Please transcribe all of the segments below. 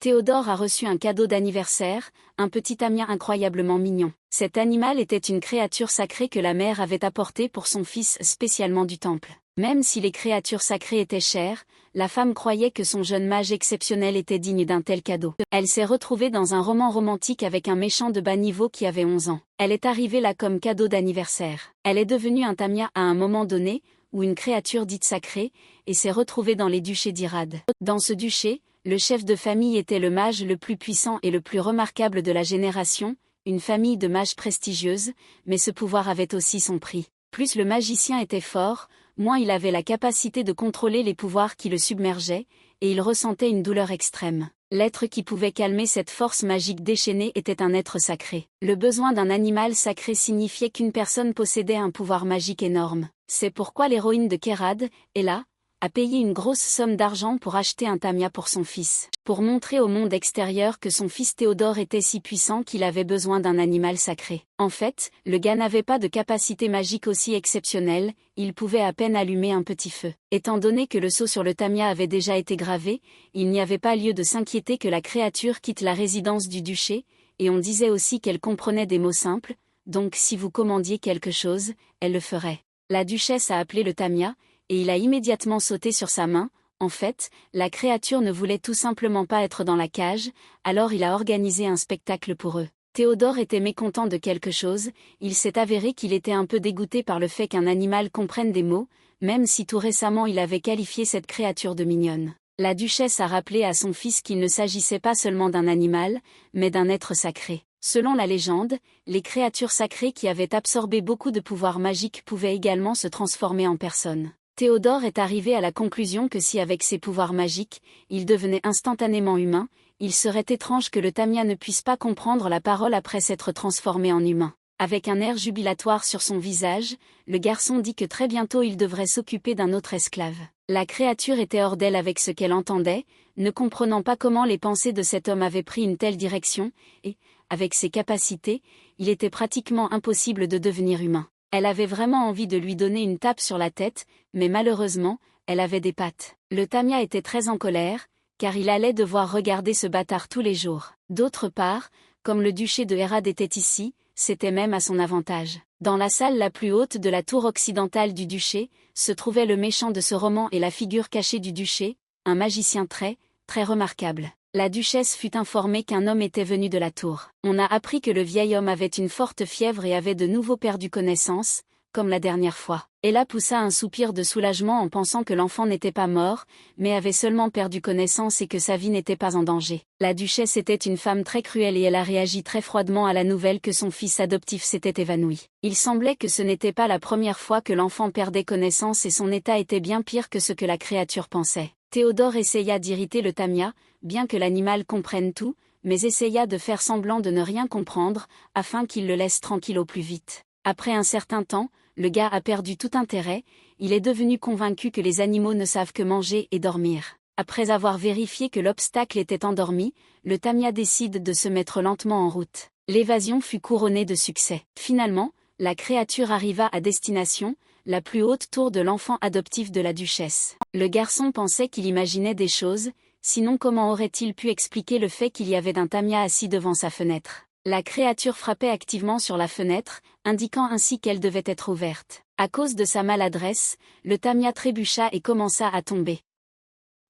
Théodore a reçu un cadeau d'anniversaire, un petit Tamia incroyablement mignon. Cet animal était une créature sacrée que la mère avait apportée pour son fils spécialement du temple. Même si les créatures sacrées étaient chères, la femme croyait que son jeune mage exceptionnel était digne d'un tel cadeau. Elle s'est retrouvée dans un roman romantique avec un méchant de bas niveau qui avait 11 ans. Elle est arrivée là comme cadeau d'anniversaire. Elle est devenue un Tamia à un moment donné, ou une créature dite sacrée, et s'est retrouvée dans les duchés d'Irad. Dans ce duché, le chef de famille était le mage le plus puissant et le plus remarquable de la génération, une famille de mages prestigieuse, mais ce pouvoir avait aussi son prix. Plus le magicien était fort, moins il avait la capacité de contrôler les pouvoirs qui le submergeaient, et il ressentait une douleur extrême. L'être qui pouvait calmer cette force magique déchaînée était un être sacré. Le besoin d'un animal sacré signifiait qu'une personne possédait un pouvoir magique énorme. C'est pourquoi l'héroïne de Kérad, Ella, a payé une grosse somme d'argent pour acheter un Tamia pour son fils, pour montrer au monde extérieur que son fils Théodore était si puissant qu'il avait besoin d'un animal sacré. En fait, le gars n'avait pas de capacité magique aussi exceptionnelle, il pouvait à peine allumer un petit feu. Étant donné que le sceau sur le Tamia avait déjà été gravé, il n'y avait pas lieu de s'inquiéter que la créature quitte la résidence du duché, et on disait aussi qu'elle comprenait des mots simples, donc si vous commandiez quelque chose, elle le ferait. La duchesse a appelé le Tamia, et il a immédiatement sauté sur sa main. En fait, la créature ne voulait tout simplement pas être dans la cage, alors il a organisé un spectacle pour eux. Théodore était mécontent de quelque chose, il s'est avéré qu'il était un peu dégoûté par le fait qu'un animal comprenne des mots, même si tout récemment il avait qualifié cette créature de mignonne. La duchesse a rappelé à son fils qu'il ne s'agissait pas seulement d'un animal, mais d'un être sacré. Selon la légende, les créatures sacrées qui avaient absorbé beaucoup de pouvoirs magiques pouvaient également se transformer en personnes. Théodore est arrivé à la conclusion que si avec ses pouvoirs magiques, il devenait instantanément humain, il serait étrange que le Tamia ne puisse pas comprendre la parole après s'être transformé en humain. Avec un air jubilatoire sur son visage, le garçon dit que très bientôt il devrait s'occuper d'un autre esclave. La créature était hors d'elle avec ce qu'elle entendait, ne comprenant pas comment les pensées de cet homme avaient pris une telle direction, et, avec ses capacités, il était pratiquement impossible de devenir humain. Elle avait vraiment envie de lui donner une tape sur la tête, mais malheureusement, elle avait des pattes. Le Tamia était très en colère, car il allait devoir regarder ce bâtard tous les jours. D'autre part, comme le duché de Hérad était ici, c'était même à son avantage. Dans la salle la plus haute de la tour occidentale du duché, se trouvait le méchant de ce roman et la figure cachée du duché, un magicien très remarquable. La duchesse fut informée qu'un homme était venu de la tour. On a appris que le vieil homme avait une forte fièvre et avait de nouveau perdu connaissance, comme la dernière fois. Ella poussa un soupir de soulagement en pensant que l'enfant n'était pas mort, mais avait seulement perdu connaissance et que sa vie n'était pas en danger. La duchesse était une femme très cruelle et elle a réagi très froidement à la nouvelle que son fils adoptif s'était évanoui. Il semblait que ce n'était pas la première fois que l'enfant perdait connaissance et son état était bien pire que ce que la créature pensait. Théodore essaya d'irriter le Tamia, bien que l'animal comprenne tout, mais essaya de faire semblant de ne rien comprendre, afin qu'il le laisse tranquille au plus vite. Après un certain temps, le gars a perdu tout intérêt, il est devenu convaincu que les animaux ne savent que manger et dormir. Après avoir vérifié que l'obstacle était endormi, le Tamia décide de se mettre lentement en route. L'évasion fut couronnée de succès. Finalement, la créature arriva à destination, la plus haute tour de l'enfant adoptif de la duchesse. Le garçon pensait qu'il imaginait des choses, sinon comment aurait-il pu expliquer le fait qu'il y avait un Tamia assis devant sa fenêtre? La créature frappait activement sur la fenêtre, indiquant ainsi qu'elle devait être ouverte. À cause de sa maladresse, le Tamia trébucha et commença à tomber.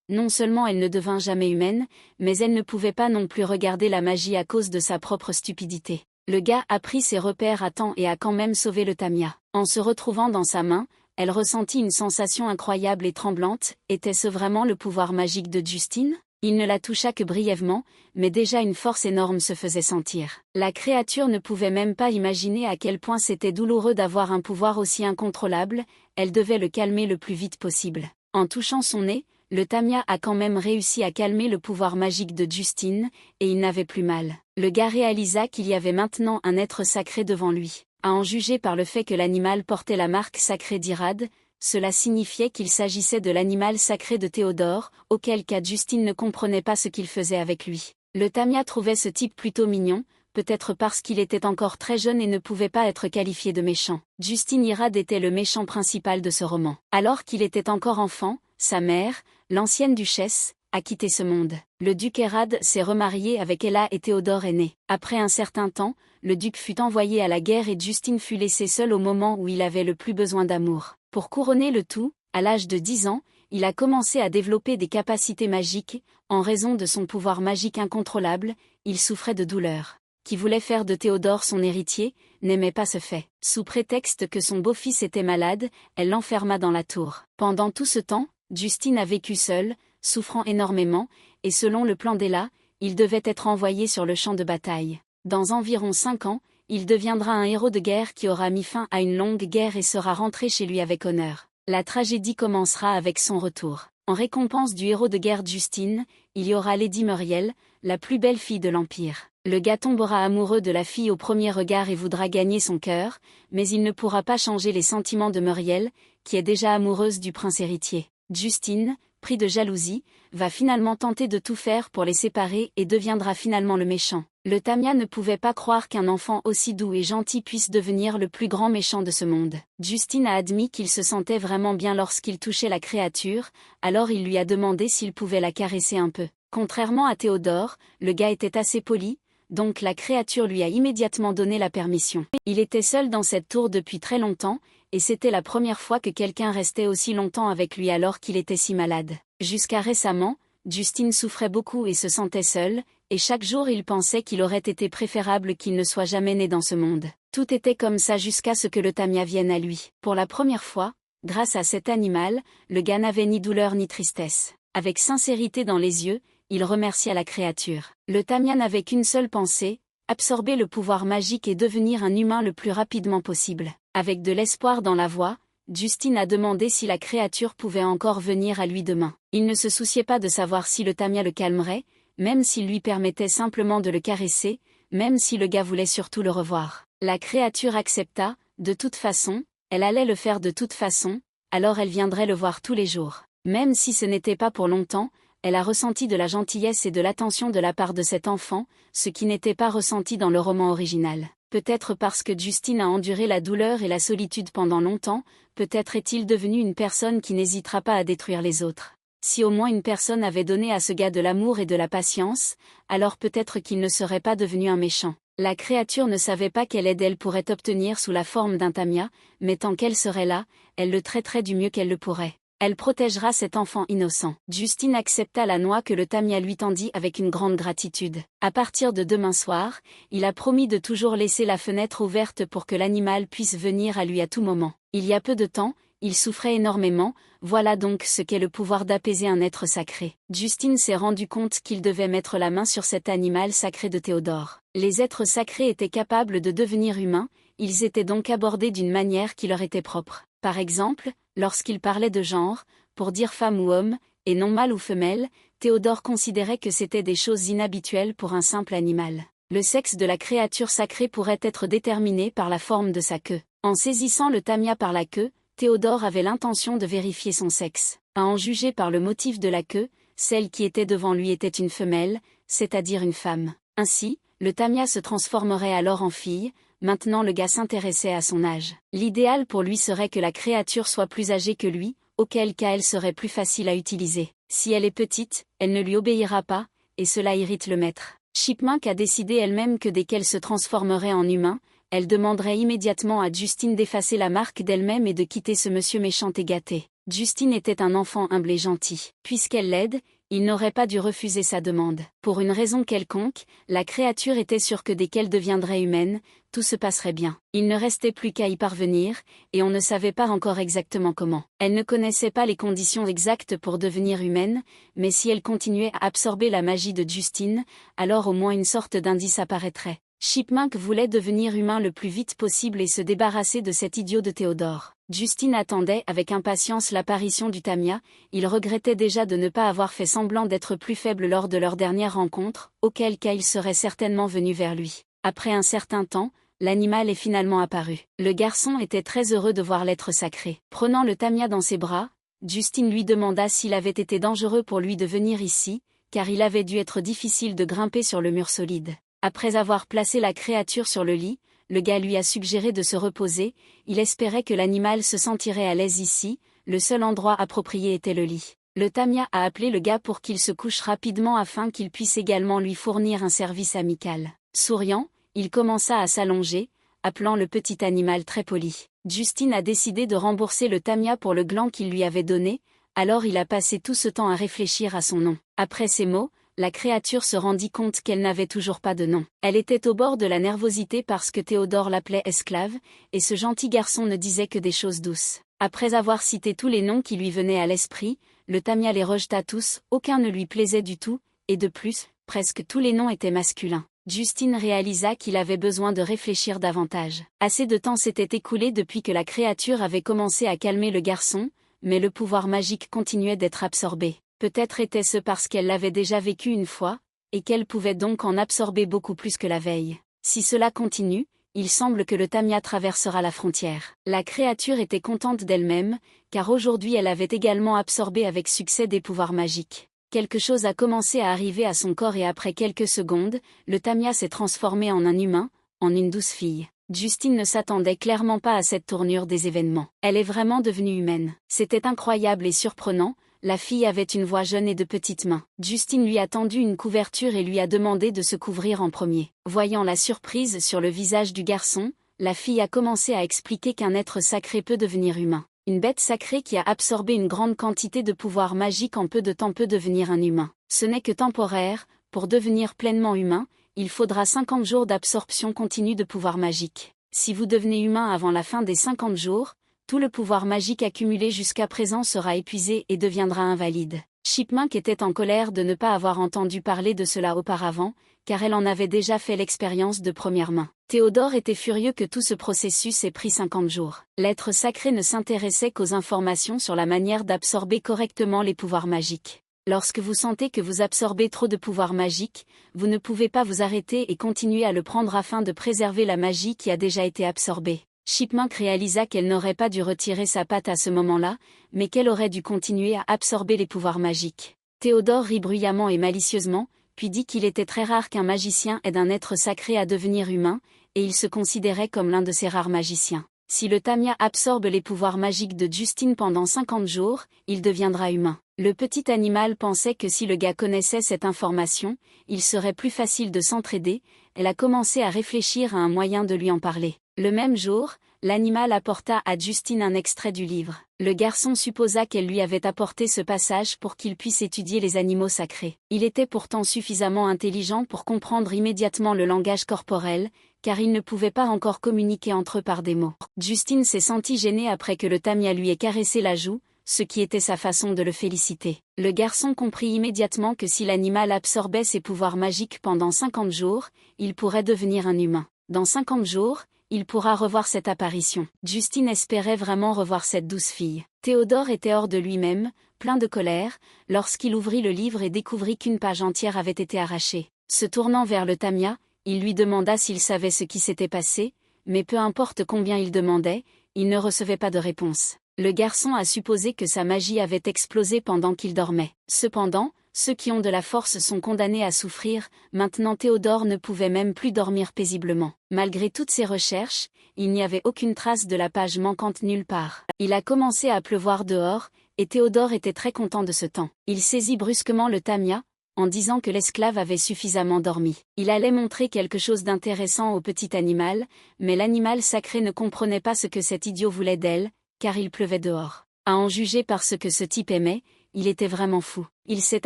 Non seulement elle ne devint jamais humaine, mais elle ne pouvait pas non plus regarder la magie à cause de sa propre stupidité. Le gars a pris ses repères à temps et a quand même sauvé le Tamia. En se retrouvant dans sa main, elle ressentit une sensation incroyable et tremblante. Était-ce vraiment le pouvoir magique de Justine? Il ne la toucha que brièvement, mais déjà une force énorme se faisait sentir. La créature ne pouvait même pas imaginer à quel point c'était douloureux d'avoir un pouvoir aussi incontrôlable, elle devait le calmer le plus vite possible. En touchant son nez, le Tamia a quand même réussi à calmer le pouvoir magique de Justine, et il n'avait plus mal. Le gars réalisa qu'il y avait maintenant un être sacré devant lui. À en juger par le fait que l'animal portait la marque sacrée d'Irad, cela signifiait qu'il s'agissait de l'animal sacré de Théodore, auquel cas Justine ne comprenait pas ce qu'il faisait avec lui. Le Tamia trouvait ce type plutôt mignon, peut-être parce qu'il était encore très jeune et ne pouvait pas être qualifié de méchant. Justine Irad était le méchant principal de ce roman. Alors qu'il était encore enfant, sa mère, l'ancienne duchesse, a quitté ce monde. Le duc Hérad s'est remarié avec Ella et Théodore est né. Après un certain temps, le duc fut envoyé à la guerre et Justine fut laissé seul au moment où il avait le plus besoin d'amour. Pour couronner le tout, à l'âge de 10 ans, il a commencé à développer des capacités magiques. En raison de son pouvoir magique incontrôlable, il souffrait de douleurs. Qui voulait faire de Théodore son héritier, n'aimait pas ce fait. Sous prétexte que son beau-fils était malade, elle l'enferma dans la tour. Pendant tout ce temps, Justine a vécu seule, souffrant énormément, et selon le plan d'Ella, il devait être envoyé sur le champ de bataille. Dans environ 5 ans, il deviendra un héros de guerre qui aura mis fin à une longue guerre et sera rentré chez lui avec honneur. La tragédie commencera avec son retour. En récompense du héros de guerre Justine, il y aura Lady Muriel, la plus belle fille de l'Empire. Le gars tombera amoureux de la fille au premier regard et voudra gagner son cœur, mais il ne pourra pas changer les sentiments de Muriel, qui est déjà amoureuse du prince héritier. Justine, pris de jalousie, va finalement tenter de tout faire pour les séparer et deviendra finalement le méchant. Le Tamia ne pouvait pas croire qu'un enfant aussi doux et gentil puisse devenir le plus grand méchant de ce monde. Justine a admis qu'il se sentait vraiment bien lorsqu'il touchait la créature, alors il lui a demandé s'il pouvait la caresser un peu. Contrairement à Théodore, le gars était assez poli, donc la créature lui a immédiatement donné la permission. Il était seul dans cette tour depuis très longtemps, et c'était la première fois que quelqu'un restait aussi longtemps avec lui alors qu'il était si malade. Jusqu'à récemment, Justine souffrait beaucoup et se sentait seul, et chaque jour il pensait qu'il aurait été préférable qu'il ne soit jamais né dans ce monde. Tout était comme ça jusqu'à ce que le Tamia vienne à lui. Pour la première fois, grâce à cet animal, le gars n'avait ni douleur ni tristesse. Avec sincérité dans les yeux, il remercia la créature. Le Tamia n'avait qu'une seule pensée, absorber le pouvoir magique et devenir un humain le plus rapidement possible. Avec de l'espoir dans la voix, Justine a demandé si la créature pouvait encore venir à lui demain. Il ne se souciait pas de savoir si le Tamia le calmerait, même s'il lui permettait simplement de le caresser, même si le gars voulait surtout le revoir. La créature accepta, de toute façon, elle allait le faire de toute façon, alors elle viendrait le voir tous les jours. Même si ce n'était pas pour longtemps, elle a ressenti de la gentillesse et de l'attention de la part de cet enfant, ce qui n'était pas ressenti dans le roman original. Peut-être parce que Justine a enduré la douleur et la solitude pendant longtemps, peut-être est-il devenu une personne qui n'hésitera pas à détruire les autres. Si au moins une personne avait donné à ce gars de l'amour et de la patience, alors peut-être qu'il ne serait pas devenu un méchant. La créature ne savait pas quelle aide elle pourrait obtenir sous la forme d'un Tamia, mais tant qu'elle serait là, elle le traiterait du mieux qu'elle le pourrait. Elle protégera cet enfant innocent. Justine accepta la noix que le Tamia lui tendit avec une grande gratitude. À partir de demain soir, il a promis de toujours laisser la fenêtre ouverte pour que l'animal puisse venir à lui à tout moment. Il y a peu de temps, il souffrait énormément, voilà donc ce qu'est le pouvoir d'apaiser un être sacré. Justine s'est rendu compte qu'il devait mettre la main sur cet animal sacré de Théodore. Les êtres sacrés étaient capables de devenir humains, ils étaient donc abordés d'une manière qui leur était propre. Par exemple, lorsqu'il parlait de genre, pour dire femme ou homme, et non mâle ou femelle, Théodore considérait que c'était des choses inhabituelles pour un simple animal. Le sexe de la créature sacrée pourrait être déterminé par la forme de sa queue. En saisissant le Tamia par la queue, Théodore avait l'intention de vérifier son sexe. À en juger par le motif de la queue, celle qui était devant lui était une femelle, c'est-à-dire une femme. Ainsi, le Tamia se transformerait alors en fille. Maintenant le gars s'intéressait à son âge. L'idéal pour lui serait que la créature soit plus âgée que lui, auquel cas elle serait plus facile à utiliser. Si elle est petite, elle ne lui obéira pas, et cela irrite le maître. Chipmunk a décidé elle-même que dès qu'elle se transformerait en humain, elle demanderait immédiatement à Justine d'effacer la marque d'elle-même et de quitter ce monsieur méchant et gâté. Justine était un enfant humble et gentil. Puisqu'elle l'aide, il n'aurait pas dû refuser sa demande. Pour une raison quelconque, la créature était sûre que dès qu'elle deviendrait humaine, tout se passerait bien. Il ne restait plus qu'à y parvenir, et on ne savait pas encore exactement comment. Elle ne connaissait pas les conditions exactes pour devenir humaine, mais si elle continuait à absorber la magie de Justine, alors au moins une sorte d'indice apparaîtrait. Chipmunk voulait devenir humain le plus vite possible et se débarrasser de cet idiot de Théodore. Justine attendait avec impatience l'apparition du Tamia, il regrettait déjà de ne pas avoir fait semblant d'être plus faible lors de leur dernière rencontre, auquel cas il serait certainement venu vers lui. Après un certain temps, l'animal est finalement apparu. Le garçon était très heureux de voir l'être sacré. Prenant le Tamia dans ses bras, Justine lui demanda s'il avait été dangereux pour lui de venir ici, car il avait dû être difficile de grimper sur le mur solide. Après avoir placé la créature sur le lit, le gars lui a suggéré de se reposer, il espérait que l'animal se sentirait à l'aise ici, le seul endroit approprié était le lit. Le Tamia a appelé le gars pour qu'il se couche rapidement afin qu'il puisse également lui fournir un service amical. Souriant, il commença à s'allonger, appelant le petit animal très poli. Justin a décidé de rembourser le Tamia pour le gland qu'il lui avait donné, alors il a passé tout ce temps à réfléchir à son nom. Après ces mots, la créature se rendit compte qu'elle n'avait toujours pas de nom. Elle était au bord de la nervosité parce que Théodore l'appelait esclave, et ce gentil garçon ne disait que des choses douces. Après avoir cité tous les noms qui lui venaient à l'esprit, le Tamia les rejeta tous, aucun ne lui plaisait du tout, et de plus, presque tous les noms étaient masculins. Justin réalisa qu'il avait besoin de réfléchir davantage. Assez de temps s'était écoulé depuis que la créature avait commencé à calmer le garçon, mais le pouvoir magique continuait d'être absorbé. Peut-être était-ce parce qu'elle l'avait déjà vécu une fois, et qu'elle pouvait donc en absorber beaucoup plus que la veille. Si cela continue, il semble que le Tamia traversera la frontière. La créature était contente d'elle-même, car aujourd'hui elle avait également absorbé avec succès des pouvoirs magiques. Quelque chose a commencé à arriver à son corps et après quelques secondes, le Tamia s'est transformé en un humain, en une douce fille. Justin ne s'attendait clairement pas à cette tournure des événements. Elle est vraiment devenue humaine. C'était incroyable et surprenant, la fille avait une voix jeune et de petites mains. Justin lui a tendu une couverture et lui a demandé de se couvrir en premier. Voyant la surprise sur le visage du garçon, la fille a commencé à expliquer qu'un être sacré peut devenir humain. Une bête sacrée qui a absorbé une grande quantité de pouvoir magique en peu de temps peut devenir un humain. Ce n'est que temporaire, pour devenir pleinement humain, il faudra 50 jours d'absorption continue de pouvoir magique. Si vous devenez humain avant la fin des 50 jours, tout le pouvoir magique accumulé jusqu'à présent sera épuisé et deviendra invalide. Chipmunk était en colère de ne pas avoir entendu parler de cela auparavant, car elle en avait déjà fait l'expérience de première main. Théodore était furieux que tout ce processus ait pris 50 jours. L'être sacré ne s'intéressait qu'aux informations sur la manière d'absorber correctement les pouvoirs magiques. Lorsque vous sentez que vous absorbez trop de pouvoirs magiques, vous ne pouvez pas vous arrêter et continuer à le prendre afin de préserver la magie qui a déjà été absorbée. Chipmunk réalisa qu'elle n'aurait pas dû retirer sa patte à ce moment-là, mais qu'elle aurait dû continuer à absorber les pouvoirs magiques. Théodore rit bruyamment et malicieusement, puis dit qu'il était très rare qu'un magicien aide un être sacré à devenir humain, et il se considérait comme l'un de ces rares magiciens. Si le Tamia absorbe les pouvoirs magiques de Justin pendant 50 jours, il deviendra humain. Le petit animal pensait que si le gars connaissait cette information, il serait plus facile de s'entraider. Elle a commencé à réfléchir à un moyen de lui en parler. Le même jour, l'animal apporta à Justin un extrait du livre. Le garçon supposa qu'elle lui avait apporté ce passage pour qu'il puisse étudier les animaux sacrés. Il était pourtant suffisamment intelligent pour comprendre immédiatement le langage corporel, car ils ne pouvaient pas encore communiquer entre eux par des mots. Justin s'est senti gêné après que le Tamia lui ait caressé la joue, ce qui était sa façon de le féliciter. Le garçon comprit immédiatement que si l'animal absorbait ses pouvoirs magiques pendant 50 jours, il pourrait devenir un humain. Dans 50 jours, il pourra revoir cette apparition. Justin espérait vraiment revoir cette douce fille. Théodore était hors de lui-même, plein de colère, lorsqu'il ouvrit le livre et découvrit qu'une page entière avait été arrachée. Se tournant vers le Tamia, il lui demanda s'il savait ce qui s'était passé, mais peu importe combien il demandait, il ne recevait pas de réponse. Le garçon a supposé que sa magie avait explosé pendant qu'il dormait. Cependant, ceux qui ont de la force sont condamnés à souffrir. Maintenant Théodore ne pouvait même plus dormir paisiblement. Malgré toutes ses recherches, il n'y avait aucune trace de la page manquante nulle part. Il a commencé à pleuvoir dehors, et Théodore était très content de ce temps. Il saisit brusquement le Tamia, en disant que l'esclave avait suffisamment dormi. Il allait montrer quelque chose d'intéressant au petit animal, mais l'animal sacré ne comprenait pas ce que cet idiot voulait d'elle, car il pleuvait dehors. À en juger par ce que ce type aimait, il était vraiment fou. Il s'est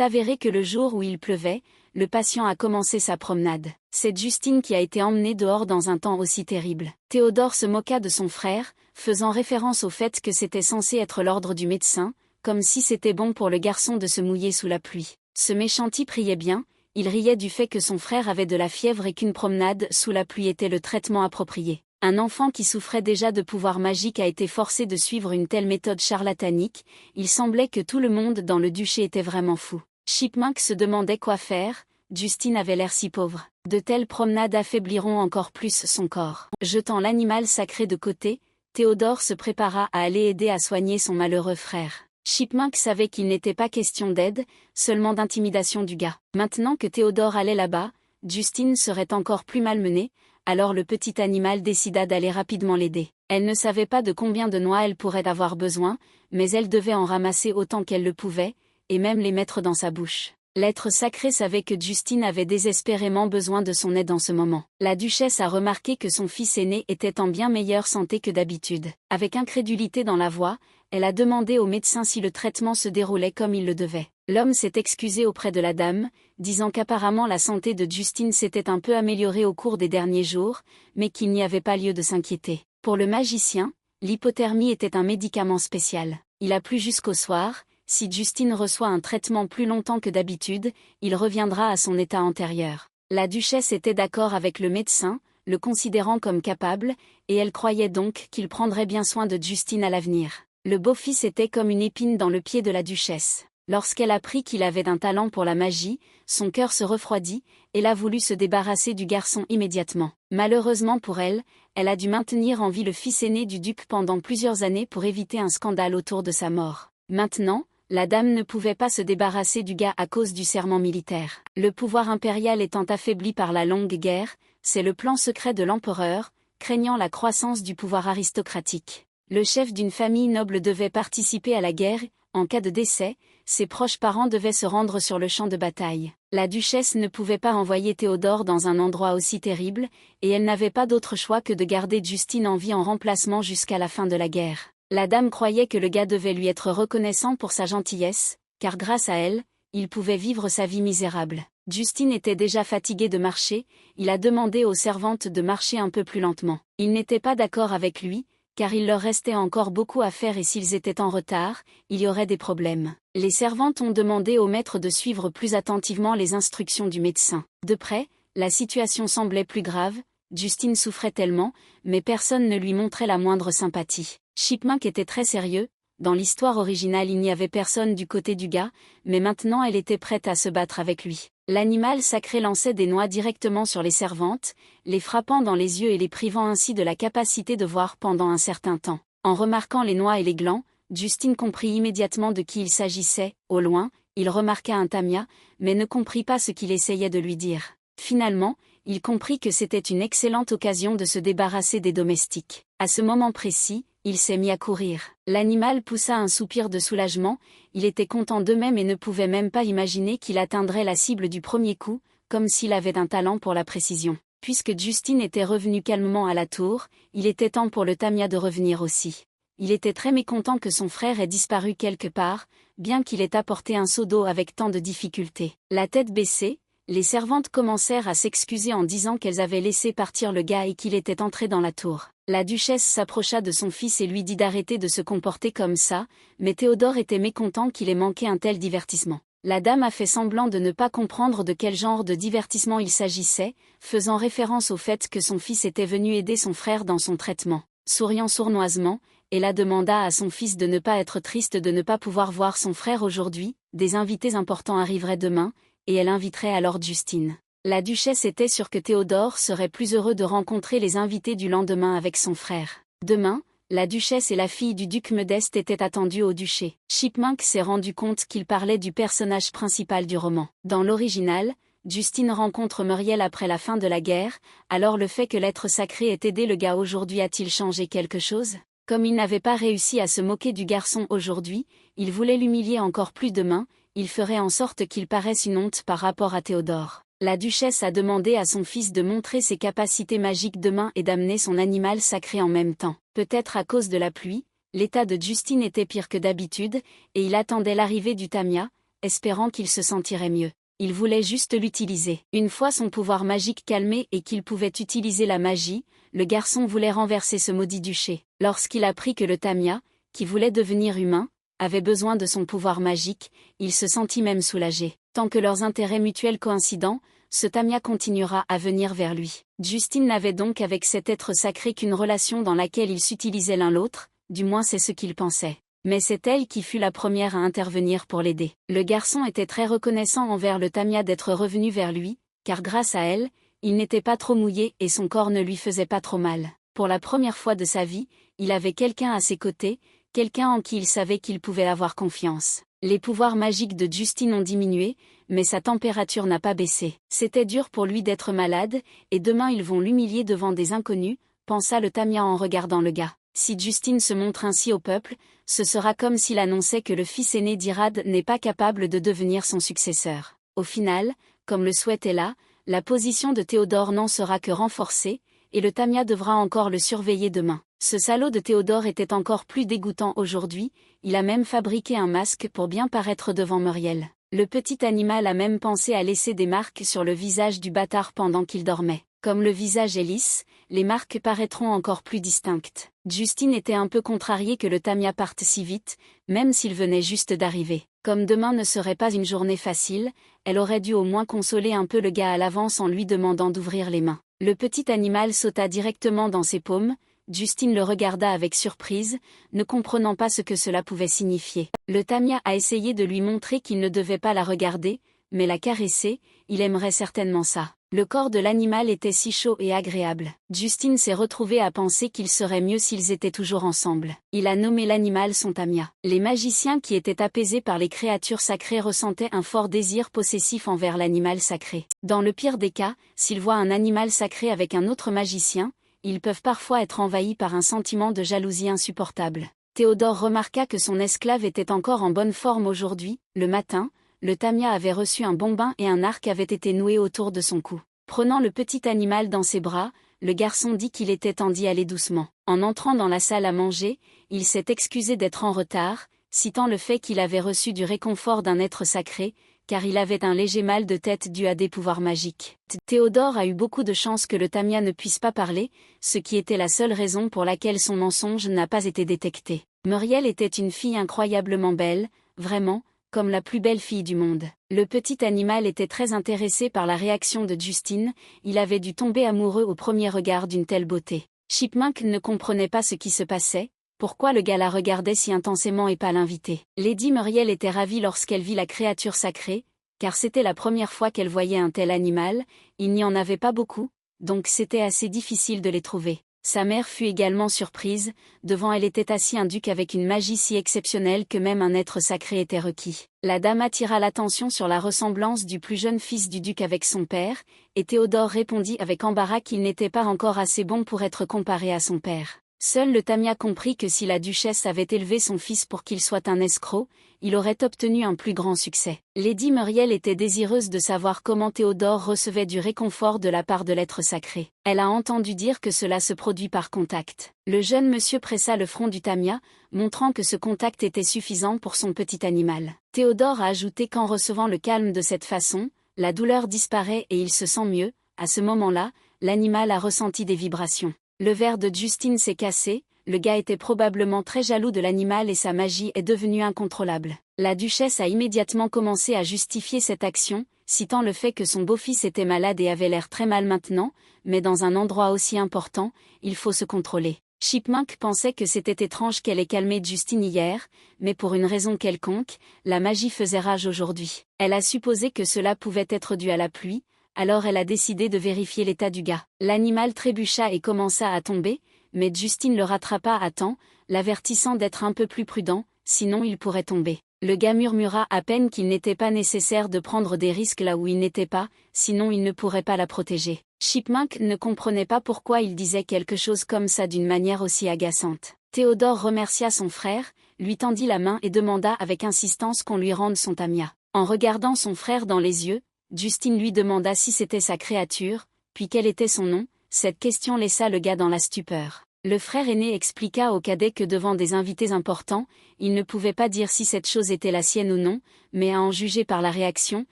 avéré que le jour où il pleuvait, le patient a commencé sa promenade. C'est Justine qui a été emmenée dehors dans un temps aussi terrible. Théodore se moqua de son frère, faisant référence au fait que c'était censé être l'ordre du médecin, comme si c'était bon pour le garçon de se mouiller sous la pluie. Ce méchant type riait bien, il riait du fait que son frère avait de la fièvre et qu'une promenade sous la pluie était le traitement approprié. Un enfant qui souffrait déjà de pouvoirs magiques a été forcé de suivre une telle méthode charlatanique, il semblait que tout le monde dans le duché était vraiment fou. Chipmunk se demandait quoi faire, Justine avait l'air si pauvre. De telles promenades affaibliront encore plus son corps. Jetant l'animal sacré de côté, Théodore se prépara à aller aider à soigner son malheureux frère. Chipmunk savait qu'il n'était pas question d'aide, seulement d'intimidation du gars. Maintenant que Théodore allait là-bas, Justine serait encore plus malmenée, alors le petit animal décida d'aller rapidement l'aider. Elle ne savait pas de combien de noix elle pourrait avoir besoin, mais elle devait en ramasser autant qu'elle le pouvait, et même les mettre dans sa bouche. L'être sacré savait que Justine avait désespérément besoin de son aide en ce moment. La duchesse a remarqué que son fils aîné était en bien meilleure santé que d'habitude. Avec incrédulité dans la voix, elle a demandé au médecin si le traitement se déroulait comme il le devait. L'homme s'est excusé auprès de la dame, disant qu'apparemment la santé de Justine s'était un peu améliorée au cours des derniers jours, mais qu'il n'y avait pas lieu de s'inquiéter. Pour le magicien, l'hypothermie était un médicament spécial. Il a plu jusqu'au soir. Si Justine reçoit un traitement plus longtemps que d'habitude, il reviendra à son état antérieur. La duchesse était d'accord avec le médecin, le considérant comme capable, et elle croyait donc qu'il prendrait bien soin de Justine à l'avenir. Le beau-fils était comme une épine dans le pied de la duchesse. Lorsqu'elle apprit qu'il avait un talent pour la magie, son cœur se refroidit, et elle a voulu se débarrasser du garçon immédiatement. Malheureusement pour elle, elle a dû maintenir en vie le fils aîné du duc pendant plusieurs années pour éviter un scandale autour de sa mort. Maintenant, la dame ne pouvait pas se débarrasser du gars à cause du serment militaire. Le pouvoir impérial étant affaibli par la longue guerre, c'est le plan secret de l'empereur, craignant la croissance du pouvoir aristocratique. Le chef d'une famille noble devait participer à la guerre, en cas de décès, ses proches parents devaient se rendre sur le champ de bataille. La duchesse ne pouvait pas envoyer Théodore dans un endroit aussi terrible, et elle n'avait pas d'autre choix que de garder Justine en vie en remplacement jusqu'à la fin de la guerre. La dame croyait que le gars devait lui être reconnaissant pour sa gentillesse, car grâce à elle, il pouvait vivre sa vie misérable. Justine était déjà fatigué de marcher, il a demandé aux servantes de marcher un peu plus lentement. Ils n'étaient pas d'accord avec lui, car il leur restait encore beaucoup à faire et s'ils étaient en retard, il y aurait des problèmes. Les servantes ont demandé au maître de suivre plus attentivement les instructions du médecin. De près, la situation semblait plus grave, Justine souffrait tellement, mais personne ne lui montrait la moindre sympathie. Chipmunk était très sérieux, dans l'histoire originale il n'y avait personne du côté du gars, mais maintenant elle était prête à se battre avec lui. L'animal sacré lançait des noix directement sur les servantes, les frappant dans les yeux et les privant ainsi de la capacité de voir pendant un certain temps. En remarquant les noix et les glands, Justine comprit immédiatement de qui il s'agissait. Au loin, il remarqua un tamia, mais ne comprit pas ce qu'il essayait de lui dire. Finalement, il comprit que c'était une excellente occasion de se débarrasser des domestiques. À ce moment précis, il s'est mis à courir. L'animal poussa un soupir de soulagement, il était content d'eux-mêmes et ne pouvait même pas imaginer qu'il atteindrait la cible du premier coup, comme s'il avait un talent pour la précision. Puisque Justine était revenue calmement à la tour, il était temps pour le tamia de revenir aussi. Il était très mécontent que son frère ait disparu quelque part, bien qu'il ait apporté un seau d'eau avec tant de difficulté. La tête baissée, les servantes commencèrent à s'excuser en disant qu'elles avaient laissé partir le gars et qu'il était entré dans la tour. La duchesse s'approcha de son fils et lui dit d'arrêter de se comporter comme ça, mais Théodore était mécontent qu'il ait manqué un tel divertissement. La dame a fait semblant de ne pas comprendre de quel genre de divertissement il s'agissait, faisant référence au fait que son fils était venu aider son frère dans son traitement. Souriant sournoisement, elle demanda à son fils de ne pas être triste de ne pas pouvoir voir son frère aujourd'hui, des invités importants arriveraient demain, et elle inviterait alors Justine. La duchesse était sûre que Théodore serait plus heureux de rencontrer les invités du lendemain avec son frère. Demain, la duchesse et la fille du duc Modeste étaient attendues au duché. Chipmunk s'est rendu compte qu'il parlait du personnage principal du roman. Dans l'original, Justine rencontre Muriel après la fin de la guerre, alors le fait que l'être sacré ait aidé le gars aujourd'hui a-t-il changé quelque chose ? Comme il n'avait pas réussi à se moquer du garçon aujourd'hui, il voulait l'humilier encore plus demain, il ferait en sorte qu'il paraisse une honte par rapport à Théodore. La duchesse a demandé à son fils de montrer ses capacités magiques demain et d'amener son animal sacré en même temps. Peut-être à cause de la pluie, l'état de Justine était pire que d'habitude, et il attendait l'arrivée du tamia, espérant qu'il se sentirait mieux. Il voulait juste l'utiliser. Une fois son pouvoir magique calmé et qu'il pouvait utiliser la magie, le garçon voulait renverser ce maudit duché. Lorsqu'il apprit que le tamia, qui voulait devenir humain, avait besoin de son pouvoir magique, il se sentit même soulagé. Tant que leurs intérêts mutuels coïncidents, ce tamia continuera à venir vers lui. Justine n'avait donc avec cet être sacré qu'une relation dans laquelle ils s'utilisaient l'un l'autre, du moins c'est ce qu'il pensait. Mais c'est elle qui fut la première à intervenir pour l'aider. Le garçon était très reconnaissant envers le tamia d'être revenu vers lui, car grâce à elle, il n'était pas trop mouillé et son corps ne lui faisait pas trop mal. Pour la première fois de sa vie, il avait quelqu'un à ses côtés, quelqu'un en qui il savait qu'il pouvait avoir confiance. Les pouvoirs magiques de Justine ont diminué, mais sa température n'a pas baissé. C'était dur pour lui d'être malade, et demain ils vont l'humilier devant des inconnus, pensa le tamia en regardant le gars. Si Justine se montre ainsi au peuple, ce sera comme s'il annonçait que le fils aîné d'Irad n'est pas capable de devenir son successeur. Au final, comme le souhait est là, la position de Théodore n'en sera que renforcée, et le Tamia devra encore le surveiller demain. Ce salaud de Théodore était encore plus dégoûtant aujourd'hui, il a même fabriqué un masque pour bien paraître devant Muriel. Le petit animal a même pensé à laisser des marques sur le visage du bâtard pendant qu'il dormait. Comme le visage est lisse, les marques paraîtront encore plus distinctes. Justine était un peu contrariée que le Tamia parte si vite, même s'il venait juste d'arriver. Comme demain ne serait pas une journée facile, elle aurait dû au moins consoler un peu le gars à l'avance en lui demandant d'ouvrir les mains. Le petit animal sauta directement dans ses paumes. Justine le regarda avec surprise, ne comprenant pas ce que cela pouvait signifier. Le Tamia a essayé de lui montrer qu'il ne devait pas la regarder, mais la caresser, il aimerait certainement ça. Le corps de l'animal était si chaud et agréable. Justine s'est retrouvée à penser qu'il serait mieux s'ils étaient toujours ensemble. Il a nommé l'animal son Tamia. Les magiciens qui étaient apaisés par les créatures sacrées ressentaient un fort désir possessif envers l'animal sacré. Dans le pire des cas, s'ils voient un animal sacré avec un autre magicien, ils peuvent parfois être envahis par un sentiment de jalousie insupportable. Théodore remarqua que son esclave était encore en bonne forme aujourd'hui. Le matin, le Tamia avait reçu un bon bain et un arc avait été noué autour de son cou. Prenant le petit animal dans ses bras, le garçon dit qu'il était temps d'y aller doucement. En entrant dans la salle à manger, il s'est excusé d'être en retard, citant le fait qu'il avait reçu du réconfort d'un être sacré, car il avait un léger mal de tête dû à des pouvoirs magiques. Théodore a eu beaucoup de chance que le Tamia ne puisse pas parler, ce qui était la seule raison pour laquelle son mensonge n'a pas été détecté. Muriel était une fille incroyablement belle, vraiment, comme la plus belle fille du monde. Le petit animal était très intéressé par la réaction de Justine, il avait dû tomber amoureux au premier regard d'une telle beauté. Chipmunk ne comprenait pas ce qui se passait, pourquoi le gars la regardait si intensément et pas l'invité. Lady Muriel était ravie lorsqu'elle vit la créature sacrée, car c'était la première fois qu'elle voyait un tel animal, il n'y en avait pas beaucoup, donc c'était assez difficile de les trouver. Sa mère fut également surprise, devant elle était assis un duc avec une magie si exceptionnelle que même un être sacré était requis. La dame attira l'attention sur la ressemblance du plus jeune fils du duc avec son père, et Théodore répondit avec embarras qu'il n'était pas encore assez bon pour être comparé à son père. Seul le Tamia comprit que si la duchesse avait élevé son fils pour qu'il soit un escroc, il aurait obtenu un plus grand succès. Lady Muriel était désireuse de savoir comment Théodore recevait du réconfort de la part de l'être sacré. Elle a entendu dire que cela se produit par contact. Le jeune monsieur pressa le front du Tamia, montrant que ce contact était suffisant pour son petit animal. Théodore a ajouté qu'en recevant le calme de cette façon, la douleur disparaît et il se sent mieux. À ce moment-là, l'animal a ressenti des vibrations. Le verre de Justine s'est cassé, le gars était probablement très jaloux de l'animal et sa magie est devenue incontrôlable. La duchesse a immédiatement commencé à justifier cette action, citant le fait que son beau-fils était malade et avait l'air très mal maintenant, mais dans un endroit aussi important, il faut se contrôler. Chipmunk pensait que c'était étrange qu'elle ait calmé Justine hier, mais pour une raison quelconque, la magie faisait rage aujourd'hui. Elle a supposé que cela pouvait être dû à la pluie, alors elle a décidé de vérifier l'état du gars. L'animal trébucha et commença à tomber, mais Justine le rattrapa à temps, l'avertissant d'être un peu plus prudent, sinon il pourrait tomber. Le gars murmura à peine qu'il n'était pas nécessaire de prendre des risques là où il n'était pas, sinon il ne pourrait pas la protéger. Chipmunk ne comprenait pas pourquoi il disait quelque chose comme ça d'une manière aussi agaçante. Théodore remercia son frère, lui tendit la main et demanda avec insistance qu'on lui rende son Tamia. En regardant son frère dans les yeux, Justine lui demanda si c'était sa créature, puis quel était son nom. Cette question laissa le gars dans la stupeur. Le frère aîné expliqua au cadet que devant des invités importants, il ne pouvait pas dire si cette chose était la sienne ou non, mais à en juger par la réaction,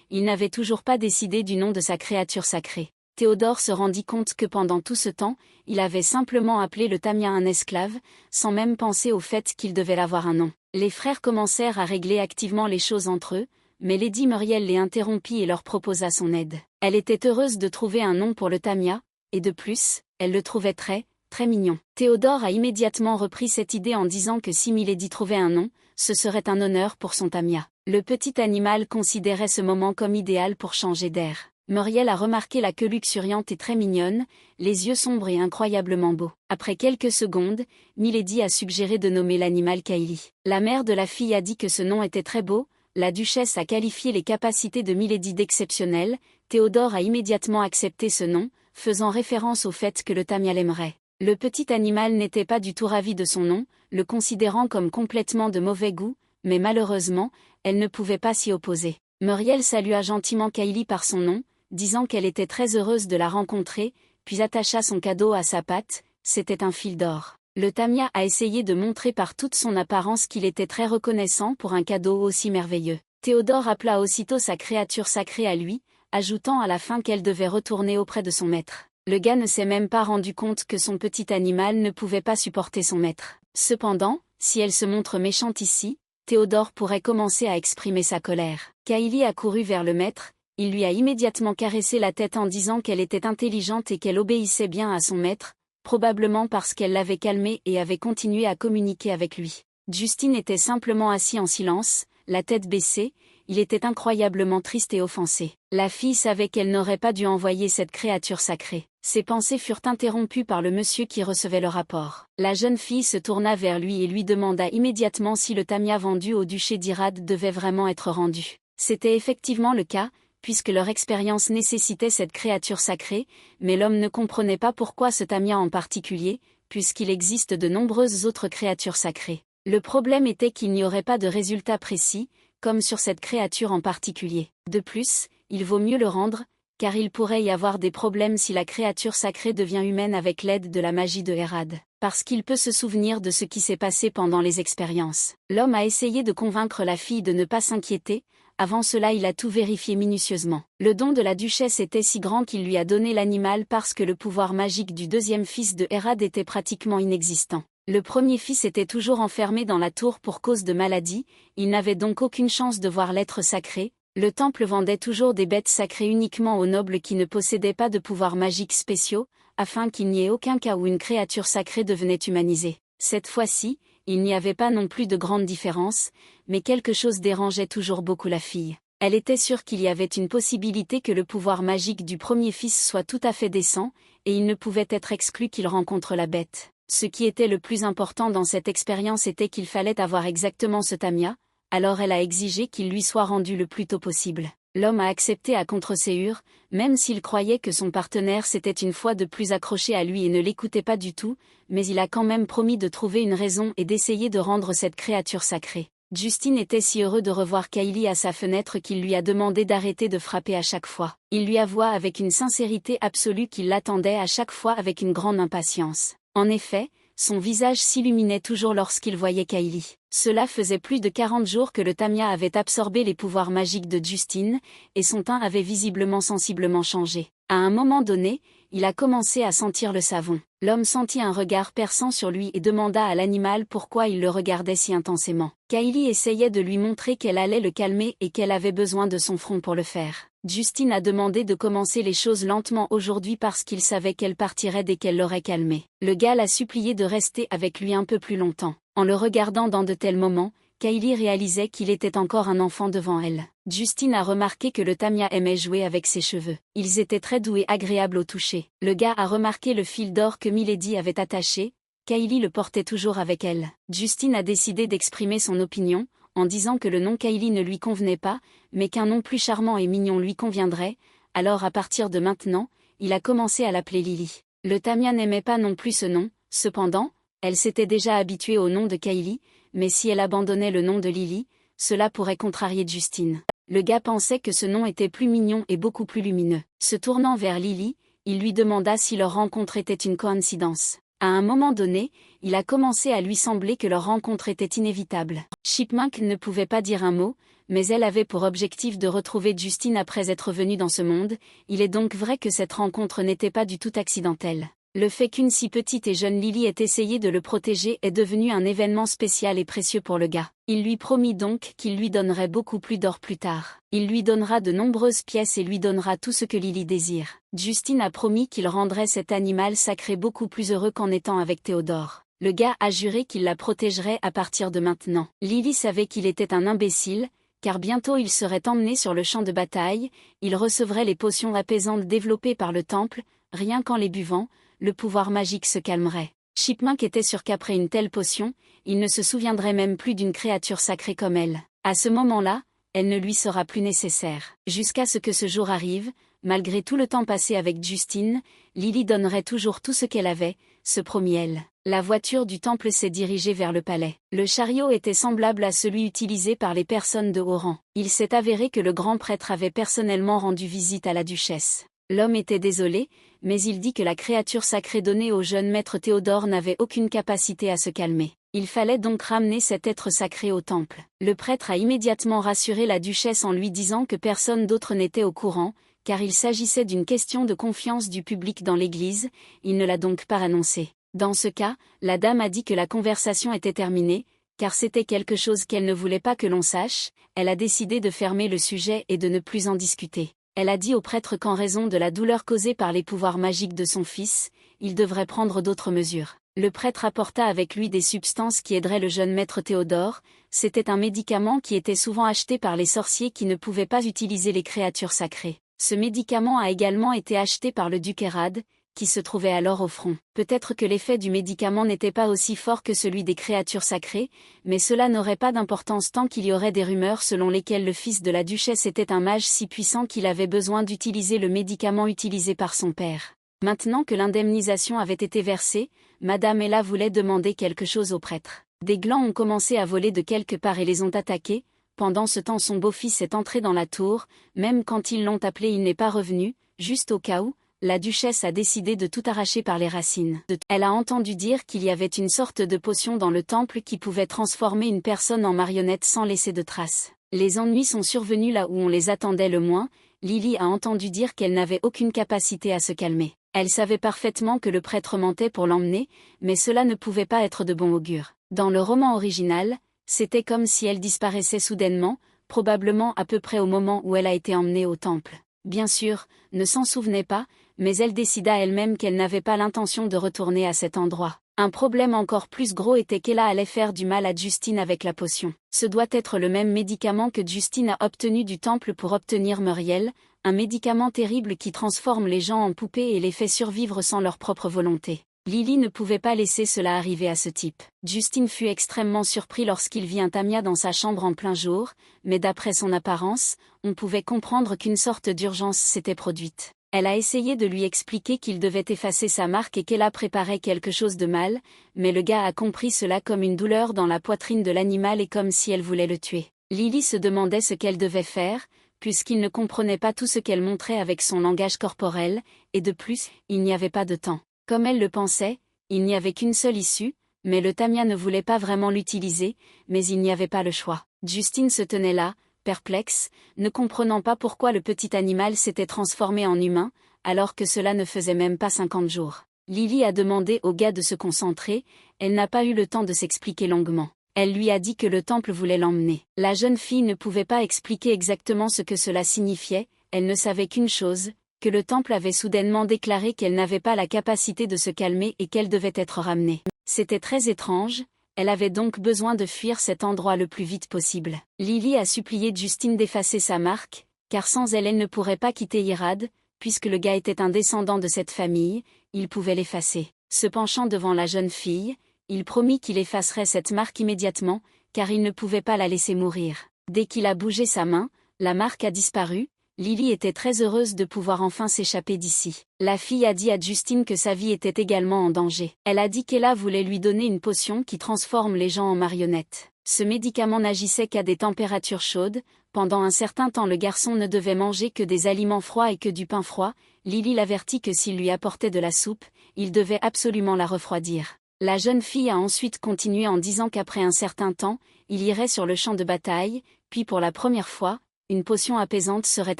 il n'avait toujours pas décidé du nom de sa créature sacrée. Théodore se rendit compte que pendant tout ce temps, il avait simplement appelé le Tamia un esclave, sans même penser au fait qu'il devait avoir un nom. Les frères commencèrent à régler activement les choses entre eux, mais Lady Muriel les interrompit et leur proposa son aide. Elle était heureuse de trouver un nom pour le Tamia, et de plus, elle le trouvait très mignon. Théodore a immédiatement repris cette idée en disant que si Milady trouvait un nom, ce serait un honneur pour son Tamia. Le petit animal considérait ce moment comme idéal pour changer d'air. Muriel a remarqué la queue luxuriante et très mignonne, les yeux sombres et incroyablement beaux. Après quelques secondes, Milady a suggéré de nommer l'animal Kylie. La mère de la fille a dit que ce nom était très beau. La duchesse a qualifié les capacités de Milady d'exceptionnelles. Théodore a immédiatement accepté ce nom, faisant référence au fait que le Tamia l'aimerait. Le petit animal n'était pas du tout ravi de son nom, le considérant comme complètement de mauvais goût, mais malheureusement, elle ne pouvait pas s'y opposer. Muriel salua gentiment Kylie par son nom, disant qu'elle était très heureuse de la rencontrer, puis attacha son cadeau à sa patte, c'était un fil d'or. Le Tamia a essayé de montrer par toute son apparence qu'il était très reconnaissant pour un cadeau aussi merveilleux. Théodore appela aussitôt sa créature sacrée à lui, ajoutant à la fin qu'elle devait retourner auprès de son maître. Le gars ne s'est même pas rendu compte que son petit animal ne pouvait pas supporter son maître. Cependant, si elle se montre méchante ici, Théodore pourrait commencer à exprimer sa colère. Kylie a couru vers le maître, il lui a immédiatement caressé la tête en disant qu'elle était intelligente et qu'elle obéissait bien à son maître, probablement parce qu'elle l'avait calmé et avait continué à communiquer avec lui. Justine était simplement assis en silence, la tête baissée, il était incroyablement triste et offensé. La fille savait qu'elle n'aurait pas dû envoyer cette créature sacrée. Ses pensées furent interrompues par le monsieur qui recevait le rapport. La jeune fille se tourna vers lui et lui demanda immédiatement si le Tamia vendu au duché d'Irad devait vraiment être rendu. C'était effectivement le cas, puisque leur expérience nécessitait cette créature sacrée, mais l'homme ne comprenait pas pourquoi ce Tamia en particulier, puisqu'il existe de nombreuses autres créatures sacrées. Le problème était qu'il n'y aurait pas de résultat précis, comme sur cette créature en particulier. De plus, il vaut mieux le rendre, car il pourrait y avoir des problèmes si la créature sacrée devient humaine avec l'aide de la magie de Hérad, parce qu'il peut se souvenir de ce qui s'est passé pendant les expériences. L'homme a essayé de convaincre la fille de ne pas s'inquiéter, avant cela il a tout vérifié minutieusement. Le don de la duchesse était si grand qu'il lui a donné l'animal parce que le pouvoir magique du deuxième fils de Hérad était pratiquement inexistant. Le premier fils était toujours enfermé dans la tour pour cause de maladie, il n'avait donc aucune chance de voir l'être sacré. Le temple vendait toujours des bêtes sacrées uniquement aux nobles qui ne possédaient pas de pouvoirs magiques spéciaux, afin qu'il n'y ait aucun cas où une créature sacrée devenait humanisée. Cette fois-ci, il n'y avait pas non plus de grande différence, mais quelque chose dérangeait toujours beaucoup la fille. Elle était sûre qu'il y avait une possibilité que le pouvoir magique du premier fils soit tout à fait décent, et il ne pouvait être exclu qu'il rencontre la bête. Ce qui était le plus important dans cette expérience était qu'il fallait avoir exactement ce Tamia, alors elle a exigé qu'il lui soit rendu le plus tôt possible. L'homme a accepté à contre-séhur, même s'il croyait que son partenaire s'était une fois de plus accroché à lui et ne l'écoutait pas du tout, mais il a quand même promis de trouver une raison et d'essayer de rendre cette créature sacrée. Justine était si heureux de revoir Kylie à sa fenêtre qu'il lui a demandé d'arrêter de frapper à chaque fois. Il lui avoua avec une sincérité absolue qu'il l'attendait à chaque fois avec une grande impatience. En effet, son visage s'illuminait toujours lorsqu'il voyait Kylie. Cela faisait plus de 40 jours que le Tamia avait absorbé les pouvoirs magiques de Justine, et son teint avait visiblement sensiblement changé. À un moment donné, il a commencé à sentir le savon. L'homme sentit un regard perçant sur lui et demanda à l'animal pourquoi il le regardait si intensément. Kylie essayait de lui montrer qu'elle allait le calmer et qu'elle avait besoin de son front pour le faire. Justine a demandé de commencer les choses lentement aujourd'hui parce qu'il savait qu'elle partirait dès qu'elle l'aurait calmé. Le gars l'a supplié de rester avec lui un peu plus longtemps. En le regardant dans de tels moments, Kylie réalisait qu'il était encore un enfant devant elle. Justine a remarqué que le Tamia aimait jouer avec ses cheveux. Ils étaient très doux et agréables au toucher. Le gars a remarqué le fil d'or que Milady avait attaché. Kylie le portait toujours avec elle. Justine a décidé d'exprimer son opinion, en disant que le nom Kylie ne lui convenait pas, mais qu'un nom plus charmant et mignon lui conviendrait. Alors à partir de maintenant, il a commencé à l'appeler Lily. Le Tamia n'aimait pas non plus ce nom, cependant, elle s'était déjà habituée au nom de Kylie, mais si elle abandonnait le nom de Lily, cela pourrait contrarier Justine. Le gars pensait que ce nom était plus mignon et beaucoup plus lumineux. Se tournant vers Lily, il lui demanda si leur rencontre était une coïncidence. À un moment donné, il a commencé à lui sembler que leur rencontre était inévitable. Chipmunk ne pouvait pas dire un mot, mais elle avait pour objectif de retrouver Justine après être venue dans ce monde, il est donc vrai que cette rencontre n'était pas du tout accidentelle. Le fait qu'une si petite et jeune Lily ait essayé de le protéger est devenu un événement spécial et précieux pour le gars. Il lui promit donc qu'il lui donnerait beaucoup plus d'or plus tard. Il lui donnera de nombreuses pièces et lui donnera tout ce que Lily désire. Justine a promis qu'il rendrait cet animal sacré beaucoup plus heureux qu'en étant avec Théodore. Le gars a juré qu'il la protégerait à partir de maintenant. Lily savait qu'il était un imbécile, car bientôt il serait emmené sur le champ de bataille, il recevrait les potions apaisantes développées par le temple, rien qu'en les buvant, le pouvoir magique se calmerait. Chipmunk était sûr qu'après une telle potion, il ne se souviendrait même plus d'une créature sacrée comme elle. À ce moment-là, elle ne lui sera plus nécessaire. Jusqu'à ce que ce jour arrive, malgré tout le temps passé avec Justine, Lily donnerait toujours tout ce qu'elle avait, se promit elle. La voiture du temple s'est dirigée vers le palais. Le chariot était semblable à celui utilisé par les personnes de haut rang. Il s'est avéré que le grand prêtre avait personnellement rendu visite à la duchesse. L'homme était désolé, mais il dit que la créature sacrée donnée au jeune maître Théodore n'avait aucune capacité à se calmer. Il fallait donc ramener cet être sacré au temple. Le prêtre a immédiatement rassuré la duchesse en lui disant que personne d'autre n'était au courant, car il s'agissait d'une question de confiance du public dans l'église, il ne l'a donc pas annoncé. Dans ce cas, la dame a dit que la conversation était terminée, car c'était quelque chose qu'elle ne voulait pas que l'on sache, elle a décidé de fermer le sujet et de ne plus en discuter. Elle a dit au prêtre qu'en raison de la douleur causée par les pouvoirs magiques de son fils, il devrait prendre d'autres mesures. Le prêtre apporta avec lui des substances qui aideraient le jeune maître Théodore, c'était un médicament qui était souvent acheté par les sorciers qui ne pouvaient pas utiliser les créatures sacrées. Ce médicament a également été acheté par le duc Hérade, qui se trouvait alors au front. Peut-être que l'effet du médicament n'était pas aussi fort que celui des créatures sacrées, mais cela n'aurait pas d'importance tant qu'il y aurait des rumeurs selon lesquelles le fils de la duchesse était un mage si puissant qu'il avait besoin d'utiliser le médicament utilisé par son père. Maintenant que l'indemnisation avait été versée, Madame Ella voulait demander quelque chose au prêtre. Des glands ont commencé à voler de quelque part et les ont attaqués. Pendant ce temps son beau-fils est entré dans la tour, même quand ils l'ont appelé il n'est pas revenu, juste au cas où. La duchesse a décidé de tout arracher par les racines. Elle a entendu dire qu'il y avait une sorte de potion dans le temple qui pouvait transformer une personne en marionnette sans laisser de traces. Les ennuis sont survenus là où on les attendait le moins. Lily a entendu dire qu'elle n'avait aucune capacité à se calmer. Elle savait parfaitement que le prêtre mentait pour l'emmener, mais cela ne pouvait pas être de bon augure. Dans le roman original, c'était comme si elle disparaissait soudainement, probablement à peu près au moment où elle a été emmenée au temple. Bien sûr, ne s'en souvenait pas, mais elle décida elle-même qu'elle n'avait pas l'intention de retourner à cet endroit. Un problème encore plus gros était qu'Ella allait faire du mal à Justine avec la potion. Ce doit être le même médicament que Justine a obtenu du temple pour obtenir Muriel, un médicament terrible qui transforme les gens en poupées et les fait survivre sans leur propre volonté. Lily ne pouvait pas laisser cela arriver à ce type. Justine fut extrêmement surpris lorsqu'il vit un Tamia dans sa chambre en plein jour, mais d'après son apparence, on pouvait comprendre qu'une sorte d'urgence s'était produite. Elle a essayé de lui expliquer qu'il devait effacer sa marque et qu'elle a préparé quelque chose de mal, mais le gars a compris cela comme une douleur dans la poitrine de l'animal et comme si elle voulait le tuer. Lily se demandait ce qu'elle devait faire, puisqu'il ne comprenait pas tout ce qu'elle montrait avec son langage corporel, et de plus, il n'y avait pas de temps. Comme elle le pensait, il n'y avait qu'une seule issue, mais le Tamia ne voulait pas vraiment l'utiliser, mais il n'y avait pas le choix. Justine se tenait là, perplexe, ne comprenant pas pourquoi le petit animal s'était transformé en humain, alors que cela ne faisait même pas 50 jours. Lily a demandé au gars de se concentrer, elle n'a pas eu le temps de s'expliquer longuement. Elle lui a dit que le temple voulait l'emmener. La jeune fille ne pouvait pas expliquer exactement ce que cela signifiait, elle ne savait qu'une chose, que le temple avait soudainement déclaré qu'elle n'avait pas la capacité de se calmer et qu'elle devait être ramenée. C'était très étrange, elle avait donc besoin de fuir cet endroit le plus vite possible. Lily a supplié Justine d'effacer sa marque, car sans elle ne pourrait pas quitter Hérade, puisque le gars était un descendant de cette famille, il pouvait l'effacer. Se penchant devant la jeune fille, il promit qu'il effacerait cette marque immédiatement, car il ne pouvait pas la laisser mourir. Dès qu'il a bougé sa main, la marque a disparu. Lily était très heureuse de pouvoir enfin s'échapper d'ici. La fille a dit à Justine que sa vie était également en danger. Elle a dit qu'Ella voulait lui donner une potion qui transforme les gens en marionnettes. Ce médicament n'agissait qu'à des températures chaudes. Pendant un certain temps le garçon ne devait manger que des aliments froids et que du pain froid. Lily l'avertit que s'il lui apportait de la soupe, il devait absolument la refroidir. La jeune fille a ensuite continué en disant qu'après un certain temps, il irait sur le champ de bataille, puis pour la première fois, une potion apaisante serait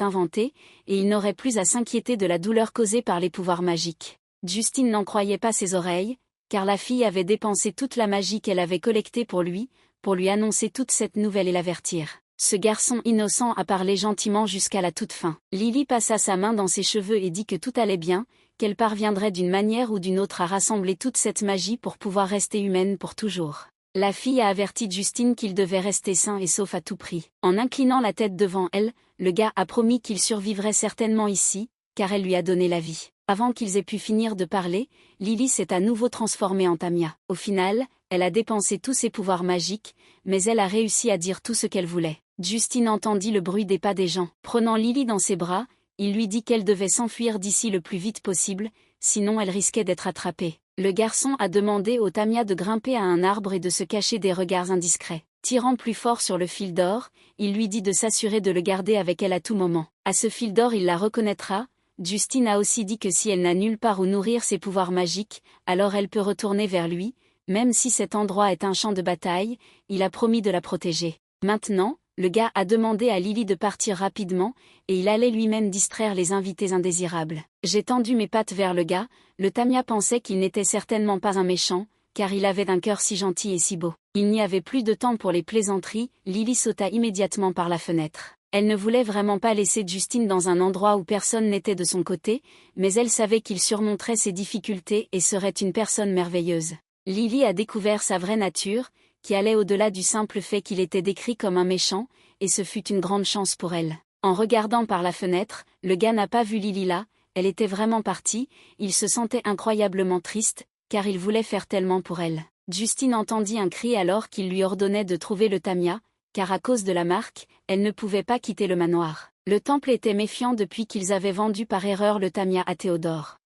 inventée, et il n'aurait plus à s'inquiéter de la douleur causée par les pouvoirs magiques. Justine n'en croyait pas ses oreilles, car la fille avait dépensé toute la magie qu'elle avait collectée pour lui annoncer toute cette nouvelle et l'avertir. Ce garçon innocent a parlé gentiment jusqu'à la toute fin. Lily passa sa main dans ses cheveux et dit que tout allait bien, qu'elle parviendrait d'une manière ou d'une autre à rassembler toute cette magie pour pouvoir rester humaine pour toujours. La fille a averti Justine qu'il devait rester sain et sauf à tout prix. En inclinant la tête devant elle, le gars a promis qu'il survivrait certainement ici, car elle lui a donné la vie. Avant qu'ils aient pu finir de parler, Lily s'est à nouveau transformée en Tamia. Au final, elle a dépensé tous ses pouvoirs magiques, mais elle a réussi à dire tout ce qu'elle voulait. Justine entendit le bruit des pas des gens. Prenant Lily dans ses bras, il lui dit qu'elle devait s'enfuir d'ici le plus vite possible, sinon elle risquait d'être attrapée. Le garçon a demandé au Tamia de grimper à un arbre et de se cacher des regards indiscrets. Tirant plus fort sur le fil d'or, il lui dit de s'assurer de le garder avec elle à tout moment. À ce fil d'or il la reconnaîtra. Justine a aussi dit que si elle n'a nulle part où nourrir ses pouvoirs magiques, alors elle peut retourner vers lui, même si cet endroit est un champ de bataille, il a promis de la protéger. Maintenant, le gars a demandé à Lily de partir rapidement, et il allait lui-même distraire les invités indésirables. J'ai tendu mes pattes vers le gars, le Tamia pensait qu'il n'était certainement pas un méchant, car il avait un cœur si gentil et si beau. Il n'y avait plus de temps pour les plaisanteries, Lily sauta immédiatement par la fenêtre. Elle ne voulait vraiment pas laisser Justine dans un endroit où personne n'était de son côté, mais elle savait qu'il surmonterait ses difficultés et serait une personne merveilleuse. Lily a découvert sa vraie nature, qui allait au-delà du simple fait qu'il était décrit comme un méchant, et ce fut une grande chance pour elle. En regardant par la fenêtre, le gars n'a pas vu Lily là, elle était vraiment partie, il se sentait incroyablement triste, car il voulait faire tellement pour elle. Justine entendit un cri alors qu'il lui ordonnait de trouver le Tamia, car à cause de la marque, elle ne pouvait pas quitter le manoir. Le temple était méfiant depuis qu'ils avaient vendu par erreur le Tamia à Théodore.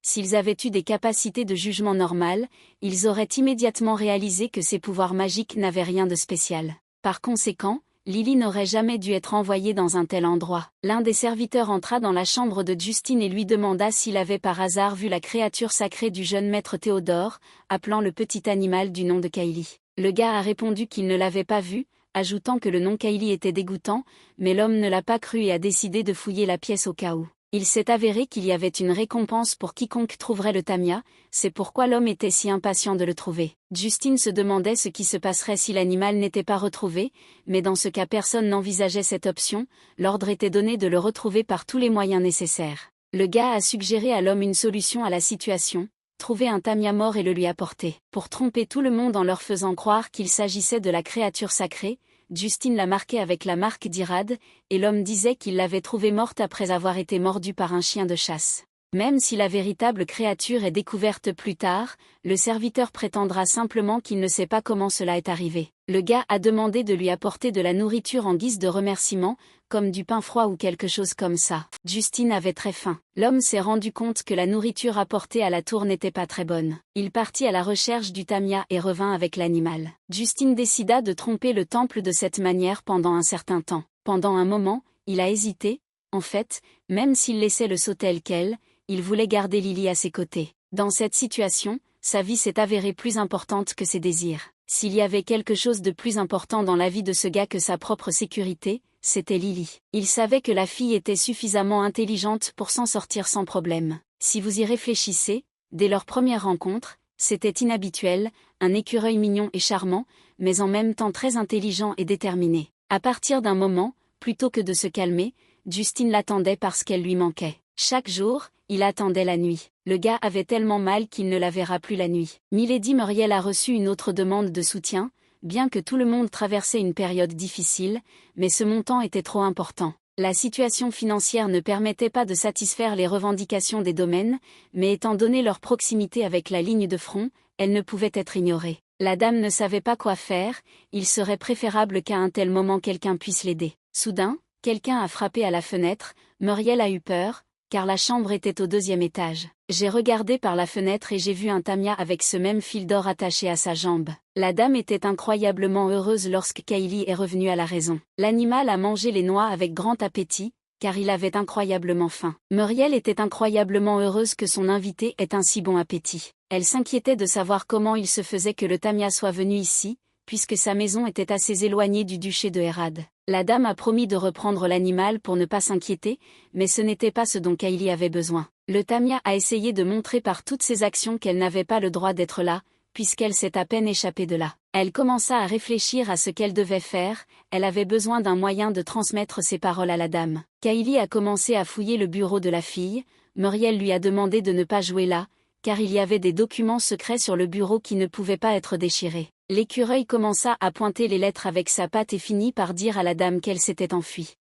S'ils avaient eu des capacités de jugement normales, ils auraient immédiatement réalisé que ses pouvoirs magiques n'avaient rien de spécial. Par conséquent, Lily n'aurait jamais dû être envoyée dans un tel endroit. L'un des serviteurs entra dans la chambre de Justine et lui demanda s'il avait par hasard vu la créature sacrée du jeune maître Théodore, appelant le petit animal du nom de Kylie. Le gars a répondu qu'il ne l'avait pas vu, ajoutant que le nom Kylie était dégoûtant, mais l'homme ne l'a pas cru et a décidé de fouiller la pièce au cas où. Il s'est avéré qu'il y avait une récompense pour quiconque trouverait le Tamia, c'est pourquoi l'homme était si impatient de le trouver. Justine se demandait ce qui se passerait si l'animal n'était pas retrouvé, mais dans ce cas personne n'envisageait cette option, l'ordre était donné de le retrouver par tous les moyens nécessaires. Le gars a suggéré à l'homme une solution à la situation, trouver un Tamia mort et le lui apporter. Pour tromper tout le monde en leur faisant croire qu'il s'agissait de la créature sacrée, Justine l'a marquée avec la marque d'Irad, et l'homme disait qu'il l'avait trouvée morte après avoir été mordue par un chien de chasse. Même si la véritable créature est découverte plus tard, le serviteur prétendra simplement qu'il ne sait pas comment cela est arrivé. Le gars a demandé de lui apporter de la nourriture en guise de remerciement, comme du pain froid ou quelque chose comme ça. Justine avait très faim. L'homme s'est rendu compte que la nourriture apportée à la tour n'était pas très bonne. Il partit à la recherche du Tamia et revint avec l'animal. Justine décida de tromper le temple de cette manière pendant un certain temps. Pendant un moment, il a hésité. En fait, même s'il laissait le sceau tel quel, il voulait garder Lily à ses côtés. Dans cette situation, sa vie s'est avérée plus importante que ses désirs. S'il y avait quelque chose de plus important dans la vie de ce gars que sa propre sécurité, c'était Lily. Il savait que la fille était suffisamment intelligente pour s'en sortir sans problème. Si vous y réfléchissez, dès leur première rencontre, c'était inhabituel, un écureuil mignon et charmant, mais en même temps très intelligent et déterminé. À partir d'un moment, plutôt que de se calmer, Justine l'attendait parce qu'elle lui manquait. Chaque jour, il attendait la nuit. Le gars avait tellement mal qu'il ne la verra plus la nuit. Milady Muriel a reçu une autre demande de soutien, bien que tout le monde traversait une période difficile, mais ce montant était trop important. La situation financière ne permettait pas de satisfaire les revendications des domaines, mais étant donné leur proximité avec la ligne de front, elle ne pouvait être ignorée. La dame ne savait pas quoi faire, il serait préférable qu'à un tel moment quelqu'un puisse l'aider. Soudain, quelqu'un a frappé à la fenêtre, Muriel a eu peur, car la chambre était au 2e étage. J'ai regardé par la fenêtre et j'ai vu un Tamia avec ce même fil d'or attaché à sa jambe. La dame était incroyablement heureuse lorsque Kylie est revenue à la raison. L'animal a mangé les noix avec grand appétit, car il avait incroyablement faim. Muriel était incroyablement heureuse que son invité ait un si bon appétit. Elle s'inquiétait de savoir comment il se faisait que le Tamia soit venu ici, puisque sa maison était assez éloignée du duché de Hérad. La dame a promis de reprendre l'animal pour ne pas s'inquiéter, mais ce n'était pas ce dont Kylie avait besoin. Le Tamia a essayé de montrer par toutes ses actions qu'elle n'avait pas le droit d'être là, puisqu'elle s'est à peine échappée de là. Elle commença à réfléchir à ce qu'elle devait faire, elle avait besoin d'un moyen de transmettre ses paroles à la dame. Kylie a commencé à fouiller le bureau de la fille, Muriel lui a demandé de ne pas jouer là, car il y avait des documents secrets sur le bureau qui ne pouvaient pas être déchirés. L'écureuil commença à pointer les lettres avec sa patte et finit par dire à la dame qu'elle s'était enfuie.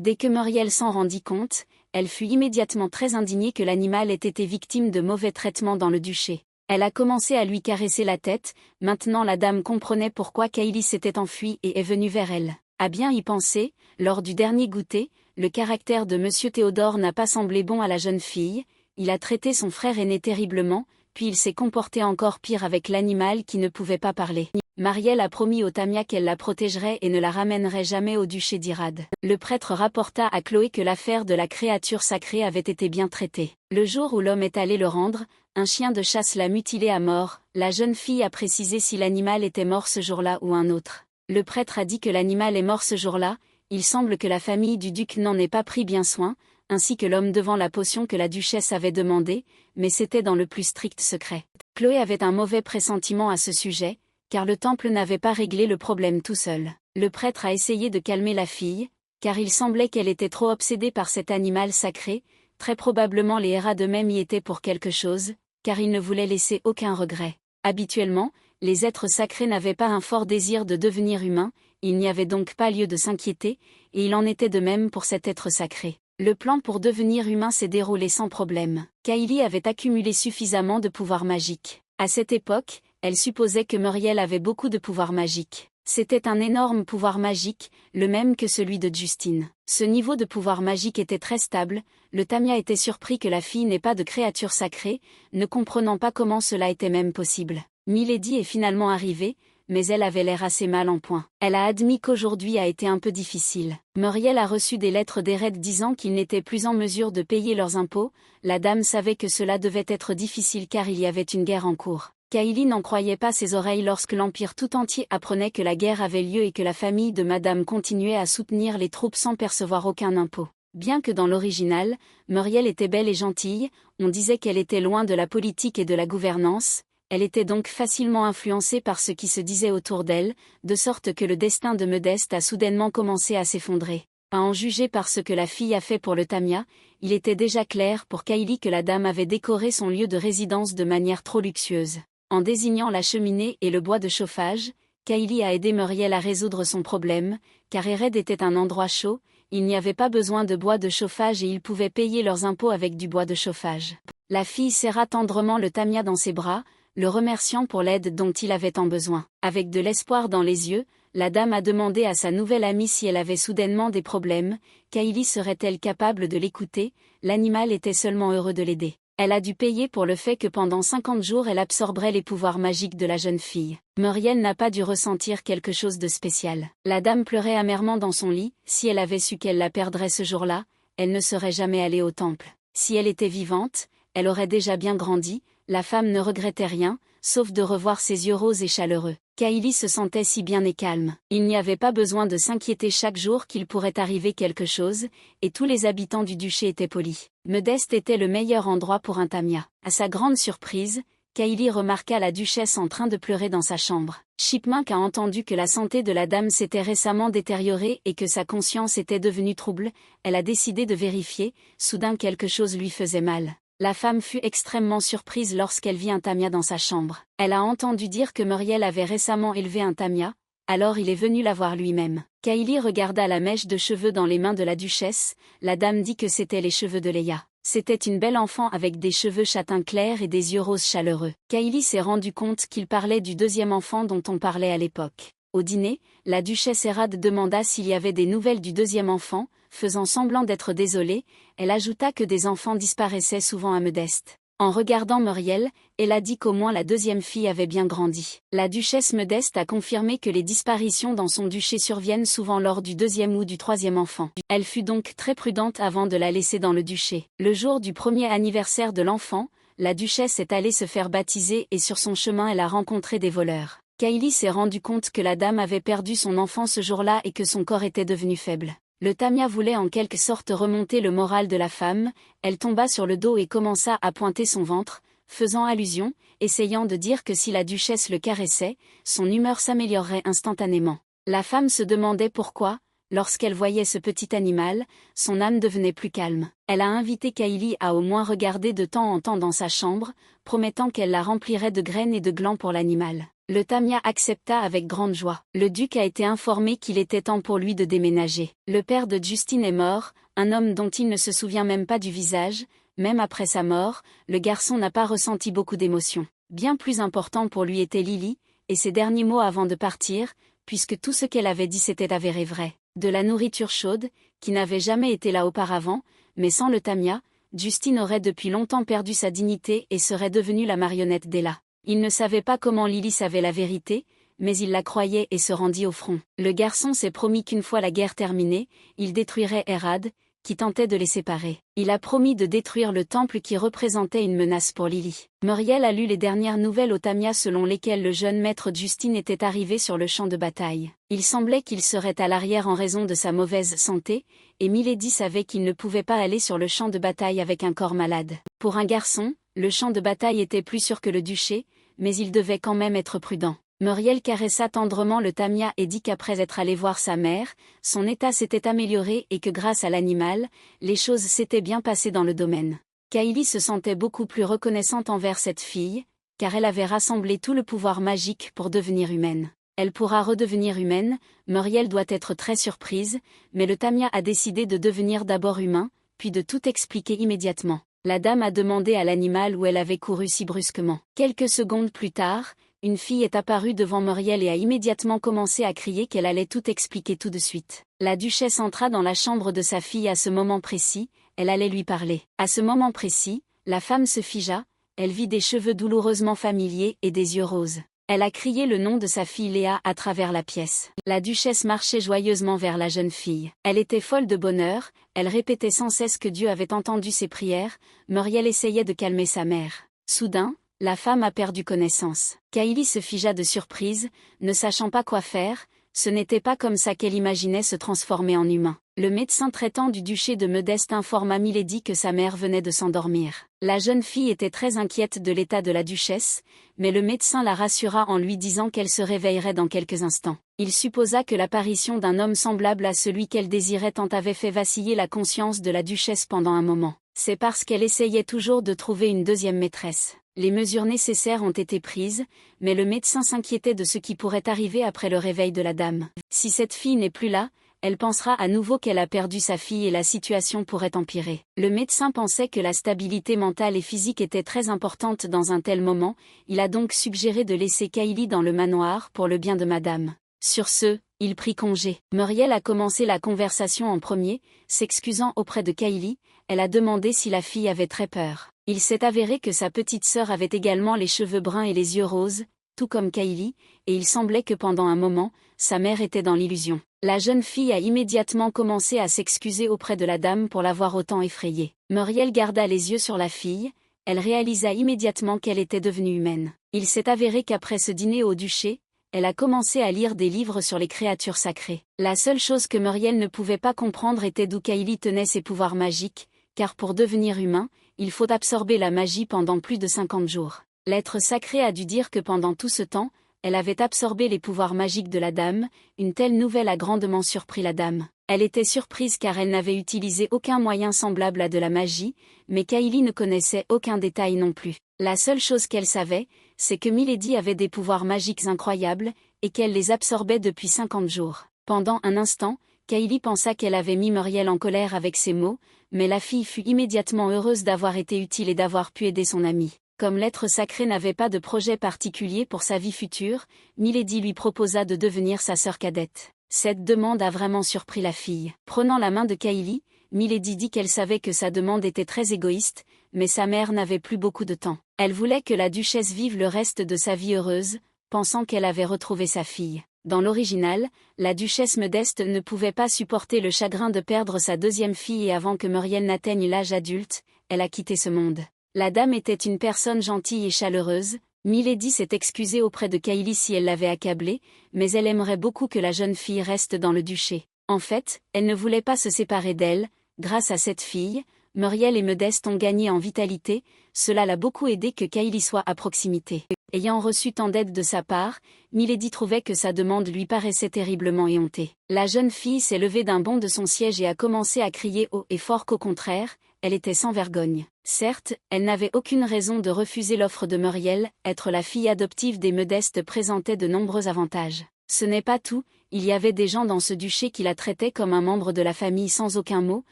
Dès que Muriel s'en rendit compte, elle fut immédiatement très indignée que l'animal ait été victime de mauvais traitements dans le duché. Elle a commencé à lui caresser la tête, maintenant la dame comprenait pourquoi Kylie s'était enfuie et est venue vers elle. À bien y penser, lors du dernier goûter, le caractère de Monsieur Théodore n'a pas semblé bon à la jeune fille, il a traité son frère aîné terriblement, puis il s'est comporté encore pire avec l'animal qui ne pouvait pas parler. Marielle a promis au Tamia qu'elle la protégerait et ne la ramènerait jamais au duché d'Irad. Le prêtre rapporta à Chloé que l'affaire de la créature sacrée avait été bien traitée. Le jour où l'homme est allé le rendre, un chien de chasse l'a mutilé à mort. La jeune fille a précisé si l'animal était mort ce jour-là ou un autre. Le prêtre a dit que l'animal est mort ce jour-là. Il semble que la famille du duc n'en ait pas pris bien soin, ainsi que l'homme devant la potion que la duchesse avait demandée, mais c'était dans le plus strict secret. Chloé avait un mauvais pressentiment à ce sujet, car le temple n'avait pas réglé le problème tout seul. Le prêtre a essayé de calmer la fille, car il semblait qu'elle était trop obsédée par cet animal sacré, très probablement les Héras d'eux-mêmes y étaient pour quelque chose, car ils ne voulaient laisser aucun regret. Habituellement, les êtres sacrés n'avaient pas un fort désir de devenir humains, il n'y avait donc pas lieu de s'inquiéter, et il en était de même pour cet être sacré. Le plan pour devenir humain s'est déroulé sans problème. Kaili avait accumulé suffisamment de pouvoirs magiques. À cette époque, elle supposait que Muriel avait beaucoup de pouvoirs magiques. C'était un énorme pouvoir magique, le même que celui de Justine. Ce niveau de pouvoir magique était très stable, le Tamia était surpris que la fille n'ait pas de créature sacrée, ne comprenant pas comment cela était même possible. Milady est finalement arrivée, mais elle avait l'air assez mal en point. Elle a admis qu'aujourd'hui a été un peu difficile. Muriel a reçu des lettres d'Ered disant qu'ils n'étaient plus en mesure de payer leurs impôts, la dame savait que cela devait être difficile car il y avait une guerre en cours. Kaili n'en croyait pas ses oreilles lorsque l'Empire tout entier apprenait que la guerre avait lieu et que la famille de Madame continuait à soutenir les troupes sans percevoir aucun impôt. Bien que dans l'original, Muriel était belle et gentille, on disait qu'elle était loin de la politique et de la gouvernance, elle était donc facilement influencée par ce qui se disait autour d'elle, de sorte que le destin de Modeste a soudainement commencé à s'effondrer. À en juger par ce que la fille a fait pour le Tamia, il était déjà clair pour Kaili que la dame avait décoré son lieu de résidence de manière trop luxueuse. En désignant la cheminée et le bois de chauffage, Kaili a aidé Muriel à résoudre son problème, car Ered était un endroit chaud, il n'y avait pas besoin de bois de chauffage et ils pouvaient payer leurs impôts avec du bois de chauffage. La fille serra tendrement le Tamia dans ses bras, le remerciant pour l'aide dont il avait tant besoin. Avec de l'espoir dans les yeux, la dame a demandé à sa nouvelle amie si elle avait soudainement des problèmes, Kaili serait-elle capable de l'écouter, l'animal était seulement heureux de l'aider. Elle a dû payer pour le fait que pendant 50 jours elle absorberait les pouvoirs magiques de la jeune fille. Muriel n'a pas dû ressentir quelque chose de spécial. La dame pleurait amèrement dans son lit, si elle avait su qu'elle la perdrait ce jour-là, elle ne serait jamais allée au temple. Si elle était vivante, elle aurait déjà bien grandi, la femme ne regrettait rien, sauf de revoir ses yeux roses et chaleureux. Kaili se sentait si bien et calme. Il n'y avait pas besoin de s'inquiéter chaque jour qu'il pourrait arriver quelque chose, et tous les habitants du duché étaient polis. Modeste était le meilleur endroit pour un Tamia. À sa grande surprise, Kaili remarqua la duchesse en train de pleurer dans sa chambre. Chipmunk a entendu que la santé de la dame s'était récemment détériorée et que sa conscience était devenue trouble, elle a décidé de vérifier, soudain quelque chose lui faisait mal. La femme fut extrêmement surprise lorsqu'elle vit un Tamia dans sa chambre. Elle a entendu dire que Muriel avait récemment élevé un Tamia, alors il est venu la voir lui-même. Kaili regarda la mèche de cheveux dans les mains de la duchesse, la dame dit que c'était les cheveux de Leia. C'était une belle enfant avec des cheveux châtain clairs et des yeux roses chaleureux. Kaili s'est rendu compte qu'il parlait du deuxième enfant dont on parlait à l'époque. Au dîner, la duchesse Erad demanda s'il y avait des nouvelles du deuxième enfant, faisant semblant d'être désolée, elle ajouta que des enfants disparaissaient souvent à Modeste. En regardant Muriel, elle a dit qu'au moins la deuxième fille avait bien grandi. La duchesse Modeste a confirmé que les disparitions dans son duché surviennent souvent lors du deuxième ou du troisième enfant. Elle fut donc très prudente avant de la laisser dans le duché. Le jour du premier anniversaire de l'enfant, la duchesse est allée se faire baptiser et sur son chemin elle a rencontré des voleurs. Kaili s'est rendu compte que la dame avait perdu son enfant ce jour-là et que son corps était devenu faible. Le Tamia voulait en quelque sorte remonter le moral de la femme, elle tomba sur le dos et commença à pointer son ventre, faisant allusion, essayant de dire que si la duchesse le caressait, son humeur s'améliorerait instantanément. La femme se demandait pourquoi, lorsqu'elle voyait ce petit animal, son âme devenait plus calme. Elle a invité Kaili à au moins regarder de temps en temps dans sa chambre, promettant qu'elle la remplirait de graines et de glands pour l'animal. Le Tamia accepta avec grande joie. Le duc a été informé qu'il était temps pour lui de déménager. Le père de Justine est mort, un homme dont il ne se souvient même pas du visage, même après sa mort, le garçon n'a pas ressenti beaucoup d'émotion. Bien plus important pour lui était Lily, et ses derniers mots avant de partir, puisque tout ce qu'elle avait dit s'était avéré vrai. de la nourriture chaude, qui n'avait jamais été là auparavant, mais sans le Tamia, Justine aurait depuis longtemps perdu sa dignité et serait devenue la marionnette d'Ella. Il ne savait pas comment Lily savait la vérité, mais il la croyait et se rendit au front. Le garçon s'est promis qu'une fois la guerre terminée, il détruirait Erad, qui tentait de les séparer. Il a promis de détruire le temple qui représentait une menace pour Lily. Muriel a lu les dernières nouvelles au Tamia selon lesquelles le jeune maître Justine était arrivé sur le champ de bataille. Il semblait qu'il serait à l'arrière en raison de sa mauvaise santé, et Milady savait qu'il ne pouvait pas aller sur le champ de bataille avec un corps malade. Pour un garçon, le champ de bataille était plus sûr que le duché, mais il devait quand même être prudent. Muriel caressa tendrement le Tamia et dit qu'après être allé voir sa mère, son état s'était amélioré et que grâce à l'animal, les choses s'étaient bien passées dans le domaine. Kylie se sentait beaucoup plus reconnaissante envers cette fille, car elle avait rassemblé tout le pouvoir magique pour devenir humaine. Elle pourra redevenir humaine, Muriel doit être très surprise, mais le Tamia a décidé de devenir d'abord humain, puis de tout expliquer immédiatement. La dame a demandé à l'animal où elle avait couru si brusquement. Quelques secondes plus tard, une fille est apparue devant Muriel et a immédiatement commencé à crier qu'elle allait tout expliquer tout de suite. La duchesse entra dans la chambre de sa fille à ce moment précis, elle allait lui parler. À ce moment précis, la femme se figea, elle vit des cheveux douloureusement familiers et des yeux roses. Elle a crié le nom de sa fille Léa à travers la pièce. La duchesse marchait joyeusement vers la jeune fille. Elle était folle de bonheur, elle répétait sans cesse que Dieu avait entendu ses prières. Muriel essayait de calmer sa mère. Soudain, la femme a perdu connaissance. Kylie se figea de surprise, ne sachant pas quoi faire, ce n'était pas comme ça qu'elle imaginait se transformer en humain. Le médecin traitant du duché de Modeste informa Milady que sa mère venait de s'endormir. La jeune fille était très inquiète de l'état de la duchesse, mais le médecin la rassura en lui disant qu'elle se réveillerait dans quelques instants. Il supposa que l'apparition d'un homme semblable à celui qu'elle désirait tant avait fait vaciller la conscience de la duchesse pendant un moment. C'est parce qu'elle essayait toujours de trouver une deuxième maîtresse. Les mesures nécessaires ont été prises, mais le médecin s'inquiétait de ce qui pourrait arriver après le réveil de la dame. Si cette fille n'est plus là, elle pensera à nouveau qu'elle a perdu sa fille et la situation pourrait empirer. Le médecin pensait que la stabilité mentale et physique était très importante dans un tel moment, il a donc suggéré de laisser Kylie dans le manoir pour le bien de madame. Sur ce, il prit congé. Muriel a commencé la conversation en premier, s'excusant auprès de Kylie, elle a demandé si la fille avait très peur. Il s'est avéré que sa petite sœur avait également les cheveux bruns et les yeux roses, tout comme Kylie, et il semblait que pendant un moment, sa mère était dans l'illusion. La jeune fille a immédiatement commencé à s'excuser auprès de la dame pour l'avoir autant effrayée. Muriel garda les yeux sur la fille, elle réalisa immédiatement qu'elle était devenue humaine. Il s'est avéré qu'après ce dîner au duché, elle a commencé à lire des livres sur les créatures sacrées. La seule chose que Muriel ne pouvait pas comprendre était d'où Kylie tenait ses pouvoirs magiques, car pour devenir humain, il faut absorber la magie pendant plus de 50 jours. L'être sacré a dû dire que pendant tout ce temps, elle avait absorbé les pouvoirs magiques de la dame, une telle nouvelle a grandement surpris la dame. Elle était surprise car elle n'avait utilisé aucun moyen semblable à de la magie, mais Kylie ne connaissait aucun détail non plus. La seule chose qu'elle savait, c'est que Milady avait des pouvoirs magiques incroyables, et qu'elle les absorbait depuis 50 jours. Pendant un instant, Kylie pensa qu'elle avait mis Muriel en colère avec ses mots, mais la fille fut immédiatement heureuse d'avoir été utile et d'avoir pu aider son amie. Comme l'être sacré n'avait pas de projet particulier pour sa vie future, Milady lui proposa de devenir sa sœur cadette. Cette demande a vraiment surpris la fille. Prenant la main de Kylie, Milady dit qu'elle savait que sa demande était très égoïste, mais sa mère n'avait plus beaucoup de temps. Elle voulait que la duchesse vive le reste de sa vie heureuse, pensant qu'elle avait retrouvé sa fille. Dans l'original, la duchesse Modeste ne pouvait pas supporter le chagrin de perdre sa deuxième fille et avant que Muriel n'atteigne l'âge adulte, elle a quitté ce monde. La dame était une personne gentille et chaleureuse. Milady s'est excusée auprès de Kylie si elle l'avait accablée, mais elle aimerait beaucoup que la jeune fille reste dans le duché. En fait, elle ne voulait pas se séparer d'elle. Grâce à cette fille, Muriel et Modeste ont gagné en vitalité, cela l'a beaucoup aidé que Kylie soit à proximité. Ayant reçu tant d'aide de sa part, Milady trouvait que sa demande lui paraissait terriblement éhontée. La jeune fille s'est levée d'un bond de son siège et a commencé à crier haut et fort qu'au contraire, elle était sans vergogne. Certes, elle n'avait aucune raison de refuser l'offre de Muriel, être la fille adoptive des Modeste présentait de nombreux avantages. Ce n'est pas tout, il y avait des gens dans ce duché qui la traitaient comme un membre de la famille sans aucun mot,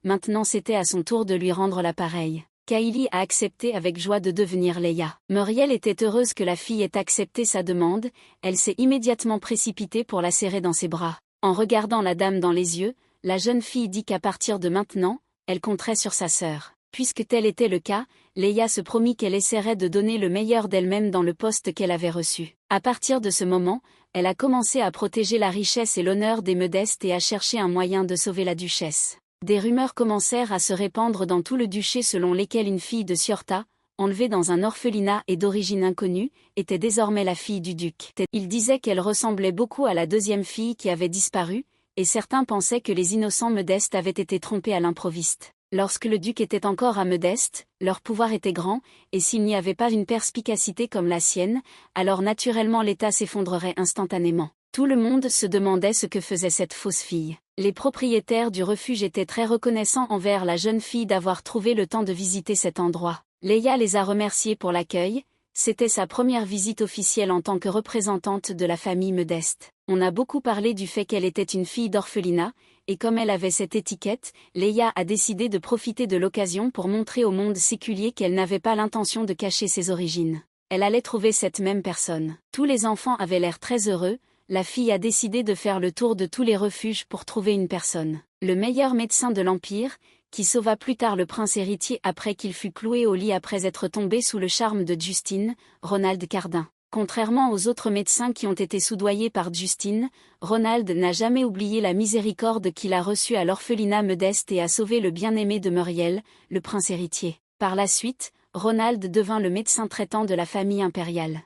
maintenant c'était à son tour de lui rendre l'appareil. Kylie a accepté avec joie de devenir Léa. Muriel était heureuse que la fille ait accepté sa demande, elle s'est immédiatement précipitée pour la serrer dans ses bras. En regardant la dame dans les yeux, la jeune fille dit qu'à partir de maintenant, elle compterait sur sa sœur. Puisque tel était le cas, Leia se promit qu'elle essaierait de donner le meilleur d'elle-même dans le poste qu'elle avait reçu. À partir de ce moment, elle a commencé à protéger la richesse et l'honneur des Modestes et à chercher un moyen de sauver la duchesse. Des rumeurs commencèrent à se répandre dans tout le duché selon lesquelles une fille de Sciorta, enlevée dans un orphelinat et d'origine inconnue, était désormais la fille du duc. Il disait qu'elle ressemblait beaucoup à la deuxième fille qui avait disparu, et certains pensaient que les innocents Modestes avaient été trompés à l'improviste. Lorsque le duc était encore à Modeste, leur pouvoir était grand, et s'il n'y avait pas une perspicacité comme la sienne, alors naturellement l'État s'effondrerait instantanément. Tout le monde se demandait ce que faisait cette fausse fille. Les propriétaires du refuge étaient très reconnaissants envers la jeune fille d'avoir trouvé le temps de visiter cet endroit. Leia les a remerciés pour l'accueil, c'était sa première visite officielle en tant que représentante de la famille Modeste. On a beaucoup parlé du fait qu'elle était une fille d'orphelinat, et comme elle avait cette étiquette, Leia a décidé de profiter de l'occasion pour montrer au monde séculier qu'elle n'avait pas l'intention de cacher ses origines. Elle allait trouver cette même personne. Tous les enfants avaient l'air très heureux, la fille a décidé de faire le tour de tous les refuges pour trouver une personne. Le meilleur médecin de l'Empire, qui sauva plus tard le prince héritier après qu'il fut cloué au lit après être tombé sous le charme de Justine, Ronald Cardin. Contrairement aux autres médecins qui ont été soudoyés par Justine, Ronald n'a jamais oublié la miséricorde qu'il a reçue à l'orphelinat Modeste et a sauvé le bien-aimé de Muriel, le prince héritier. Par la suite, Ronald devint le médecin traitant de la famille impériale.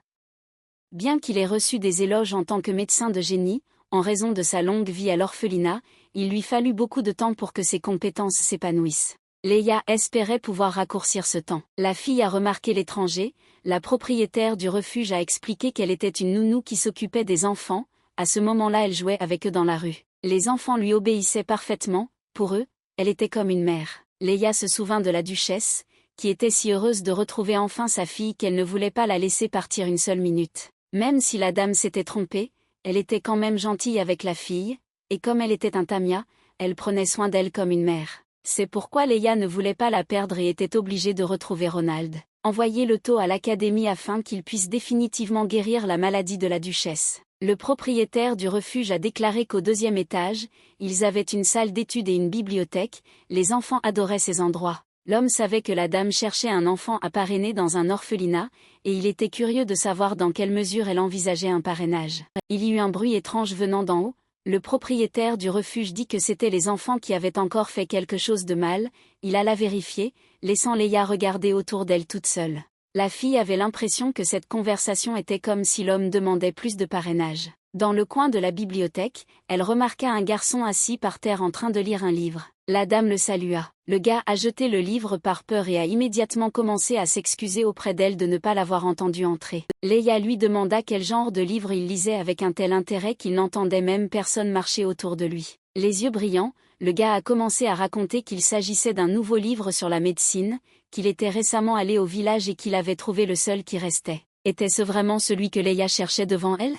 Bien qu'il ait reçu des éloges en tant que médecin de génie, en raison de sa longue vie à l'orphelinat, il lui fallut beaucoup de temps pour que ses compétences s'épanouissent. Leia espérait pouvoir raccourcir ce temps. La fille a remarqué l'étranger, la propriétaire du refuge a expliqué qu'elle était une nounou qui s'occupait des enfants, à ce moment-là elle jouait avec eux dans la rue. Les enfants lui obéissaient parfaitement, pour eux, elle était comme une mère. Leia se souvint de la duchesse, qui était si heureuse de retrouver enfin sa fille qu'elle ne voulait pas la laisser partir une seule minute. Même si la dame s'était trompée, elle était quand même gentille avec la fille, et comme elle était un tamia, elle prenait soin d'elle comme une mère. C'est pourquoi Leia ne voulait pas la perdre et était obligée de retrouver Ronald. Envoyer le taux à l'académie afin qu'il puisse définitivement guérir la maladie de la duchesse. Le propriétaire du refuge a déclaré qu'au 2e étage, ils avaient une salle d'études et une bibliothèque, les enfants adoraient ces endroits. L'homme savait que la dame cherchait un enfant à parrainer dans un orphelinat, et il était curieux de savoir dans quelle mesure elle envisageait un parrainage. Il y eut un bruit étrange venant d'en haut. Le propriétaire du refuge dit que c'étaient les enfants qui avaient encore fait quelque chose de mal, il alla vérifier, laissant Leia regarder autour d'elle toute seule. La fille avait l'impression que cette conversation était comme si l'homme demandait plus de parrainage. Dans le coin de la bibliothèque, elle remarqua un garçon assis par terre en train de lire un livre. La dame le salua. Le gars a jeté le livre par peur et a immédiatement commencé à s'excuser auprès d'elle de ne pas l'avoir entendu entrer. Leia lui demanda quel genre de livre il lisait avec un tel intérêt qu'il n'entendait même personne marcher autour de lui. Les yeux brillants, le gars a commencé à raconter qu'il s'agissait d'un nouveau livre sur la médecine, qu'il était récemment allé au village et qu'il avait trouvé le seul qui restait. Était-ce vraiment celui que Leia cherchait devant elle?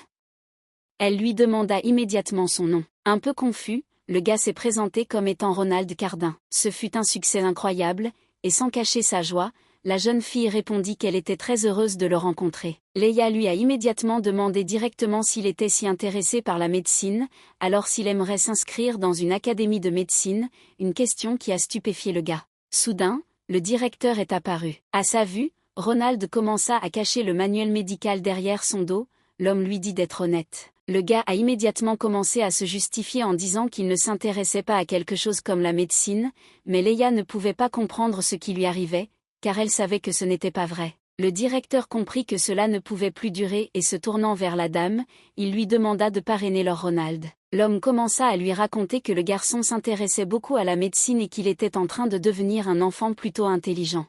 Elle lui demanda immédiatement son nom. Un peu confus, le gars s'est présenté comme étant Ronald Cardin. Ce fut un succès incroyable, et sans cacher sa joie, la jeune fille répondit qu'elle était très heureuse de le rencontrer. Leia lui a immédiatement demandé directement s'il était si intéressé par la médecine, alors s'il aimerait s'inscrire dans une académie de médecine, une question qui a stupéfié le gars. Soudain, le directeur est apparu. À sa vue, Ronald commença à cacher le manuel médical derrière son dos, l'homme lui dit d'être honnête. Le gars a immédiatement commencé à se justifier en disant qu'il ne s'intéressait pas à quelque chose comme la médecine, mais Leia ne pouvait pas comprendre ce qui lui arrivait, car elle savait que ce n'était pas vrai. Le directeur comprit que cela ne pouvait plus durer et se tournant vers la dame, il lui demanda de parrainer leur Ronald. L'homme commença à lui raconter que le garçon s'intéressait beaucoup à la médecine et qu'il était en train de devenir un enfant plutôt intelligent.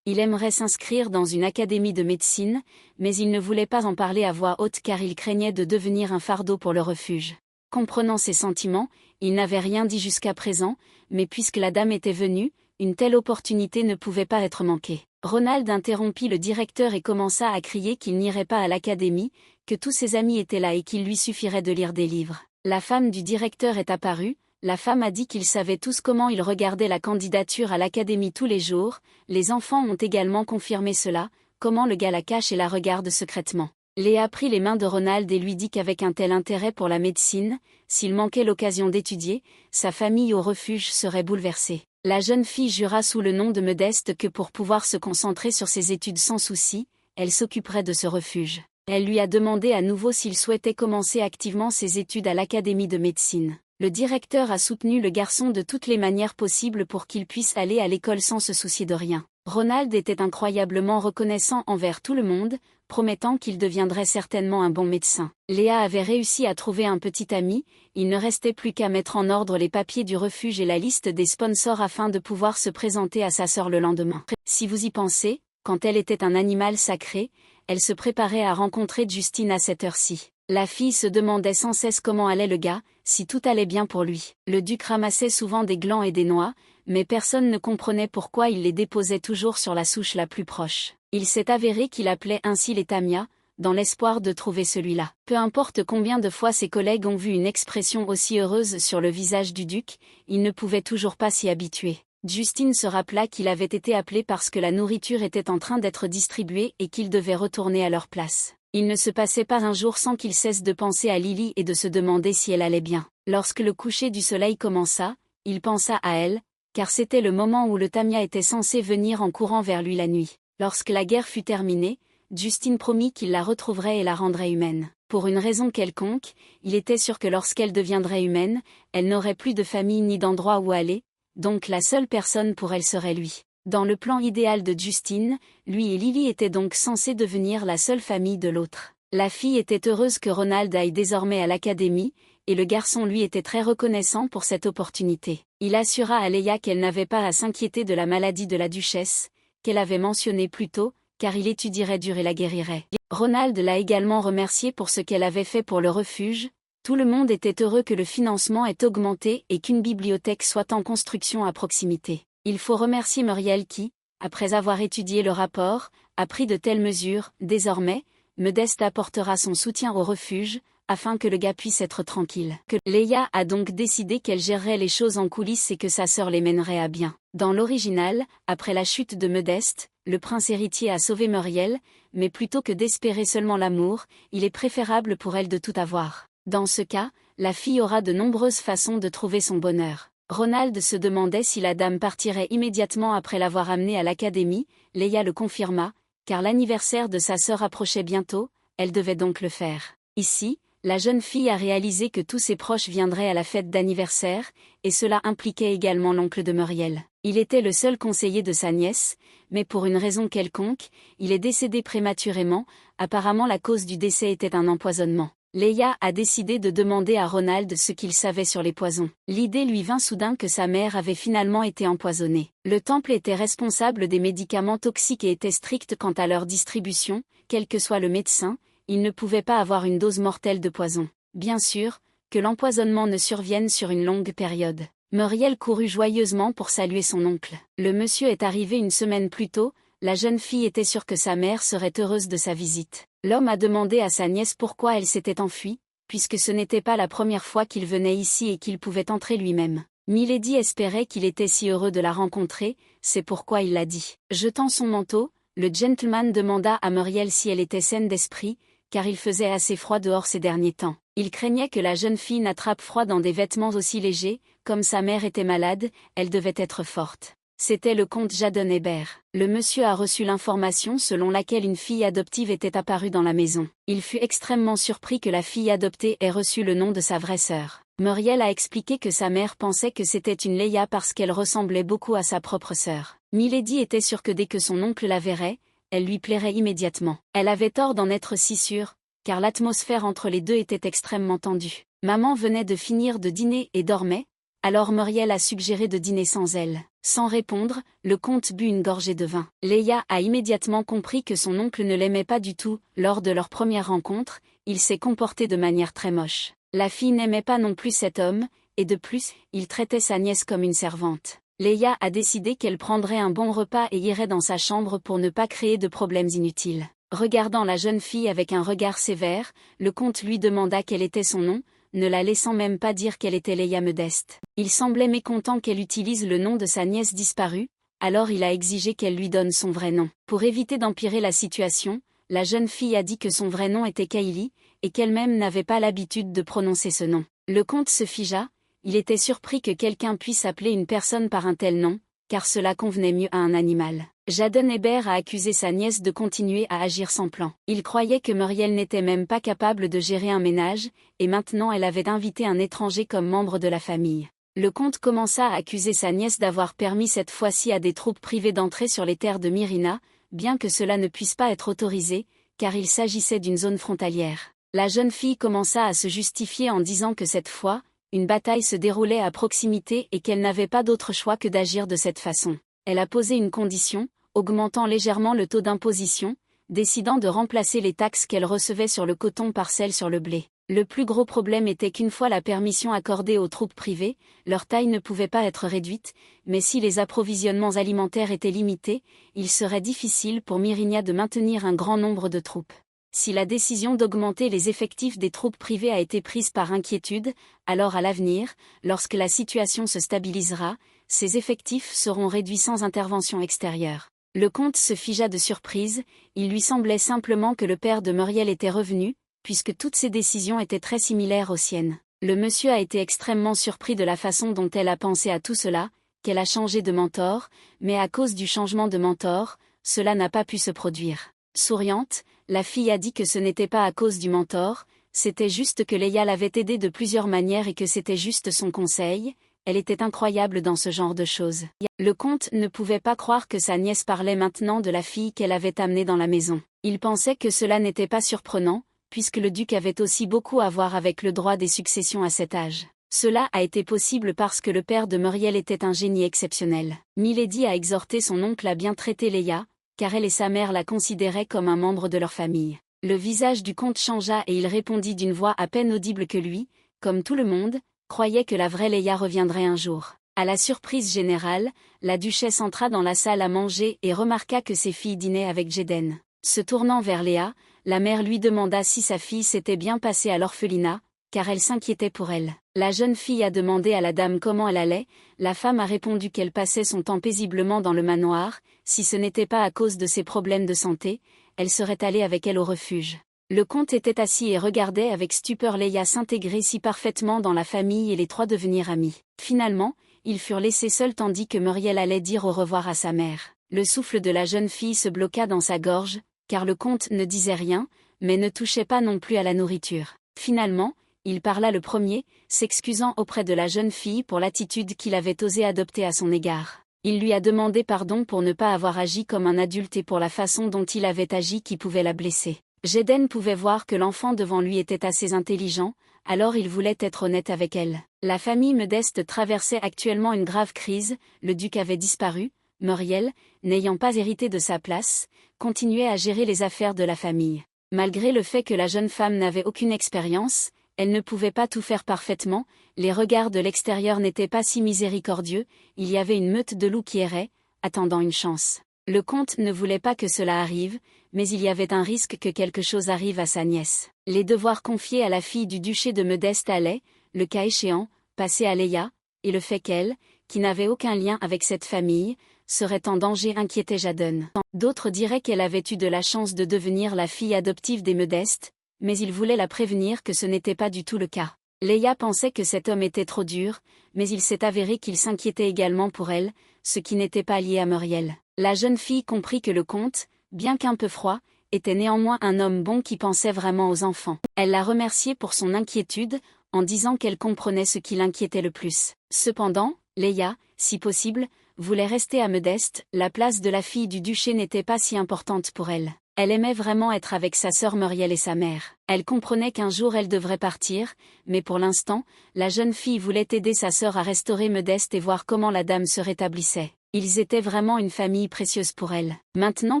Il aimerait s'inscrire dans une académie de médecine, mais il ne voulait pas en parler à voix haute car il craignait de devenir un fardeau pour le refuge. Comprenant ses sentiments, il n'avait rien dit jusqu'à présent, mais puisque la dame était venue, une telle opportunité ne pouvait pas être manquée. Ronald interrompit le directeur et commença à crier qu'il n'irait pas à l'académie, que tous ses amis étaient là et qu'il lui suffirait de lire des livres. La femme du directeur est apparue. La femme a dit qu'ils savaient tous comment il regardait la candidature à l'académie tous les jours, les enfants ont également confirmé cela, comment le gars la cache et la regarde secrètement. Léa prit les mains de Ronald et lui dit qu'avec un tel intérêt pour la médecine, s'il manquait l'occasion d'étudier, sa famille au refuge serait bouleversée. La jeune fille jura sous le nom de Modeste que pour pouvoir se concentrer sur ses études sans souci, elle s'occuperait de ce refuge. Elle lui a demandé à nouveau s'il souhaitait commencer activement ses études à l'Académie de médecine. Le directeur a soutenu le garçon de toutes les manières possibles pour qu'il puisse aller à l'école sans se soucier de rien. Ronald était incroyablement reconnaissant envers tout le monde, promettant qu'il deviendrait certainement un bon médecin. Léa avait réussi à trouver un petit ami, il ne restait plus qu'à mettre en ordre les papiers du refuge et la liste des sponsors afin de pouvoir se présenter à sa sœur le lendemain. Si vous y pensez, quand elle était un animal sacré, elle se préparait à rencontrer Justine à cette heure-ci. La fille se demandait sans cesse comment allait le gars, si tout allait bien pour lui. Le duc ramassait souvent des glands et des noix, mais personne ne comprenait pourquoi il les déposait toujours sur la souche la plus proche. Il s'est avéré qu'il appelait ainsi les tamias, dans l'espoir de trouver celui-là. Peu importe combien de fois ses collègues ont vu une expression aussi heureuse sur le visage du duc, il ne pouvait toujours pas s'y habituer. Justine se rappela qu'il avait été appelé parce que la nourriture était en train d'être distribuée et qu'il devait retourner à leur place. Il ne se passait pas un jour sans qu'il cesse de penser à Lily et de se demander si elle allait bien. Lorsque le coucher du soleil commença, il pensa à elle, car c'était le moment où le tamia était censé venir en courant vers lui la nuit. Lorsque la guerre fut terminée, Justine promit qu'il la retrouverait et la rendrait humaine. Pour une raison quelconque, il était sûr que lorsqu'elle deviendrait humaine, elle n'aurait plus de famille ni d'endroit où aller, donc la seule personne pour elle serait lui. Dans le plan idéal de Justine, lui et Lily étaient donc censés devenir la seule famille de l'autre. La fille était heureuse que Ronald aille désormais à l'académie, et le garçon lui était très reconnaissant pour cette opportunité. Il assura à Léa qu'elle n'avait pas à s'inquiéter de la maladie de la duchesse, qu'elle avait mentionnée plus tôt, car il étudierait dur et la guérirait. Ronald l'a également remerciée pour ce qu'elle avait fait pour le refuge. Tout le monde était heureux que le financement ait augmenté et qu'une bibliothèque soit en construction à proximité. Il faut remercier Muriel qui, après avoir étudié le rapport, a pris de telles mesures. Désormais, Modeste apportera son soutien au refuge, afin que le gars puisse être tranquille. Léa a donc décidé qu'elle gérerait les choses en coulisses et que sa sœur les mènerait à bien. Dans l'original, après la chute de Modeste, le prince héritier a sauvé Muriel, mais plutôt que d'espérer seulement l'amour, il est préférable pour elle de tout avoir. Dans ce cas, la fille aura de nombreuses façons de trouver son bonheur. Ronald se demandait si la dame partirait immédiatement après l'avoir amenée à l'académie. Léa le confirma, car l'anniversaire de sa sœur approchait bientôt, elle devait donc le faire. Ici, la jeune fille a réalisé que tous ses proches viendraient à la fête d'anniversaire, et cela impliquait également l'oncle de Muriel. Il était le seul conseiller de sa nièce, mais pour une raison quelconque, il est décédé prématurément. Apparemment la cause du décès était un empoisonnement. Léa a décidé de demander à Ronald ce qu'il savait sur les poisons. L'idée lui vint soudain que sa mère avait finalement été empoisonnée. Le temple était responsable des médicaments toxiques et était strict quant à leur distribution, quel que soit le médecin, il ne pouvait pas avoir une dose mortelle de poison. Bien sûr, que l'empoisonnement ne survienne sur une longue période. Muriel courut joyeusement pour saluer son oncle. Le monsieur est arrivé une semaine plus tôt, la jeune fille était sûre que sa mère serait heureuse de sa visite. L'homme a demandé à sa nièce pourquoi elle s'était enfuie, puisque ce n'était pas la première fois qu'il venait ici et qu'il pouvait entrer lui-même. Milady espérait qu'il était si heureux de la rencontrer, c'est pourquoi il l'a dit. Jetant son manteau, le gentleman demanda à Muriel si elle était saine d'esprit, car il faisait assez froid dehors ces derniers temps. Il craignait que la jeune fille n'attrape froid dans des vêtements aussi légers, comme sa mère était malade, elle devait être forte. C'était le comte Jadon Hébert. Le monsieur a reçu l'information selon laquelle une fille adoptive était apparue dans la maison. Il fut extrêmement surpris que la fille adoptée ait reçu le nom de sa vraie sœur. Muriel a expliqué que sa mère pensait que c'était une Léa parce qu'elle ressemblait beaucoup à sa propre sœur. Milady était sûre que dès que son oncle la verrait, elle lui plairait immédiatement. Elle avait tort d'en être si sûre, car l'atmosphère entre les deux était extrêmement tendue. Maman venait de finir de dîner et dormait, alors Muriel a suggéré de dîner sans elle. Sans répondre, le comte but une gorgée de vin. Léa a immédiatement compris que son oncle ne l'aimait pas du tout. Lors de leur première rencontre, il s'est comporté de manière très moche. La fille n'aimait pas non plus cet homme, et de plus, il traitait sa nièce comme une servante. Léa a décidé qu'elle prendrait un bon repas et irait dans sa chambre pour ne pas créer de problèmes inutiles. Regardant la jeune fille avec un regard sévère, le comte lui demanda quel était son nom, ne la laissant même pas dire qu'elle était Léa Modeste. Il semblait mécontent qu'elle utilise le nom de sa nièce disparue, alors il a exigé qu'elle lui donne son vrai nom. Pour éviter d'empirer la situation, la jeune fille a dit que son vrai nom était Kaylee, et qu'elle-même n'avait pas l'habitude de prononcer ce nom. Le comte se figea, il était surpris que quelqu'un puisse appeler une personne par un tel nom, car cela convenait mieux à un animal. Jaden Hébert a accusé sa nièce de continuer à agir sans plan. Il croyait que Muriel n'était même pas capable de gérer un ménage, et maintenant elle avait invité un étranger comme membre de la famille. Le comte commença à accuser sa nièce d'avoir permis cette fois-ci à des troupes privées d'entrer sur les terres de Myrina, bien que cela ne puisse pas être autorisé, car il s'agissait d'une zone frontalière. La jeune fille commença à se justifier en disant que cette fois, une bataille se déroulait à proximité et qu'elle n'avait pas d'autre choix que d'agir de cette façon. Elle a posé une condition, augmentant légèrement le taux d'imposition, décidant de remplacer les taxes qu'elle recevait sur le coton par celles sur le blé. Le plus gros problème était qu'une fois la permission accordée aux troupes privées, leur taille ne pouvait pas être réduite, mais si les approvisionnements alimentaires étaient limités, il serait difficile pour Myrina de maintenir un grand nombre de troupes. Si la décision d'augmenter les effectifs des troupes privées a été prise par inquiétude, alors à l'avenir, lorsque la situation se stabilisera, ces effectifs seront réduits sans intervention extérieure. Le comte se figea de surprise, il lui semblait simplement que le père de Muriel était revenu, puisque toutes ses décisions étaient très similaires aux siennes. Le monsieur a été extrêmement surpris de la façon dont elle a pensé à tout cela, qu'elle a changé de mentor, mais à cause du changement de mentor, cela n'a pas pu se produire. Souriante, la fille a dit que ce n'était pas à cause du mentor, c'était juste que Leia l'avait aidée de plusieurs manières et que c'était juste son conseil, elle était incroyable dans ce genre de choses. Le comte ne pouvait pas croire que sa nièce parlait maintenant de la fille qu'elle avait amenée dans la maison. Il pensait que cela n'était pas surprenant, puisque le duc avait aussi beaucoup à voir avec le droit des successions à cet âge. Cela a été possible parce que le père de Muriel était un génie exceptionnel. Milady a exhorté son oncle à bien traiter Leia, car elle et sa mère la considéraient comme un membre de leur famille. Le visage du comte changea et il répondit d'une voix à peine audible que lui, comme tout le monde, croyait que la vraie Leia reviendrait un jour. À la surprise générale, la duchesse entra dans la salle à manger et remarqua que ses filles dînaient avec Jaden. Se tournant vers Léa, la mère lui demanda si sa fille s'était bien passée à l'orphelinat, car elle s'inquiétait pour elle. La jeune fille a demandé à la dame comment elle allait, la femme a répondu qu'elle passait son temps paisiblement dans le manoir, si ce n'était pas à cause de ses problèmes de santé, elle serait allée avec elle au refuge. Le comte était assis et regardait avec stupeur Leia s'intégrer si parfaitement dans la famille et les trois devenir amis. Finalement, ils furent laissés seuls tandis que Muriel allait dire au revoir à sa mère. Le souffle de la jeune fille se bloqua dans sa gorge, car le comte ne disait rien, mais ne touchait pas non plus à la nourriture. Finalement, il parla le premier, s'excusant auprès de la jeune fille pour l'attitude qu'il avait osé adopter à son égard. Il lui a demandé pardon pour ne pas avoir agi comme un adulte et pour la façon dont il avait agi qui pouvait la blesser. Jaden pouvait voir que l'enfant devant lui était assez intelligent, alors il voulait être honnête avec elle. La famille Modeste traversait actuellement une grave crise, le duc avait disparu, Muriel, n'ayant pas hérité de sa place, continuait à gérer les affaires de la famille. Malgré le fait que la jeune femme n'avait aucune expérience, elle ne pouvait pas tout faire parfaitement, les regards de l'extérieur n'étaient pas si miséricordieux, il y avait une meute de loups qui erraient, attendant une chance. Le comte ne voulait pas que cela arrive, mais il y avait un risque que quelque chose arrive à sa nièce. Les devoirs confiés à la fille du duché de Modeste allaient, le cas échéant, passer à Leia, et le fait qu'elle, qui n'avait aucun lien avec cette famille, serait en danger inquiétait Jaden. D'autres diraient qu'elle avait eu de la chance de devenir la fille adoptive des Modeste, mais il voulait la prévenir que ce n'était pas du tout le cas. Leia pensait que cet homme était trop dur, mais il s'est avéré qu'il s'inquiétait également pour elle, ce qui n'était pas lié à Muriel. La jeune fille comprit que le comte, bien qu'un peu froid, était néanmoins un homme bon qui pensait vraiment aux enfants. Elle l'a remercié pour son inquiétude, en disant qu'elle comprenait ce qui l'inquiétait le plus. Cependant, Leia, si possible, voulait rester à Modeste, la place de la fille du duché n'était pas si importante pour elle. Elle aimait vraiment être avec sa sœur Muriel et sa mère. Elle comprenait qu'un jour elle devrait partir, mais pour l'instant, la jeune fille voulait aider sa sœur à restaurer Modeste et voir comment la dame se rétablissait. Ils étaient vraiment une famille précieuse pour elle. Maintenant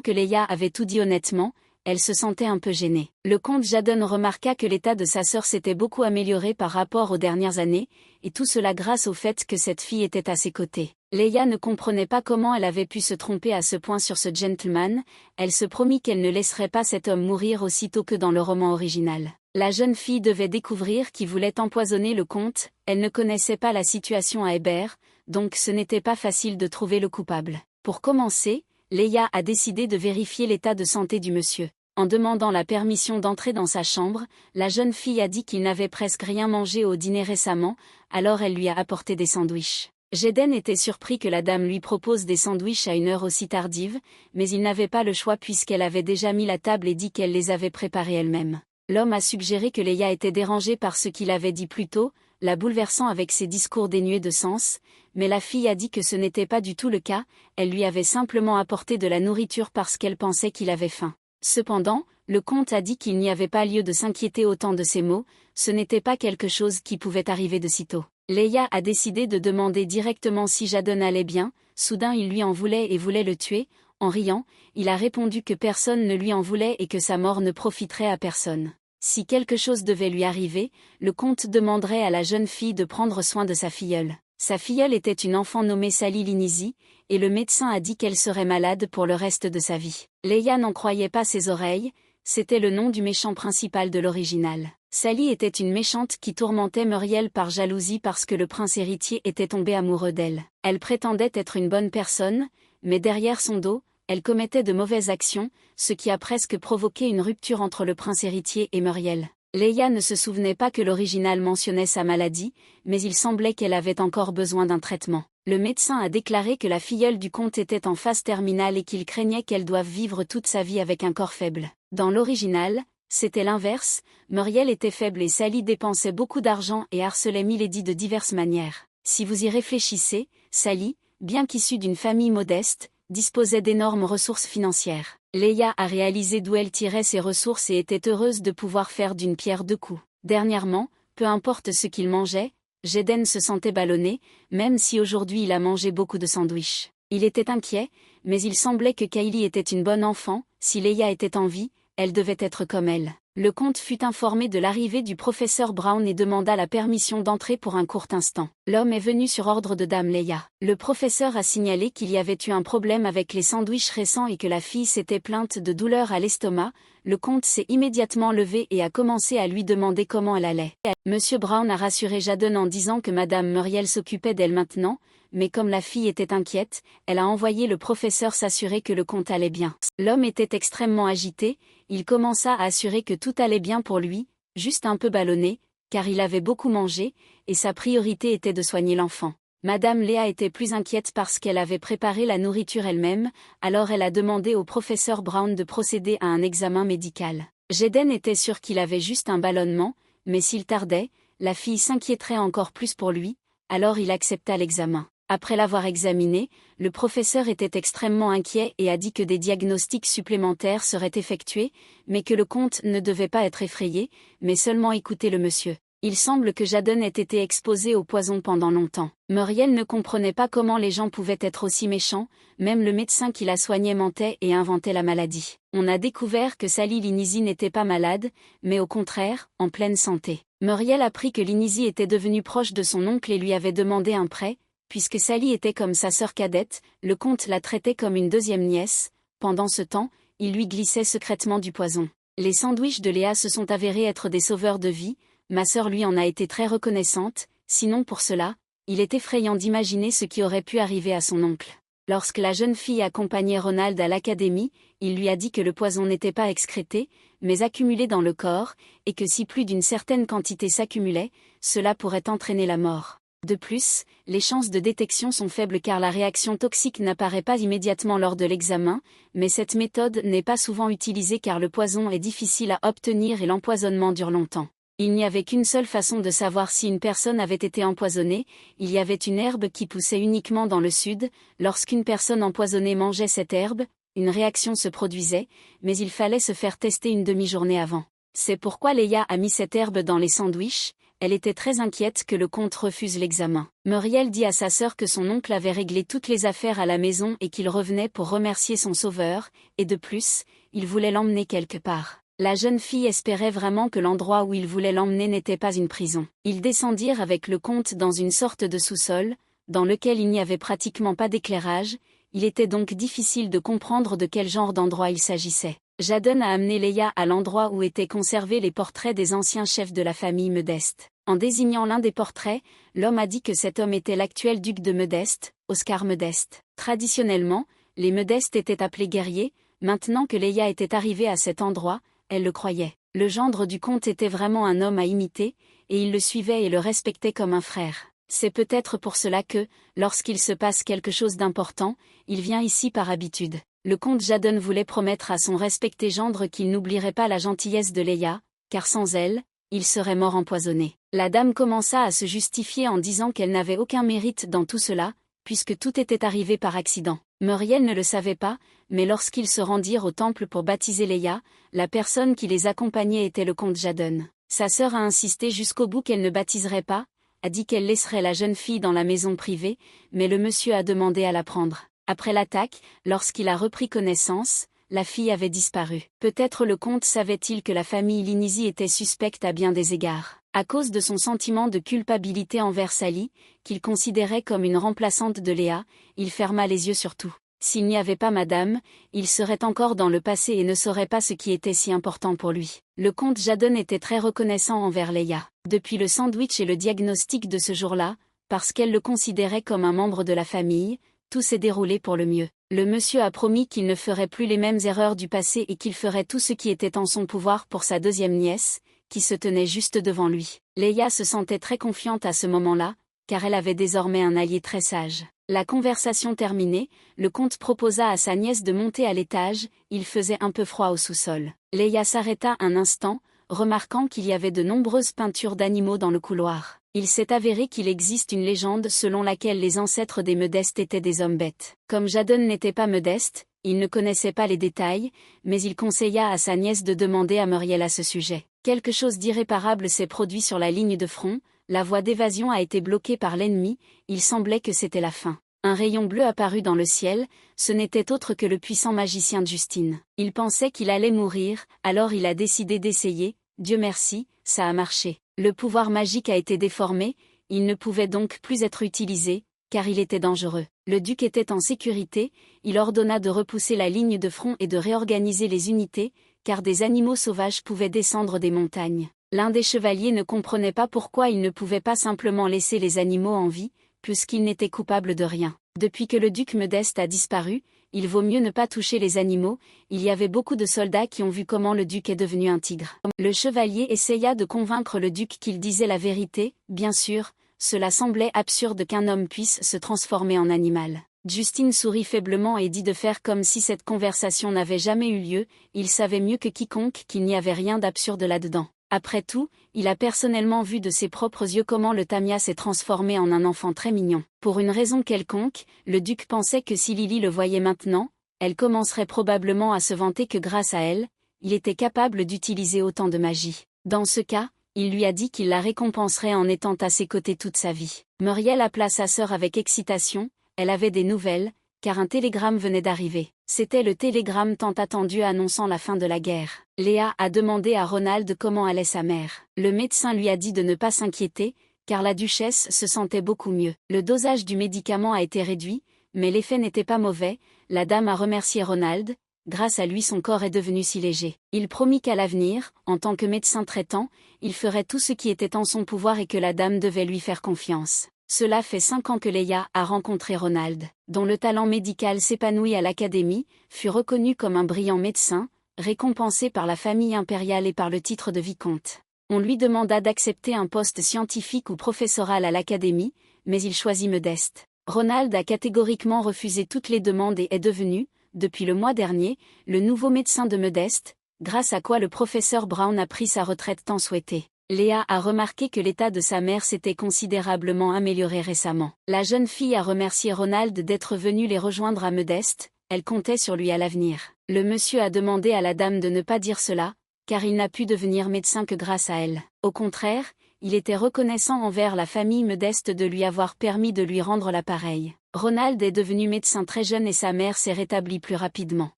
que Leia avait tout dit honnêtement, elle se sentait un peu gênée. Le comte Jaden remarqua que l'état de sa sœur s'était beaucoup amélioré par rapport aux dernières années, et tout cela grâce au fait que cette fille était à ses côtés. Leia ne comprenait pas comment elle avait pu se tromper à ce point sur ce gentleman, elle se promit qu'elle ne laisserait pas cet homme mourir aussitôt que dans le roman original. La jeune fille devait découvrir qui voulait empoisonner le comte, elle ne connaissait pas la situation à Hébert, donc ce n'était pas facile de trouver le coupable. Pour commencer, Leia a décidé de vérifier l'état de santé du monsieur. En demandant la permission d'entrer dans sa chambre, la jeune fille a dit qu'il n'avait presque rien mangé au dîner récemment, alors elle lui a apporté des sandwichs. Jaden était surpris que la dame lui propose des sandwichs à une heure aussi tardive, mais il n'avait pas le choix puisqu'elle avait déjà mis la table et dit qu'elle les avait préparés elle-même. L'homme a suggéré que Leia était dérangée par ce qu'il avait dit plus tôt, la bouleversant avec ses discours dénués de sens, mais la fille a dit que ce n'était pas du tout le cas, elle lui avait simplement apporté de la nourriture parce qu'elle pensait qu'il avait faim. Cependant, le comte a dit qu'il n'y avait pas lieu de s'inquiéter autant de ces mots, ce n'était pas quelque chose qui pouvait arriver de sitôt. Leia a décidé de demander directement si Jaden allait bien, soudain il lui en voulait et voulait le tuer. En riant, il a répondu que personne ne lui en voulait et que sa mort ne profiterait à personne. Si quelque chose devait lui arriver, le comte demanderait à la jeune fille de prendre soin de sa filleule. Sa filleule était une enfant nommée Sally Linizi, et le médecin a dit qu'elle serait malade pour le reste de sa vie. Leia n'en croyait pas ses oreilles, c'était le nom du méchant principal de l'original. Sally était une méchante qui tourmentait Muriel par jalousie parce que le prince héritier était tombé amoureux d'elle. Elle prétendait être une bonne personne, mais derrière son dos, elle commettait de mauvaises actions, ce qui a presque provoqué une rupture entre le prince héritier et Muriel. Leia ne se souvenait pas que l'original mentionnait sa maladie, mais il semblait qu'elle avait encore besoin d'un traitement. Le médecin a déclaré que la filleule du comte était en phase terminale et qu'il craignait qu'elle doive vivre toute sa vie avec un corps faible. Dans l'original, c'était l'inverse, Muriel était faible et Sally dépensait beaucoup d'argent et harcelait Milady de diverses manières. Si vous y réfléchissez, Sally, bien qu'issue d'une famille modeste, disposait d'énormes ressources financières. Leia a réalisé d'où elle tirait ses ressources et était heureuse de pouvoir faire d'une pierre deux coups. Dernièrement, peu importe ce qu'il mangeait, Jaden se sentait ballonné, même si aujourd'hui il a mangé beaucoup de sandwichs. Il était inquiet, mais il semblait que Kylie était une bonne enfant, si Leia était en vie, elle devait être comme elle. Le comte fut informé de l'arrivée du professeur Brown et demanda la permission d'entrer pour un court instant. L'homme est venu sur ordre de Dame Leia. Le professeur a signalé qu'il y avait eu un problème avec les sandwichs récents et que la fille s'était plainte de douleurs à l'estomac. Le comte s'est immédiatement levé et a commencé à lui demander comment elle allait. Monsieur Brown a rassuré Jaden en disant que Madame Muriel s'occupait d'elle maintenant, mais comme la fille était inquiète, elle a envoyé le professeur s'assurer que le comte allait bien. L'homme était extrêmement agité, il commença à assurer que tout allait bien pour lui, juste un peu ballonné, car il avait beaucoup mangé, et sa priorité était de soigner l'enfant. Madame Léa était plus inquiète parce qu'elle avait préparé la nourriture elle-même, alors elle a demandé au professeur Brown de procéder à un examen médical. Jaden était sûr qu'il avait juste un ballonnement, mais s'il tardait, la fille s'inquiéterait encore plus pour lui, alors il accepta l'examen. Après l'avoir examiné, le professeur était extrêmement inquiet et a dit que des diagnostics supplémentaires seraient effectués, mais que le comte ne devait pas être effrayé, mais seulement écouter le monsieur. Il semble que Jaden ait été exposé au poison pendant longtemps. Muriel ne comprenait pas comment les gens pouvaient être aussi méchants, même le médecin qui la soignait mentait et inventait la maladie. On a découvert que Sally Linizi n'était pas malade, mais au contraire, en pleine santé. Muriel apprit que Linizi était devenue proche de son oncle et lui avait demandé un prêt. Puisque Sally était comme sa sœur cadette, le comte la traitait comme une deuxième nièce. Pendant ce temps, il lui glissait secrètement du poison. Les sandwichs de Léa se sont avérés être des sauveurs de vie, ma sœur lui en a été très reconnaissante, sinon pour cela, il est effrayant d'imaginer ce qui aurait pu arriver à son oncle. Lorsque la jeune fille accompagnait Ronald à l'académie, il lui a dit que le poison n'était pas excrété, mais accumulé dans le corps, et que si plus d'une certaine quantité s'accumulait, cela pourrait entraîner la mort. De plus, les chances de détection sont faibles car la réaction toxique n'apparaît pas immédiatement lors de l'examen, mais cette méthode n'est pas souvent utilisée car le poison est difficile à obtenir et l'empoisonnement dure longtemps. Il n'y avait qu'une seule façon de savoir si une personne avait été empoisonnée, il y avait une herbe qui poussait uniquement dans le sud, lorsqu'une personne empoisonnée mangeait cette herbe, une réaction se produisait, mais il fallait se faire tester une demi-journée avant. C'est pourquoi Leia a mis cette herbe dans les sandwichs. Elle était très inquiète que le comte refuse l'examen. Muriel dit à sa sœur que son oncle avait réglé toutes les affaires à la maison et qu'il revenait pour remercier son sauveur, et de plus, il voulait l'emmener quelque part. La jeune fille espérait vraiment que l'endroit où il voulait l'emmener n'était pas une prison. Ils descendirent avec le comte dans une sorte de sous-sol, dans lequel il n'y avait pratiquement pas d'éclairage, il était donc difficile de comprendre de quel genre d'endroit il s'agissait. Jaden a amené Leia à l'endroit où étaient conservés les portraits des anciens chefs de la famille Modeste. En désignant l'un des portraits, l'homme a dit que cet homme était l'actuel duc de Modeste, Oscar Modeste. Traditionnellement, les Modeste étaient appelés guerriers, Maintenant que Léa était arrivée à cet endroit, elle le croyait. Le gendre du comte était vraiment un homme à imiter, et il le suivait et le respectait comme un frère. C'est peut-être pour cela que, lorsqu'il se passe quelque chose d'important, il vient ici par habitude. Le comte Jadon voulait promettre à son respecté gendre qu'il n'oublierait pas la gentillesse de Léa, car sans elle, il serait mort empoisonné. La dame commença à se justifier en disant qu'elle n'avait aucun mérite dans tout cela, puisque tout était arrivé par accident. Muriel ne le savait pas, mais lorsqu'ils se rendirent au temple pour baptiser Léa, la personne qui les accompagnait était le comte Jadon. Sa sœur a insisté jusqu'au bout qu'elle ne baptiserait pas, a dit qu'elle laisserait la jeune fille dans la maison privée, mais le monsieur a demandé à la prendre. Après l'attaque, lorsqu'il a repris connaissance, la fille avait disparu. Peut-être le comte savait-il que la famille Linisi était suspecte à bien des égards. À cause de son sentiment de culpabilité envers Sally, qu'il considérait comme une remplaçante de Léa, il ferma les yeux sur tout. S'il n'y avait pas madame, il serait encore dans le passé et ne saurait pas ce qui était si important pour lui. Le comte Jadon était très reconnaissant envers Léa. Depuis le sandwich et le diagnostic de ce jour-là, parce qu'elle le considérait comme un membre de la famille, tout s'est déroulé pour le mieux. Le monsieur a promis qu'il ne ferait plus les mêmes erreurs du passé et qu'il ferait tout ce qui était en son pouvoir pour sa deuxième nièce, qui se tenait juste devant lui. Léa se sentait très confiante à ce moment-là, car elle avait désormais un allié très sage. La conversation terminée, le comte proposa à sa nièce de monter à l'étage, il faisait un peu froid au sous-sol. Léa s'arrêta un instant, remarquant qu'il y avait de nombreuses peintures d'animaux dans le couloir. Il s'est avéré qu'il existe une légende selon laquelle les ancêtres des Medest étaient des hommes bêtes. Comme Jadon n'était pas Medest, il ne connaissait pas les détails, mais il conseilla à sa nièce de demander à Muriel à ce sujet. Quelque chose d'irréparable s'est produit sur la ligne de front, la voie d'évasion a été bloquée par l'ennemi, il semblait que c'était la fin. Un rayon bleu apparut dans le ciel, ce n'était autre que le puissant magicien de Justine. Il pensait qu'il allait mourir, alors il a décidé d'essayer, Dieu merci, ça a marché. Le pouvoir magique a été déformé, il ne pouvait donc plus être utilisé, car il était dangereux. Le duc était en sécurité, il ordonna de repousser la ligne de front et de réorganiser les unités, car des animaux sauvages pouvaient descendre des montagnes. L'un des chevaliers ne comprenait pas pourquoi il ne pouvait pas simplement laisser les animaux en vie, puisqu'il n'était coupable de rien. Depuis que le duc Medest a disparu, il vaut mieux ne pas toucher les animaux, il y avait beaucoup de soldats qui ont vu comment le duc est devenu un tigre. Le chevalier essaya de convaincre le duc qu'il disait la vérité, bien sûr, cela semblait absurde qu'un homme puisse se transformer en animal. Justine sourit faiblement et dit de faire comme si cette conversation n'avait jamais eu lieu, il savait mieux que quiconque qu'il n'y avait rien d'absurde là-dedans. Après tout, il a personnellement vu de ses propres yeux comment le Tamia s'est transformé en un enfant très mignon. Pour une raison quelconque, le duc pensait que si Lily le voyait maintenant, elle commencerait probablement à se vanter que grâce à elle, il était capable d'utiliser autant de magie. Dans ce cas, il lui a dit qu'il la récompenserait en étant à ses côtés toute sa vie. Muriel appela sa sœur avec excitation, elle avait des nouvelles, car un télégramme venait d'arriver. C'était le télégramme tant attendu annonçant la fin de la guerre. Léa a demandé à Ronald comment allait sa mère. Le médecin lui a dit de ne pas s'inquiéter, car la duchesse se sentait beaucoup mieux. Le dosage du médicament a été réduit, mais l'effet n'était pas mauvais, la dame a remercié Ronald, grâce à lui son corps est devenu si léger. Il promit qu'à l'avenir, en tant que médecin traitant, il ferait tout ce qui était en son pouvoir et que la dame devait lui faire confiance. Cela fait 5 ans que Léa a rencontré Ronald, dont le talent médical s'épanouit à l'académie, fut reconnu comme un brillant médecin, récompensé par la famille impériale et par le titre de vicomte. On lui demanda d'accepter un poste scientifique ou professoral à l'académie, mais il choisit Medest. Ronald a catégoriquement refusé toutes les demandes et est devenu, depuis le mois dernier, le nouveau médecin de Medest, grâce à quoi le professeur Brown a pris sa retraite tant souhaitée. Léa a remarqué que l'état de sa mère s'était considérablement amélioré récemment. La jeune fille a remercié Ronald d'être venu les rejoindre à Medest, elle comptait sur lui à l'avenir. Le monsieur a demandé à la dame de ne pas dire cela, car il n'a pu devenir médecin que grâce à elle. Au contraire, il était reconnaissant envers la famille Medest de lui avoir permis de lui rendre l'appareil. Ronald est devenu médecin très jeune et sa mère s'est rétablie plus rapidement.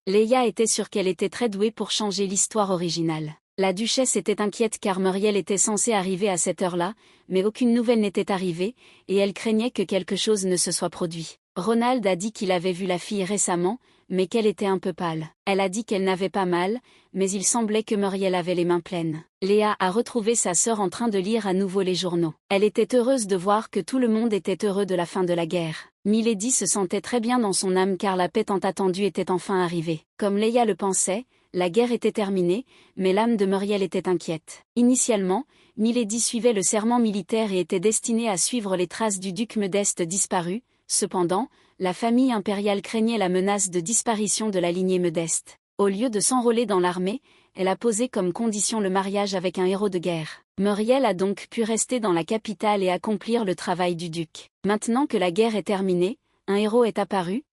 Léa était sûre qu'elle était très douée pour changer l'histoire originale. La duchesse était inquiète car Muriel était censée arriver à cette heure-là, mais aucune nouvelle n'était arrivée, et elle craignait que quelque chose ne se soit produit. Ronald a dit qu'il avait vu la fille récemment, mais qu'elle était un peu pâle. Elle a dit qu'elle n'avait pas mal, mais il semblait que Muriel avait les mains pleines. Léa a retrouvé sa sœur en train de lire à nouveau les journaux. Elle était heureuse de voir que tout le monde était heureux de la fin de la guerre. Milady se sentait très bien dans son âme car la paix tant attendue était enfin arrivée. Comme Léa le pensait, la guerre était terminée, mais l'âme de Muriel était inquiète. Initialement, Milady suivait le serment militaire et était destinée à suivre les traces du duc Modeste disparu. Cependant, la famille impériale craignait la menace de disparition de la lignée Modeste. Au lieu de s'enrôler dans l'armée, elle a posé comme condition le mariage avec un héros de guerre. Muriel a donc pu rester dans la capitale et accomplir le travail du duc. Maintenant que la guerre est terminée, un héros est apparu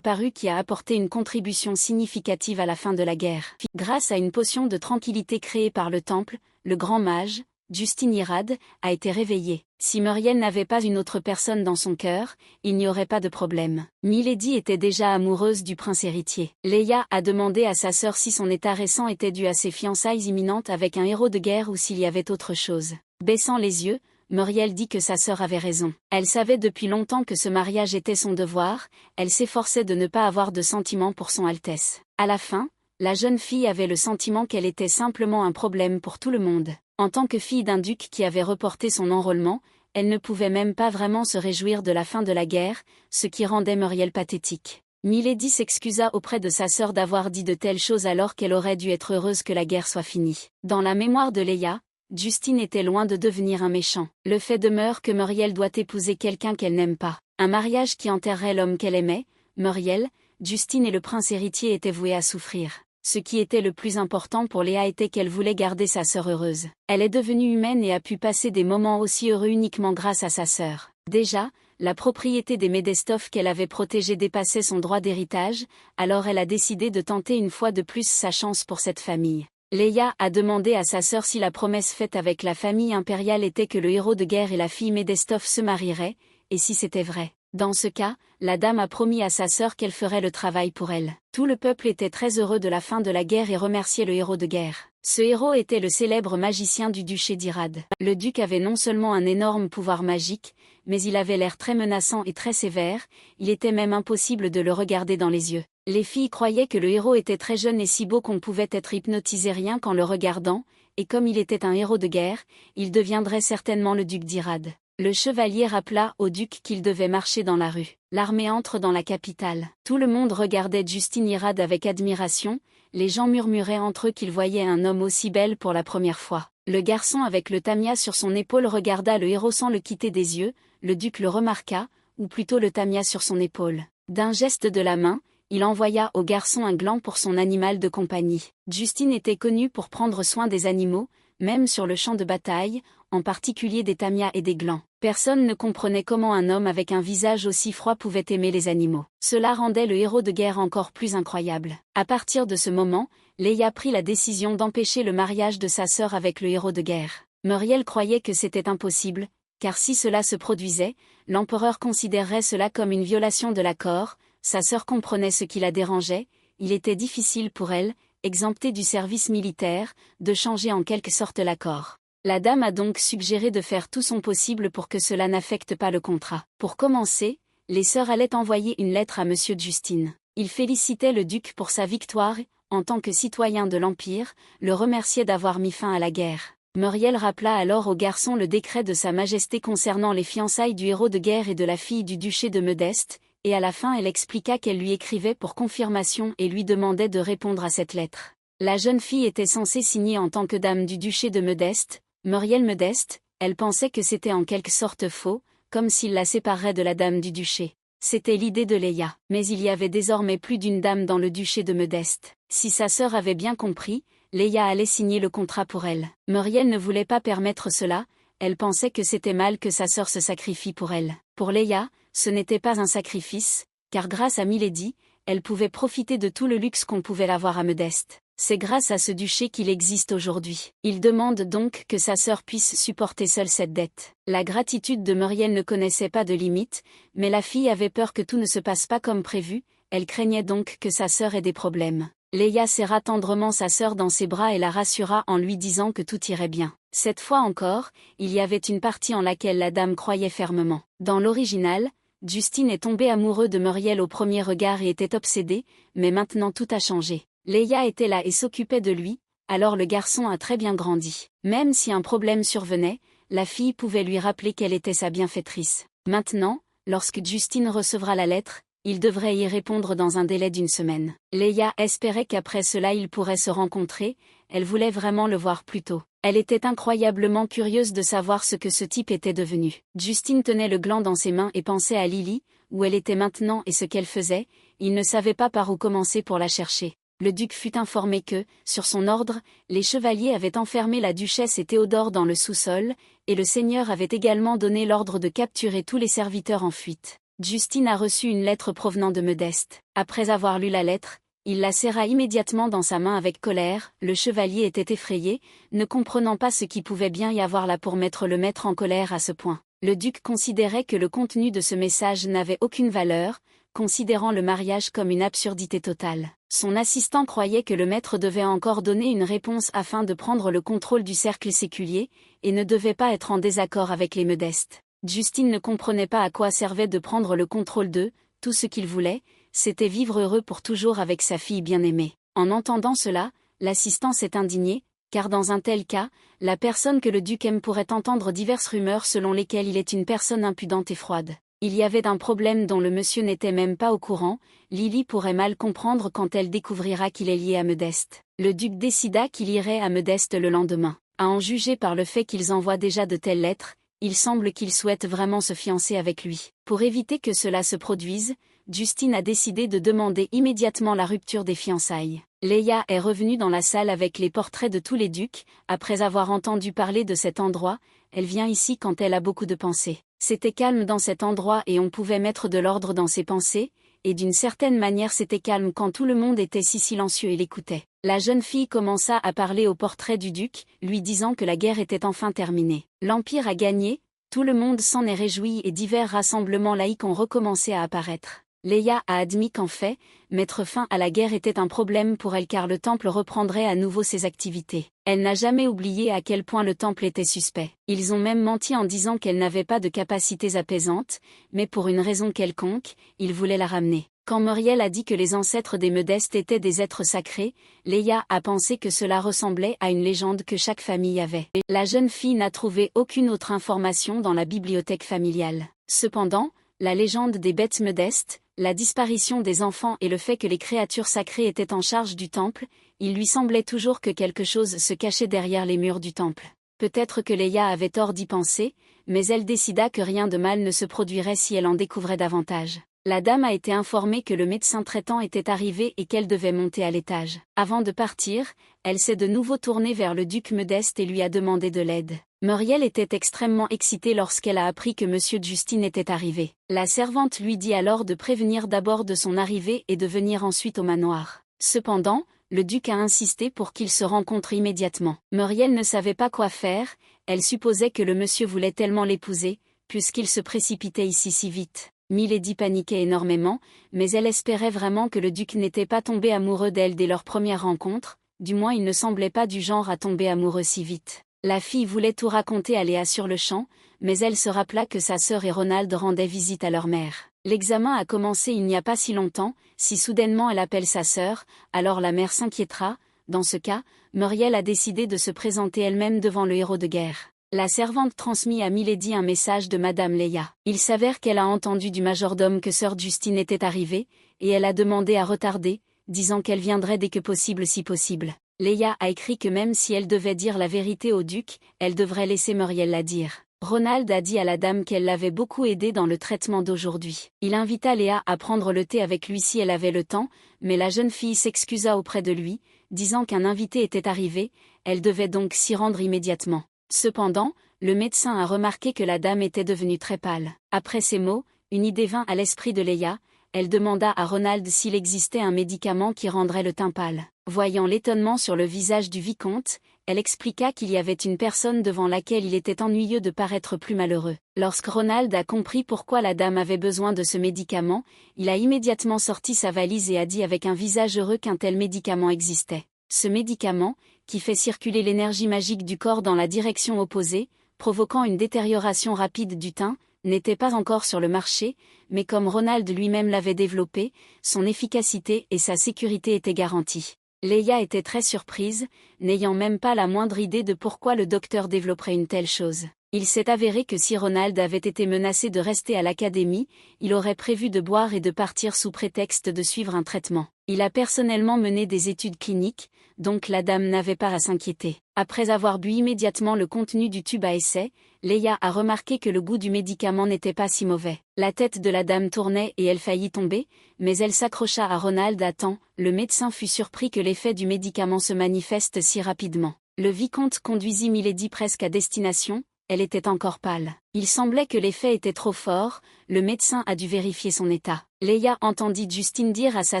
qui a apporté une contribution significative à la fin de la guerre. Grâce à une potion de tranquillité créée par le temple, le grand mage, Justin Irad, a été réveillé. Si Muriel n'avait pas une autre personne dans son cœur, il n'y aurait pas de problème. Milady était déjà amoureuse du prince héritier. Léa a demandé à sa sœur si son état récent était dû à ses fiançailles imminentes avec un héros de guerre ou s'il y avait autre chose. Baissant les yeux, Muriel dit que sa sœur avait raison. Elle savait depuis longtemps que ce mariage était son devoir, elle s'efforçait de ne pas avoir de sentiments pour son Altesse. À la fin, la jeune fille avait le sentiment qu'elle était simplement un problème pour tout le monde. En tant que fille d'un duc qui avait reporté son enrôlement, elle ne pouvait même pas vraiment se réjouir de la fin de la guerre, ce qui rendait Muriel pathétique. Milady s'excusa auprès de sa sœur d'avoir dit de telles choses alors qu'elle aurait dû être heureuse que la guerre soit finie. Dans la mémoire de Léa, Justin était loin de devenir un méchant. Le fait demeure que Muriel doit épouser quelqu'un qu'elle n'aime pas. Un mariage qui enterrerait l'homme qu'elle aimait, Muriel, Justin et le prince héritier étaient voués à souffrir. Ce qui était le plus important pour Léa était qu'elle voulait garder sa sœur heureuse. Elle est devenue humaine et a pu passer des moments aussi heureux uniquement grâce à sa sœur. Déjà, la propriété des Medestov qu'elle avait protégée dépassait son droit d'héritage, alors elle a décidé de tenter une fois de plus sa chance pour cette famille. Léa a demandé à sa sœur si la promesse faite avec la famille impériale était que le héros de guerre et la fille Medestov se marieraient, et si c'était vrai. Dans ce cas, la dame a promis à sa sœur qu'elle ferait le travail pour elle. Tout le peuple était très heureux de la fin de la guerre et remerciait le héros de guerre. Ce héros était le célèbre magicien du duché d'Irad. Le duc avait non seulement un énorme pouvoir magique, mais il avait l'air très menaçant et très sévère, il était même impossible de le regarder dans les yeux. Les filles croyaient que le héros était très jeune et si beau qu'on pouvait être hypnotisé rien qu'en le regardant, et comme il était un héros de guerre, il deviendrait certainement le duc d'Irad. Le chevalier rappela au duc qu'il devait marcher dans la rue. L'armée entre dans la capitale. Tout le monde regardait Justin Irad avec admiration, les gens murmuraient entre eux qu'ils voyaient un homme aussi belle pour la première fois. Le garçon avec le tamia sur son épaule regarda le héros sans le quitter des yeux, le duc le remarqua, ou plutôt le tamia sur son épaule. D'un geste de la main, il envoya au garçon un gland pour son animal de compagnie. Justin était connu pour prendre soin des animaux, même sur le champ de bataille, en particulier des tamias et des glands. Personne ne comprenait comment un homme avec un visage aussi froid pouvait aimer les animaux. Cela rendait le héros de guerre encore plus incroyable. À partir de ce moment, Léa prit la décision d'empêcher le mariage de sa sœur avec le héros de guerre. Muriel croyait que c'était impossible, car si cela se produisait, l'empereur considérerait cela comme une violation de l'accord. Sa sœur comprenait ce qui la dérangeait, il était difficile pour elle, exemptée du service militaire, de changer en quelque sorte l'accord. La dame a donc suggéré de faire tout son possible pour que cela n'affecte pas le contrat. Pour commencer, les sœurs allaient envoyer une lettre à Monsieur Justin. Ils félicitaient le duc pour sa victoire, en tant que citoyen de l'Empire, le remerciaient d'avoir mis fin à la guerre. Muriel rappela alors au garçon le décret de Sa Majesté concernant les fiançailles du héros de guerre et de la fille du duché de Modeste, et à la fin elle expliqua qu'elle lui écrivait pour confirmation et lui demandait de répondre à cette lettre. La jeune fille était censée signer en tant que dame du duché de Modeste, Muriel Modeste, elle pensait que c'était en quelque sorte faux, comme s'il la séparerait de la dame du duché. C'était l'idée de Léa, mais il y avait désormais plus d'une dame dans le duché de Modeste. Si sa sœur avait bien compris, Léa allait signer le contrat pour elle. Muriel ne voulait pas permettre cela, elle pensait que c'était mal que sa sœur se sacrifie pour elle. Pour Léa, ce n'était pas un sacrifice, car grâce à Milady, elle pouvait profiter de tout le luxe qu'on pouvait avoir à Modeste. C'est grâce à ce duché qu'il existe aujourd'hui. Il demande donc que sa sœur puisse supporter seule cette dette. La gratitude de Muriel ne connaissait pas de limite, mais la fille avait peur que tout ne se passe pas comme prévu, elle craignait donc que sa sœur ait des problèmes. Léa serra tendrement sa sœur dans ses bras et la rassura en lui disant que tout irait bien. Cette fois encore, il y avait une partie en laquelle la dame croyait fermement. Dans l'original, Justine est tombé amoureux de Muriel au premier regard et était obsédé, mais maintenant tout a changé. Leia était là et s'occupait de lui, alors le garçon a très bien grandi. Même si un problème survenait, la fille pouvait lui rappeler qu'elle était sa bienfaitrice. Maintenant, lorsque Justine recevra la lettre, il devrait y répondre dans un délai d'une semaine. Leia espérait qu'après cela ils pourraient se rencontrer, elle voulait vraiment le voir plus tôt. Elle était incroyablement curieuse de savoir ce que ce type était devenu. Justine tenait le gland dans ses mains et pensait à Lily, où elle était maintenant et ce qu'elle faisait, il ne savait pas par où commencer pour la chercher. Le duc fut informé que, sur son ordre, les chevaliers avaient enfermé la duchesse et Théodore dans le sous-sol, et le seigneur avait également donné l'ordre de capturer tous les serviteurs en fuite. Justine a reçu une lettre provenant de Modeste. Après avoir lu la lettre, il la serra immédiatement dans sa main avec colère. Le chevalier était effrayé, ne comprenant pas ce qui pouvait bien y avoir là pour mettre le maître en colère à ce point. Le duc considérait que le contenu de ce message n'avait aucune valeur, considérant le mariage comme une absurdité totale. Son assistant croyait que le maître devait encore donner une réponse afin de prendre le contrôle du cercle séculier, et ne devait pas être en désaccord avec les Modestes. Justine ne comprenait pas à quoi servait de prendre le contrôle d'eux, tout ce qu'il voulait, c'était vivre heureux pour toujours avec sa fille bien-aimée. En entendant cela, l'assistant s'est indigné, car dans un tel cas, la personne que le duc aime pourrait entendre diverses rumeurs selon lesquelles il est une personne impudente et froide. Il y avait un problème dont le monsieur n'était même pas au courant, Lily pourrait mal comprendre quand elle découvrira qu'il est lié à Modeste. Le duc décida qu'il irait à Modeste le lendemain. À en juger par le fait qu'ils envoient déjà de telles lettres, il semble qu'il souhaite vraiment se fiancer avec lui. Pour éviter que cela se produise, Justine a décidé de demander immédiatement la rupture des fiançailles. Leia est revenue dans la salle avec les portraits de tous les ducs. Après avoir entendu parler de cet endroit, elle vient ici quand elle a beaucoup de pensées. C'était calme dans cet endroit et on pouvait mettre de l'ordre dans ses pensées, et d'une certaine manière c'était calme quand tout le monde était si silencieux et l'écoutait. La jeune fille commença à parler au portrait du duc, lui disant que la guerre était enfin terminée. L'Empire a gagné, tout le monde s'en est réjoui et divers rassemblements laïcs ont recommencé à apparaître. Leia a admis qu'en fait, mettre fin à la guerre était un problème pour elle car le temple reprendrait à nouveau ses activités. Elle n'a jamais oublié à quel point le temple était suspect. Ils ont même menti en disant qu'elle n'avait pas de capacités apaisantes, mais pour une raison quelconque, ils voulaient la ramener. Quand Muriel a dit que les ancêtres des Modestes étaient des êtres sacrés, Leia a pensé que cela ressemblait à une légende que chaque famille avait. La jeune fille n'a trouvé aucune autre information dans la bibliothèque familiale. Cependant, la légende des bêtes modestes, la disparition des enfants et le fait que les créatures sacrées étaient en charge du temple, il lui semblait toujours que quelque chose se cachait derrière les murs du temple. Peut-être que Leia avait tort d'y penser, mais elle décida que rien de mal ne se produirait si elle en découvrait davantage. La dame a été informée que le médecin traitant était arrivé et qu'elle devait monter à l'étage. Avant de partir, elle s'est de nouveau tournée vers le duc Modeste et lui a demandé de l'aide. Muriel était extrêmement excitée lorsqu'elle a appris que Monsieur Justine était arrivé. La servante lui dit alors de prévenir d'abord de son arrivée et de venir ensuite au manoir. Cependant, le duc a insisté pour qu'ils se rencontrent immédiatement. Muriel ne savait pas quoi faire, elle supposait que le monsieur voulait tellement l'épouser, puisqu'il se précipitait ici si vite. Milady paniquait énormément, mais elle espérait vraiment que le duc n'était pas tombé amoureux d'elle dès leur première rencontre, du moins il ne semblait pas du genre à tomber amoureux si vite. La fille voulait tout raconter à Léa sur le champ, mais elle se rappela que sa sœur et Ronald rendaient visite à leur mère. L'examen a commencé il n'y a pas si longtemps, si soudainement elle appelle sa sœur, alors la mère s'inquiétera. Dans ce cas, Muriel a décidé de se présenter elle-même devant le héros de guerre. La servante transmit à Milady un message de Madame Leia. Il s'avère qu'elle a entendu du majordome que sœur Justine était arrivée, et elle a demandé à retarder, disant qu'elle viendrait dès que possible si possible. Leia a écrit que même si elle devait dire la vérité au duc, elle devrait laisser Muriel la dire. Ronald a dit à la dame qu'elle l'avait beaucoup aidée dans le traitement d'aujourd'hui. Il invita Léa à prendre le thé avec lui si elle avait le temps, mais la jeune fille s'excusa auprès de lui, disant qu'un invité était arrivé, elle devait donc s'y rendre immédiatement. Cependant, le médecin a remarqué que la dame était devenue très pâle. Après ces mots, une idée vint à l'esprit de Leia, elle demanda à Ronald s'il existait un médicament qui rendrait le teint pâle. Voyant l'étonnement sur le visage du vicomte, elle expliqua qu'il y avait une personne devant laquelle il était ennuyeux de paraître plus malheureux. Lorsque Ronald a compris pourquoi la dame avait besoin de ce médicament, il a immédiatement sorti sa valise et a dit avec un visage heureux qu'un tel médicament existait. Ce médicament, qui fait circuler l'énergie magique du corps dans la direction opposée, provoquant une détérioration rapide du teint, n'était pas encore sur le marché, mais comme Ronald lui-même l'avait développé, son efficacité et sa sécurité étaient garanties. Leia était très surprise, n'ayant même pas la moindre idée de pourquoi le docteur développerait une telle chose. Il s'est avéré que si Ronald avait été menacé de rester à l'académie, il aurait prévu de boire et de partir sous prétexte de suivre un traitement. Il a personnellement mené des études cliniques, donc la dame n'avait pas à s'inquiéter. Après avoir bu immédiatement le contenu du tube à essai, Leia a remarqué que le goût du médicament n'était pas si mauvais. La tête de la dame tournait et elle faillit tomber, mais elle s'accrocha à Ronald à temps. Le médecin fut surpris que l'effet du médicament se manifeste si rapidement. Le vicomte conduisit Milady presque à destination. Elle était encore pâle. Il semblait que l'effet était trop fort, le médecin a dû vérifier son état. Leia entendit Justine dire à sa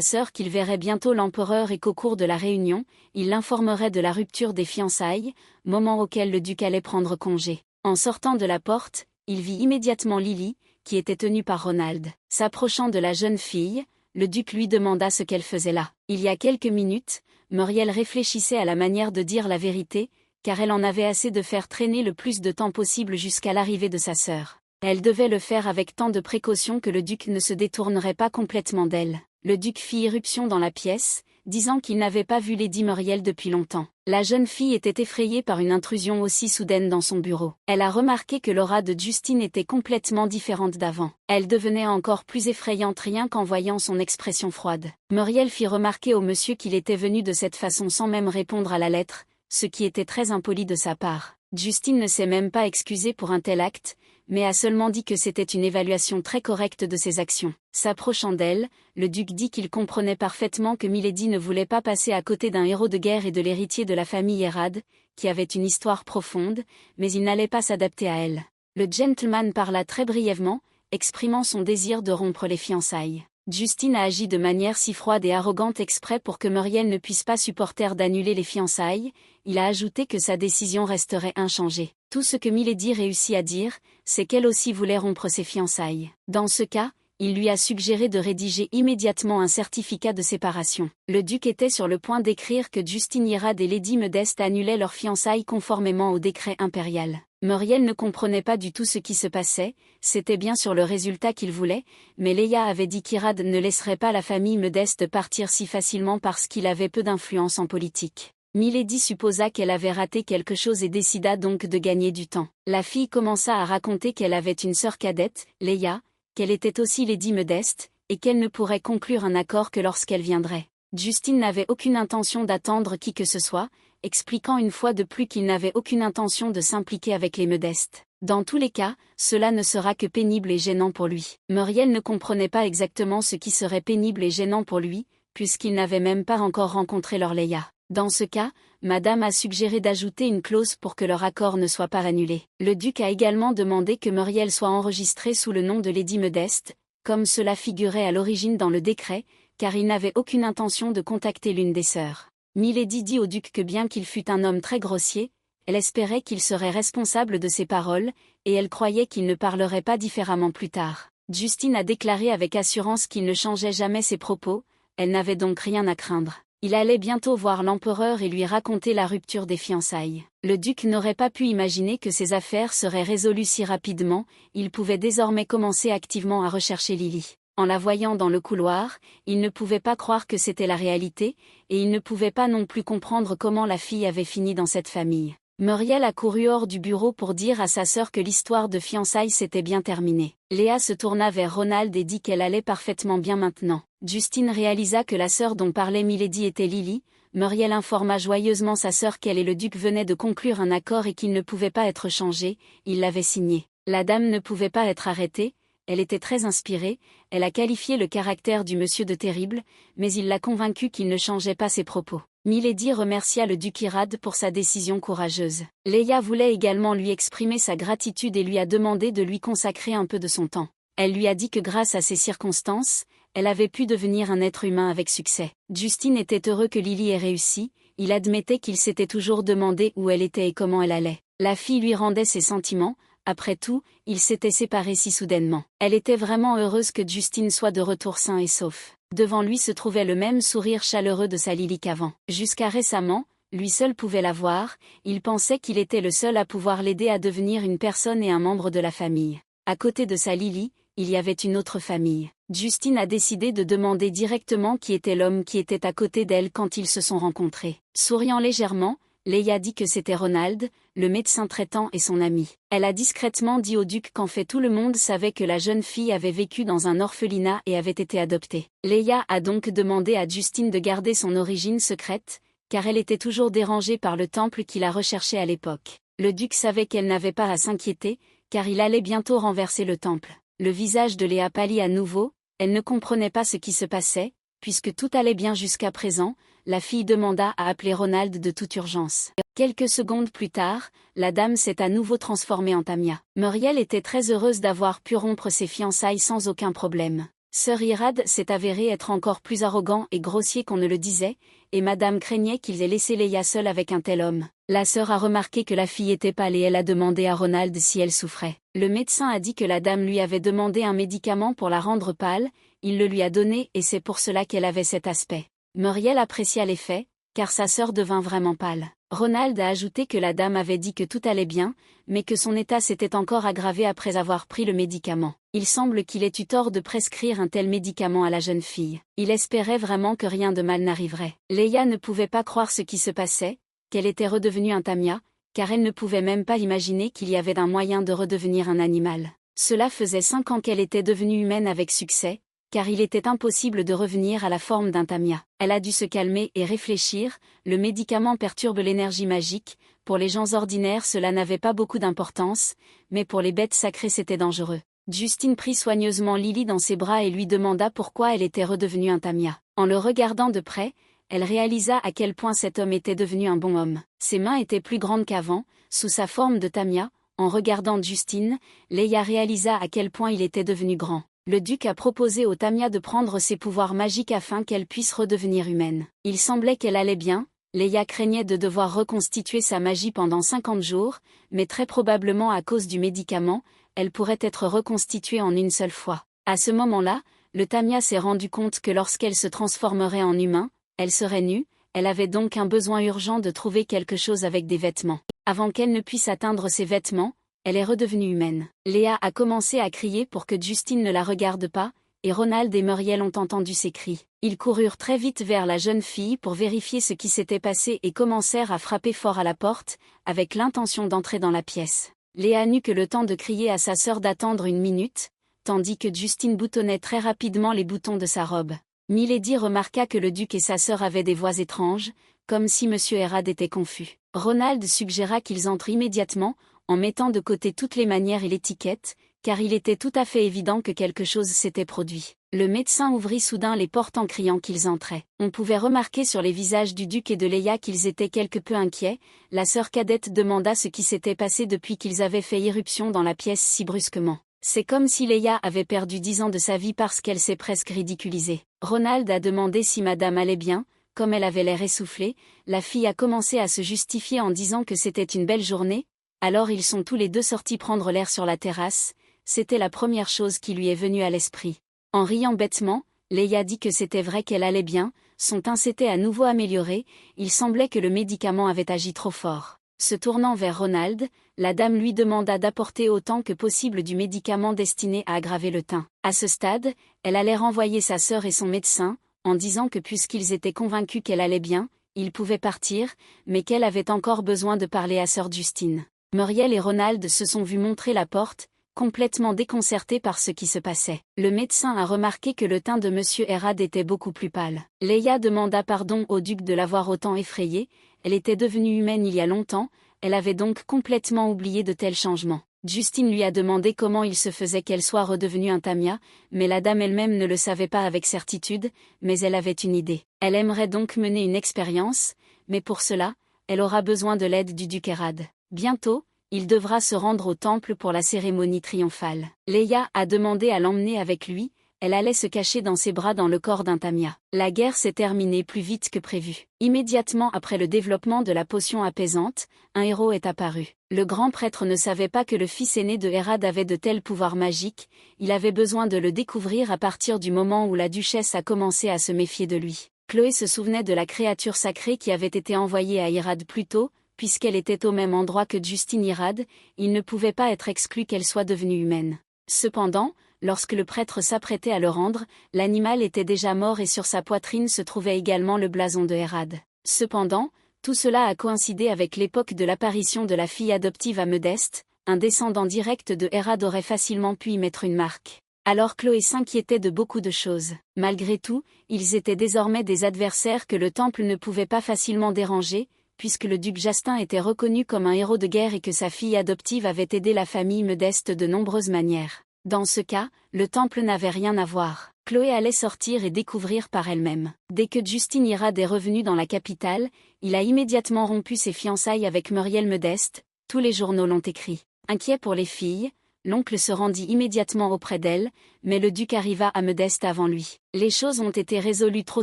sœur qu'il verrait bientôt l'empereur et qu'au cours de la réunion, il l'informerait de la rupture des fiançailles, moment auquel le duc allait prendre congé. En sortant de la porte, il vit immédiatement Lily, qui était tenue par Ronald. S'approchant de la jeune fille, le duc lui demanda ce qu'elle faisait là. Il y a quelques minutes, Muriel réfléchissait à la manière de dire la vérité, car elle en avait assez de faire traîner le plus de temps possible jusqu'à l'arrivée de sa sœur. Elle devait le faire avec tant de précaution que le duc ne se détournerait pas complètement d'elle. Le duc fit irruption dans la pièce, disant qu'il n'avait pas vu Lady Muriel depuis longtemps. La jeune fille était effrayée par une intrusion aussi soudaine dans son bureau. Elle a remarqué que l'aura de Justine était complètement différente d'avant. Elle devenait encore plus effrayante rien qu'en voyant son expression froide. Muriel fit remarquer au monsieur qu'il était venu de cette façon sans même répondre à la lettre, ce qui était très impoli de sa part. Justine ne s'est même pas excusée pour un tel acte, mais a seulement dit que c'était une évaluation très correcte de ses actions. S'approchant d'elle, le duc dit qu'il comprenait parfaitement que Milady ne voulait pas passer à côté d'un héros de guerre et de l'héritier de la famille Hérad, qui avait une histoire profonde, mais il n'allait pas s'adapter à elle. Le gentleman parla très brièvement, exprimant son désir de rompre les fiançailles. Justine a agi de manière si froide et arrogante exprès pour que Muriel ne puisse pas supporter d'annuler les fiançailles. Il a ajouté que sa décision resterait inchangée. Tout ce que Milady réussit à dire, c'est qu'elle aussi voulait rompre ses fiançailles. Dans ce cas, il lui a suggéré de rédiger immédiatement un certificat de séparation. Le duc était sur le point d'écrire que Justine Hérad et Lady Modeste annulaient leurs fiançailles conformément au décret impérial. Muriel ne comprenait pas du tout ce qui se passait, c'était bien sûr le résultat qu'il voulait, mais Leia avait dit qu'Hérad ne laisserait pas la famille Modeste partir si facilement parce qu'il avait peu d'influence en politique. Milady supposa qu'elle avait raté quelque chose et décida donc de gagner du temps. La fille commença à raconter qu'elle avait une sœur cadette, Leia, qu'elle était aussi Lady Modeste, et qu'elle ne pourrait conclure un accord que lorsqu'elle viendrait. Justine n'avait aucune intention d'attendre qui que ce soit, expliquant une fois de plus qu'il n'avait aucune intention de s'impliquer avec les Modestes. Dans tous les cas, cela ne sera que pénible et gênant pour lui. Muriel ne comprenait pas exactement ce qui serait pénible et gênant pour lui, puisqu'il n'avait même pas encore rencontré leur Leia. Dans ce cas, Madame a suggéré d'ajouter une clause pour que leur accord ne soit pas annulé. Le duc a également demandé que Muriel soit enregistrée sous le nom de Lady Modeste, comme cela figurait à l'origine dans le décret, car il n'avait aucune intention de contacter l'une des sœurs. Milady dit au duc que bien qu'il fût un homme très grossier, elle espérait qu'il serait responsable de ses paroles, et elle croyait qu'il ne parlerait pas différemment plus tard. Justine a déclaré avec assurance qu'il ne changeait jamais ses propos, elle n'avait donc rien à craindre. Il allait bientôt voir l'empereur et lui raconter la rupture des fiançailles. Le duc n'aurait pas pu imaginer que ses affaires seraient résolues si rapidement, il pouvait désormais commencer activement à rechercher Lily. En la voyant dans le couloir, il ne pouvait pas croire que c'était la réalité, et il ne pouvait pas non plus comprendre comment la fille avait fini dans cette famille. Muriel a couru hors du bureau pour dire à sa sœur que l'histoire de fiançailles s'était bien terminée. Léa se tourna vers Ronald et dit qu'elle allait parfaitement bien maintenant. Justine réalisa que la sœur dont parlait Milady était Lily. Muriel informa joyeusement sa sœur qu'elle et le duc venaient de conclure un accord et qu'il ne pouvait pas être changé, il l'avait signé. La dame ne pouvait pas être arrêtée, elle était très inspirée, elle a qualifié le caractère du monsieur de terrible, mais il l'a convaincu qu'il ne changeait pas ses propos. Milady remercia le duc Hérad pour sa décision courageuse. Leia voulait également lui exprimer sa gratitude et lui a demandé de lui consacrer un peu de son temps. Elle lui a dit que grâce à ces circonstances, elle avait pu devenir un être humain avec succès. Justine était heureux que Lily ait réussi, il admettait qu'il s'était toujours demandé où elle était et comment elle allait. La fille lui rendait ses sentiments, après tout, ils s'étaient séparés si soudainement. Elle était vraiment heureuse que Justine soit de retour sain et sauf. Devant lui se trouvait le même sourire chaleureux de sa Lily qu'avant. Jusqu'à récemment, lui seul pouvait la voir, il pensait qu'il était le seul à pouvoir l'aider à devenir une personne et un membre de la famille. À côté de sa Lily, il y avait une autre famille. Justine a décidé de demander directement qui était l'homme qui était à côté d'elle quand ils se sont rencontrés. Souriant légèrement, Leia dit que c'était Ronald, le médecin traitant et son ami. Elle a discrètement dit au duc qu'en fait tout le monde savait que la jeune fille avait vécu dans un orphelinat et avait été adoptée. Leia a donc demandé à Justine de garder son origine secrète, car elle était toujours dérangée par le temple qui la recherchait à l'époque. Le duc savait qu'elle n'avait pas à s'inquiéter, car il allait bientôt renverser le temple. Le visage de Léa pâlit à nouveau, elle ne comprenait pas ce qui se passait, puisque tout allait bien jusqu'à présent. La fille demanda à appeler Ronald de toute urgence. Quelques secondes plus tard, la dame s'est à nouveau transformée en Tamia. Muriel était très heureuse d'avoir pu rompre ses fiançailles sans aucun problème. Sir Irad s'est avéré être encore plus arrogant et grossier qu'on ne le disait, et madame craignait qu'ils aient laissé Leia seule avec un tel homme. La sœur a remarqué que la fille était pâle et elle a demandé à Ronald si elle souffrait. Le médecin a dit que la dame lui avait demandé un médicament pour la rendre pâle, il le lui a donné et c'est pour cela qu'elle avait cet aspect. Muriel apprécia l'effet, car sa sœur devint vraiment pâle. Ronald a ajouté que la dame avait dit que tout allait bien, mais que son état s'était encore aggravé après avoir pris le médicament. Il semble qu'il ait eu tort de prescrire un tel médicament à la jeune fille. Il espérait vraiment que rien de mal n'arriverait. Leia ne pouvait pas croire ce qui se passait, qu'elle était redevenue un Tamia, car elle ne pouvait même pas imaginer qu'il y avait un moyen de redevenir un animal. Cela faisait 5 ans qu'elle était devenue humaine avec succès, car il était impossible de revenir à la forme d'un Tamia. Elle a dû se calmer et réfléchir, le médicament perturbe l'énergie magique, pour les gens ordinaires cela n'avait pas beaucoup d'importance, mais pour les bêtes sacrées c'était dangereux. Justine prit soigneusement Lily dans ses bras et lui demanda pourquoi elle était redevenue un Tamia. En le regardant de près, elle réalisa à quel point cet homme était devenu un bon homme. Ses mains étaient plus grandes qu'avant, sous sa forme de Tamia. En regardant Justine, Leia réalisa à quel point il était devenu grand. Le duc a proposé aux Tamia de prendre ses pouvoirs magiques afin qu'elle puisse redevenir humaine. Il semblait qu'elle allait bien, Leia craignait de devoir reconstituer sa magie pendant 50 jours, mais très probablement à cause du médicament, elle pourrait être reconstituée en une seule fois. À ce moment-là, le Tamia s'est rendu compte que lorsqu'elle se transformerait en humain, elle serait nue, elle avait donc un besoin urgent de trouver quelque chose avec des vêtements. Avant qu'elle ne puisse atteindre ses vêtements, elle est redevenue humaine. Léa a commencé à crier pour que Justine ne la regarde pas, et Ronald et Muriel ont entendu ses cris. Ils coururent très vite vers la jeune fille pour vérifier ce qui s'était passé et commencèrent à frapper fort à la porte, avec l'intention d'entrer dans la pièce. Léa n'eut que le temps de crier à sa sœur d'attendre 1 minute, tandis que Justine boutonnait très rapidement les boutons de sa robe. Milady remarqua que le duc et sa sœur avaient des voix étranges, comme si M. Errad était confus. Ronald suggéra qu'ils entrent immédiatement, en mettant de côté toutes les manières et l'étiquette, car il était tout à fait évident que quelque chose s'était produit. Le médecin ouvrit soudain les portes en criant qu'ils entraient. On pouvait remarquer sur les visages du duc et de Leia qu'ils étaient quelque peu inquiets. La sœur cadette demanda ce qui s'était passé depuis qu'ils avaient fait irruption dans la pièce si brusquement. C'est comme si Leia avait perdu 10 ans de sa vie parce qu'elle s'est presque ridiculisée. Ronald a demandé si madame allait bien. Comme elle avait l'air essoufflée, la fille a commencé à se justifier en disant que c'était une belle journée. Alors ils sont tous les deux sortis prendre l'air sur la terrasse, c'était la première chose qui lui est venue à l'esprit. En riant bêtement, Leia dit que c'était vrai qu'elle allait bien, son teint s'était à nouveau amélioré, il semblait que le médicament avait agi trop fort. Se tournant vers Ronald, la dame lui demanda d'apporter autant que possible du médicament destiné à aggraver le teint. À ce stade, elle allait renvoyer sa sœur et son médecin, en disant que puisqu'ils étaient convaincus qu'elle allait bien, ils pouvaient partir, mais qu'elle avait encore besoin de parler à sœur Justine. Muriel et Ronald se sont vus montrer la porte, complètement déconcertés par ce qui se passait. Le médecin a remarqué que le teint de M. Errad était beaucoup plus pâle. Leia demanda pardon au duc de l'avoir autant effrayée, elle était devenue humaine il y a longtemps, elle avait donc complètement oublié de tels changements. Justine lui a demandé comment il se faisait qu'elle soit redevenue un Tamia, mais la dame elle-même ne le savait pas avec certitude, mais elle avait une idée. Elle aimerait donc mener une expérience, mais pour cela, elle aura besoin de l'aide du duc Errad. Bientôt, il devra se rendre au temple pour la cérémonie triomphale. Leia a demandé à l'emmener avec lui, elle allait se cacher dans ses bras dans le corps d'un Tamia. La guerre s'est terminée plus vite que prévu. Immédiatement après le développement de la potion apaisante, un héros est apparu. Le grand prêtre ne savait pas que le fils aîné de Errad avait de tels pouvoirs magiques, il avait besoin de le découvrir à partir du moment où la duchesse a commencé à se méfier de lui. Chloé se souvenait de la créature sacrée qui avait été envoyée à Irad plus tôt, puisqu'elle était au même endroit que Justine Irad, il ne pouvait pas être exclu qu'elle soit devenue humaine. Cependant, lorsque le prêtre s'apprêtait à le rendre, l'animal était déjà mort et sur sa poitrine se trouvait également le blason de Hérode. Cependant, tout cela a coïncidé avec l'époque de l'apparition de la fille adoptive à Modeste, un descendant direct de Hérode aurait facilement pu y mettre une marque. Alors Chloé s'inquiétait de beaucoup de choses. Malgré tout, ils étaient désormais des adversaires que le temple ne pouvait pas facilement déranger, puisque le duc Justin était reconnu comme un héros de guerre et que sa fille adoptive avait aidé la famille Modeste de nombreuses manières. Dans ce cas, le temple n'avait rien à voir. Chloé allait sortir et découvrir par elle-même. Dès que Justine Hérode est revenu dans la capitale, il a immédiatement rompu ses fiançailles avec Muriel Modeste, tous les journaux l'ont écrit. Inquiet pour les filles, l'oncle se rendit immédiatement auprès d'elle, mais le duc arriva à Modeste avant lui. Les choses ont été résolues trop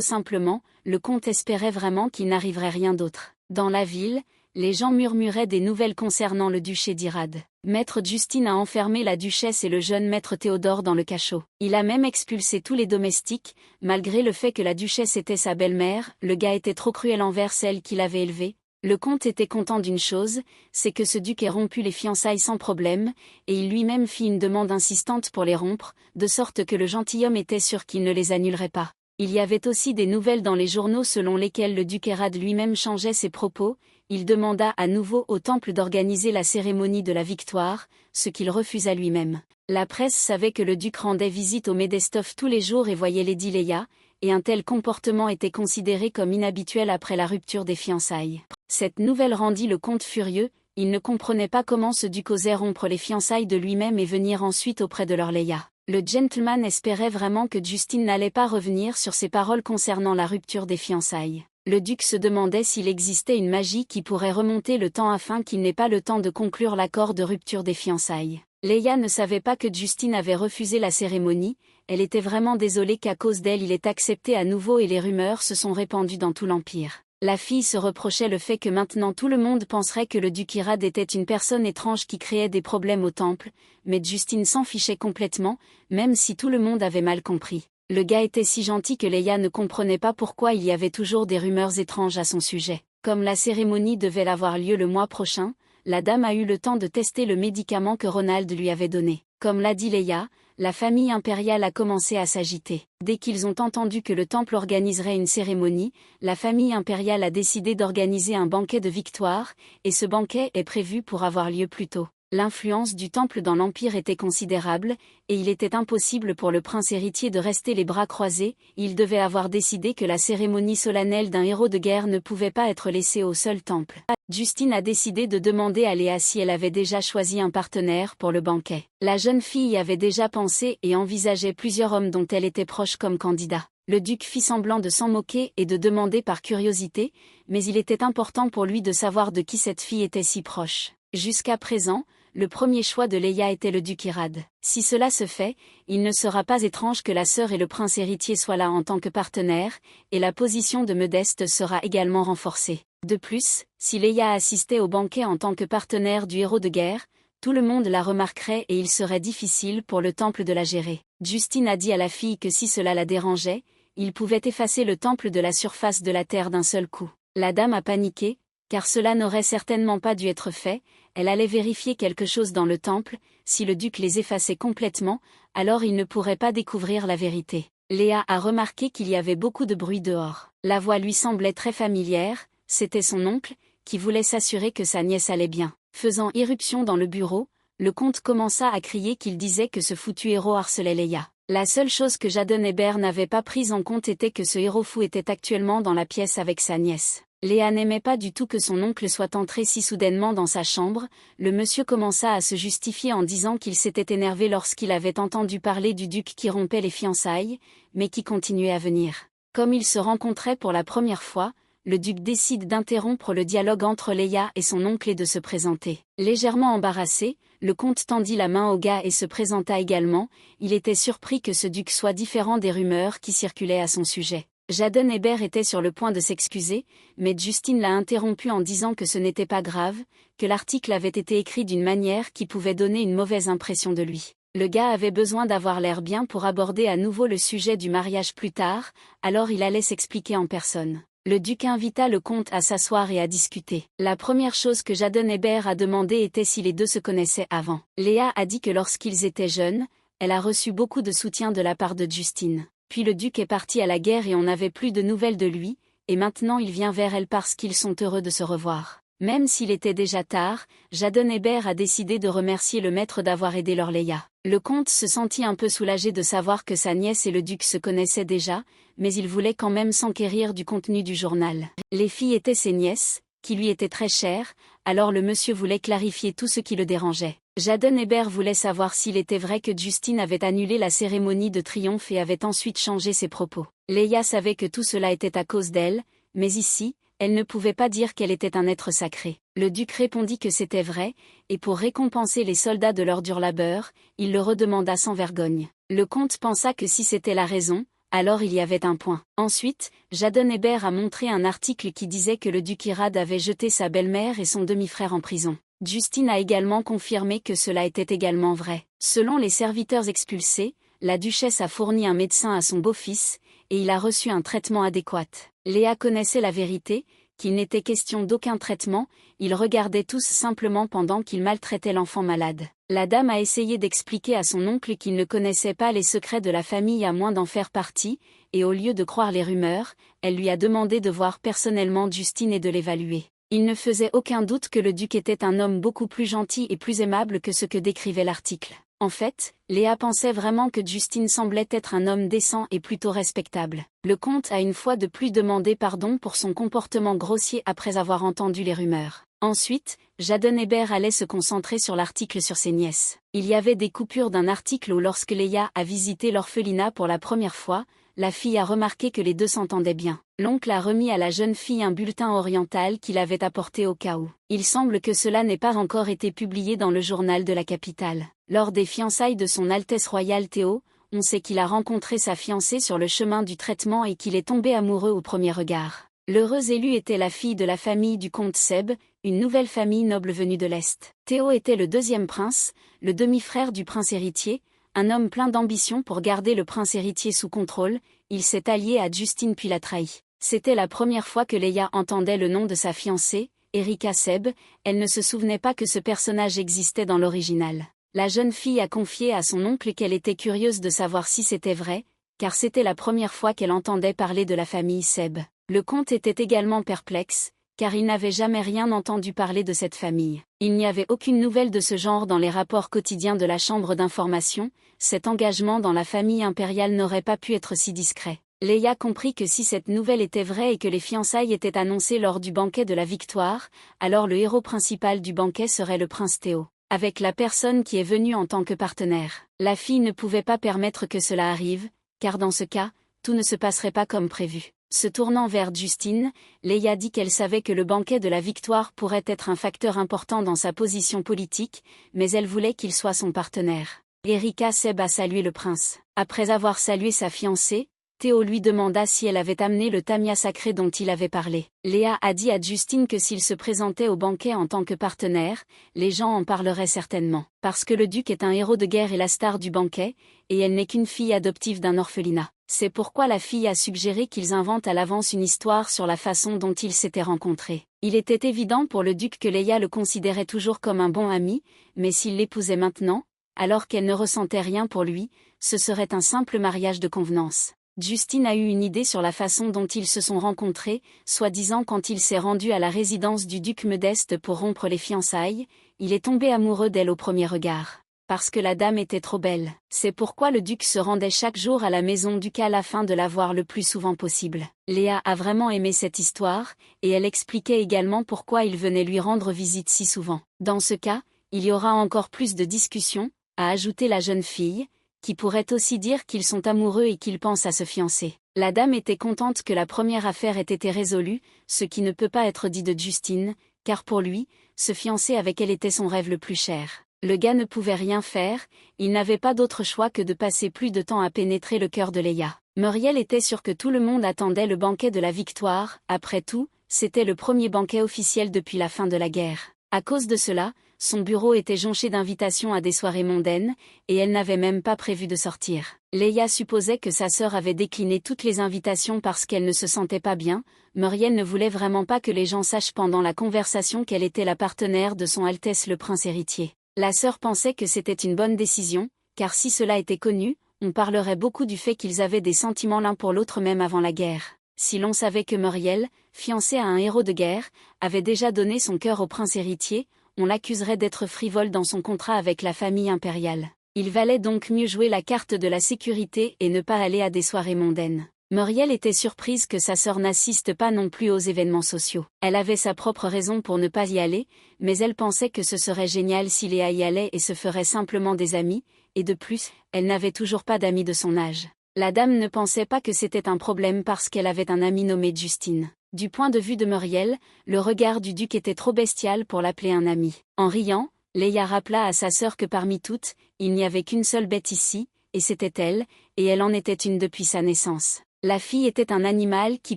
simplement, le comte espérait vraiment qu'il n'arriverait rien d'autre. Dans la ville, les gens murmuraient des nouvelles concernant le duché d'Irade. Maître Justine a enfermé la duchesse et le jeune maître Théodore dans le cachot. Il a même expulsé tous les domestiques, malgré le fait que la duchesse était sa belle-mère, le gars était trop cruel envers celle qu'il avait élevée. Le comte était content d'une chose, c'est que ce duc ait rompu les fiançailles sans problème, et il lui-même fit une demande insistante pour les rompre, de sorte que le gentilhomme était sûr qu'il ne les annulerait pas. Il y avait aussi des nouvelles dans les journaux selon lesquelles le duc Hérode lui-même changeait ses propos. Il demanda à nouveau au temple d'organiser la cérémonie de la victoire, ce qu'il refusa lui-même. La presse savait que le duc rendait visite au Medestov tous les jours et voyait Lady Leia, et un tel comportement était considéré comme inhabituel après la rupture des fiançailles. Cette nouvelle rendit le comte furieux, il ne comprenait pas comment ce duc osait rompre les fiançailles de lui-même et venir ensuite auprès de leur Leia. Le gentleman espérait vraiment que Justine n'allait pas revenir sur ses paroles concernant la rupture des fiançailles. Le duc se demandait s'il existait une magie qui pourrait remonter le temps afin qu'il n'ait pas le temps de conclure l'accord de rupture des fiançailles. Leia ne savait pas que Justine avait refusé la cérémonie, elle était vraiment désolée qu'à cause d'elle il ait accepté à nouveau et les rumeurs se sont répandues dans tout l'Empire. La fille se reprochait le fait que maintenant tout le monde penserait que le duc Hérode était une personne étrange qui créait des problèmes au temple, mais Justine s'en fichait complètement, même si tout le monde avait mal compris. Le gars était si gentil que Leia ne comprenait pas pourquoi il y avait toujours des rumeurs étranges à son sujet. Comme la cérémonie devait avoir lieu le mois prochain, la dame a eu le temps de tester le médicament que Ronald lui avait donné. Comme l'a dit Leia, la famille impériale a commencé à s'agiter. Dès qu'ils ont entendu que le temple organiserait une cérémonie, la famille impériale a décidé d'organiser un banquet de victoire, et ce banquet est prévu pour avoir lieu plus tôt. L'influence du temple dans l'Empire était considérable, et il était impossible pour le prince héritier de rester les bras croisés, il devait avoir décidé que la cérémonie solennelle d'un héros de guerre ne pouvait pas être laissée au seul temple. Justine a décidé de demander à Léa si elle avait déjà choisi un partenaire pour le banquet. La jeune fille y avait déjà pensé et envisageait plusieurs hommes dont elle était proche comme candidat. Le duc fit semblant de s'en moquer et de demander par curiosité, mais il était important pour lui de savoir de qui cette fille était si proche. Jusqu'à présent, le premier choix de Leia était le duc Hérode. Si cela se fait, il ne sera pas étrange que la sœur et le prince héritier soient là en tant que partenaires, et la position de Modeste sera également renforcée. De plus, si Leia assistait au banquet en tant que partenaire du héros de guerre, tout le monde la remarquerait et il serait difficile pour le temple de la gérer. Justine a dit à la fille que si cela la dérangeait, il pouvait effacer le temple de la surface de la terre d'un seul coup. La dame a paniqué, car cela n'aurait certainement pas dû être fait, elle allait vérifier quelque chose dans le temple, si le duc les effaçait complètement, alors il ne pourrait pas découvrir la vérité. Léa a remarqué qu'il y avait beaucoup de bruit dehors. La voix lui semblait très familière, c'était son oncle, qui voulait s'assurer que sa nièce allait bien. Faisant irruption dans le bureau, le comte commença à crier qu'il disait que ce foutu héros harcelait Léa. La seule chose que Jaden Hébert n'avait pas prise en compte était que ce héros fou était actuellement dans la pièce avec sa nièce. Léa n'aimait pas du tout que son oncle soit entré si soudainement dans sa chambre, le monsieur commença à se justifier en disant qu'il s'était énervé lorsqu'il avait entendu parler du duc qui rompait les fiançailles, mais qui continuait à venir. Comme ils se rencontraient pour la première fois, le duc décide d'interrompre le dialogue entre Léa et son oncle et de se présenter. Légèrement embarrassé, le comte tendit la main au gars et se présenta également, il était surpris que ce duc soit différent des rumeurs qui circulaient à son sujet. Jaden Hébert était sur le point de s'excuser, mais Justine l'a interrompu en disant que ce n'était pas grave, que l'article avait été écrit d'une manière qui pouvait donner une mauvaise impression de lui. Le gars avait besoin d'avoir l'air bien pour aborder à nouveau le sujet du mariage plus tard, alors il allait s'expliquer en personne. Le duc invita le comte à s'asseoir et à discuter. La première chose que Jaden-Hébert a demandé était si les deux se connaissaient avant. Léa a dit que lorsqu'ils étaient jeunes, elle a reçu beaucoup de soutien de la part de Justine. Puis le duc est parti à la guerre et on n'avait plus de nouvelles de lui, et maintenant il vient vers elle parce qu'ils sont heureux de se revoir. Même s'il était déjà tard, Jaden-Hébert a décidé de remercier le maître d'avoir aidé leur Léa. Le comte se sentit un peu soulagé de savoir que sa nièce et le duc se connaissaient déjà, mais il voulait quand même s'enquérir du contenu du journal. Les filles étaient ses nièces, qui lui étaient très chères, alors le monsieur voulait clarifier tout ce qui le dérangeait. Jaden-Hébert voulait savoir s'il était vrai que Justine avait annulé la cérémonie de triomphe et avait ensuite changé ses propos. Léa savait que tout cela était à cause d'elle, mais ici, elle ne pouvait pas dire qu'elle était un être sacré. Le duc répondit que c'était vrai, et pour récompenser les soldats de leur dur labeur, il le redemanda sans vergogne. Le comte pensa que si c'était la raison, alors il y avait un point. Ensuite, Jaden-Hébert a montré un article qui disait que le duc Irad avait jeté sa belle-mère et son demi-frère en prison. Justine a également confirmé que cela était également vrai. Selon les serviteurs expulsés, la duchesse a fourni un médecin à son beau-fils, et il a reçu un traitement adéquat. Léa connaissait la vérité, qu'il n'était question d'aucun traitement, ils regardaient tous simplement pendant qu'il maltraitait l'enfant malade. La dame a essayé d'expliquer à son oncle qu'il ne connaissait pas les secrets de la famille à moins d'en faire partie, et au lieu de croire les rumeurs, elle lui a demandé de voir personnellement Justine et de l'évaluer. Il ne faisait aucun doute que le duc était un homme beaucoup plus gentil et plus aimable que ce que décrivait l'article. En fait, Léa pensait vraiment que Justine semblait être un homme décent et plutôt respectable. Le comte a une fois de plus demandé pardon pour son comportement grossier après avoir entendu les rumeurs. Ensuite, Jaden-Hébert allait se concentrer sur l'article sur ses nièces. Il y avait des coupures d'un article où lorsque Léa a visité l'orphelinat pour la première fois, la fille a remarqué que les deux s'entendaient bien. L'oncle a remis à la jeune fille un bulletin oriental qu'il avait apporté au cas où. Il semble que cela n'ait pas encore été publié dans le journal de la capitale. Lors des fiançailles de son Altesse royale Théo, on sait qu'il a rencontré sa fiancée sur le chemin du traitement et qu'il est tombé amoureux au premier regard. L'heureuse élue était la fille de la famille du comte Seb, une nouvelle famille noble venue de l'Est. Théo était le deuxième prince, le demi-frère du prince héritier, un homme plein d'ambition pour garder le prince héritier sous contrôle, il s'est allié à Justine puis l'a trahi. C'était la première fois que Léa entendait le nom de sa fiancée, Erika Seb, elle ne se souvenait pas que ce personnage existait dans l'original. La jeune fille a confié à son oncle qu'elle était curieuse de savoir si c'était vrai, car c'était la première fois qu'elle entendait parler de la famille Seb. Le comte était également perplexe, car il n'avait jamais rien entendu parler de cette famille. Il n'y avait aucune nouvelle de ce genre dans les rapports quotidiens de la chambre d'information, cet engagement dans la famille impériale n'aurait pas pu être si discret. Léa comprit que si cette nouvelle était vraie et que les fiançailles étaient annoncées lors du banquet de la victoire, alors le héros principal du banquet serait le prince Théo, avec la personne qui est venue en tant que partenaire. La fille ne pouvait pas permettre que cela arrive, car dans ce cas, tout ne se passerait pas comme prévu. Se tournant vers Justine, Léa dit qu'elle savait que le banquet de la victoire pourrait être un facteur important dans sa position politique, mais elle voulait qu'il soit son partenaire. Erika Seb a salué le prince. Après avoir salué sa fiancée, Théo lui demanda si elle avait amené le tamia sacré dont il avait parlé. Léa a dit à Justine que s'il se présentait au banquet en tant que partenaire, les gens en parleraient certainement. Parce que le duc est un héros de guerre et la star du banquet, et elle n'est qu'une fille adoptive d'un orphelinat. C'est pourquoi la fille a suggéré qu'ils inventent à l'avance une histoire sur la façon dont ils s'étaient rencontrés. Il était évident pour le duc que Léa le considérait toujours comme un bon ami, mais s'il l'épousait maintenant, alors qu'elle ne ressentait rien pour lui, ce serait un simple mariage de convenance. Justine a eu une idée sur la façon dont ils se sont rencontrés, soi-disant quand il s'est rendu à la résidence du duc Modeste pour rompre les fiançailles, il est tombé amoureux d'elle au premier regard. Parce que la dame était trop belle. C'est pourquoi le duc se rendait chaque jour à la maison ducale afin de la voir le plus souvent possible. Léa a vraiment aimé cette histoire, et elle expliquait également pourquoi il venait lui rendre visite si souvent. Dans ce cas, il y aura encore plus de discussions, a ajouté la jeune fille, qui pourrait aussi dire qu'ils sont amoureux et qu'ils pensent à se fiancer. La dame était contente que la première affaire ait été résolue, ce qui ne peut pas être dit de Justine, car pour lui, se fiancer avec elle était son rêve le plus cher. Le gars ne pouvait rien faire, il n'avait pas d'autre choix que de passer plus de temps à pénétrer le cœur de Léa. Muriel était sûre que tout le monde attendait le banquet de la victoire, après tout, c'était le premier banquet officiel depuis la fin de la guerre. À cause de cela, son bureau était jonché d'invitations à des soirées mondaines, et elle n'avait même pas prévu de sortir. Leia supposait que sa sœur avait décliné toutes les invitations parce qu'elle ne se sentait pas bien. Muriel ne voulait vraiment pas que les gens sachent pendant la conversation qu'elle était la partenaire de son Altesse le Prince héritier. La sœur pensait que c'était une bonne décision, car si cela était connu, on parlerait beaucoup du fait qu'ils avaient des sentiments l'un pour l'autre même avant la guerre. Si l'on savait que Muriel, fiancée à un héros de guerre, avait déjà donné son cœur au prince héritier, on l'accuserait d'être frivole dans son contrat avec la famille impériale. Il valait donc mieux jouer la carte de la sécurité et ne pas aller à des soirées mondaines. Muriel était surprise que sa sœur n'assiste pas non plus aux événements sociaux. Elle avait sa propre raison pour ne pas y aller, mais elle pensait que ce serait génial si Léa y allait et se ferait simplement des amis, et de plus, elle n'avait toujours pas d'amis de son âge. La dame ne pensait pas que c'était un problème parce qu'elle avait un ami nommé Justine. Du point de vue de Muriel, le regard du duc était trop bestial pour l'appeler un ami. En riant, Leia rappela à sa sœur que parmi toutes, il n'y avait qu'une seule bête ici, et c'était elle, et elle en était une depuis sa naissance. La fille était un animal qui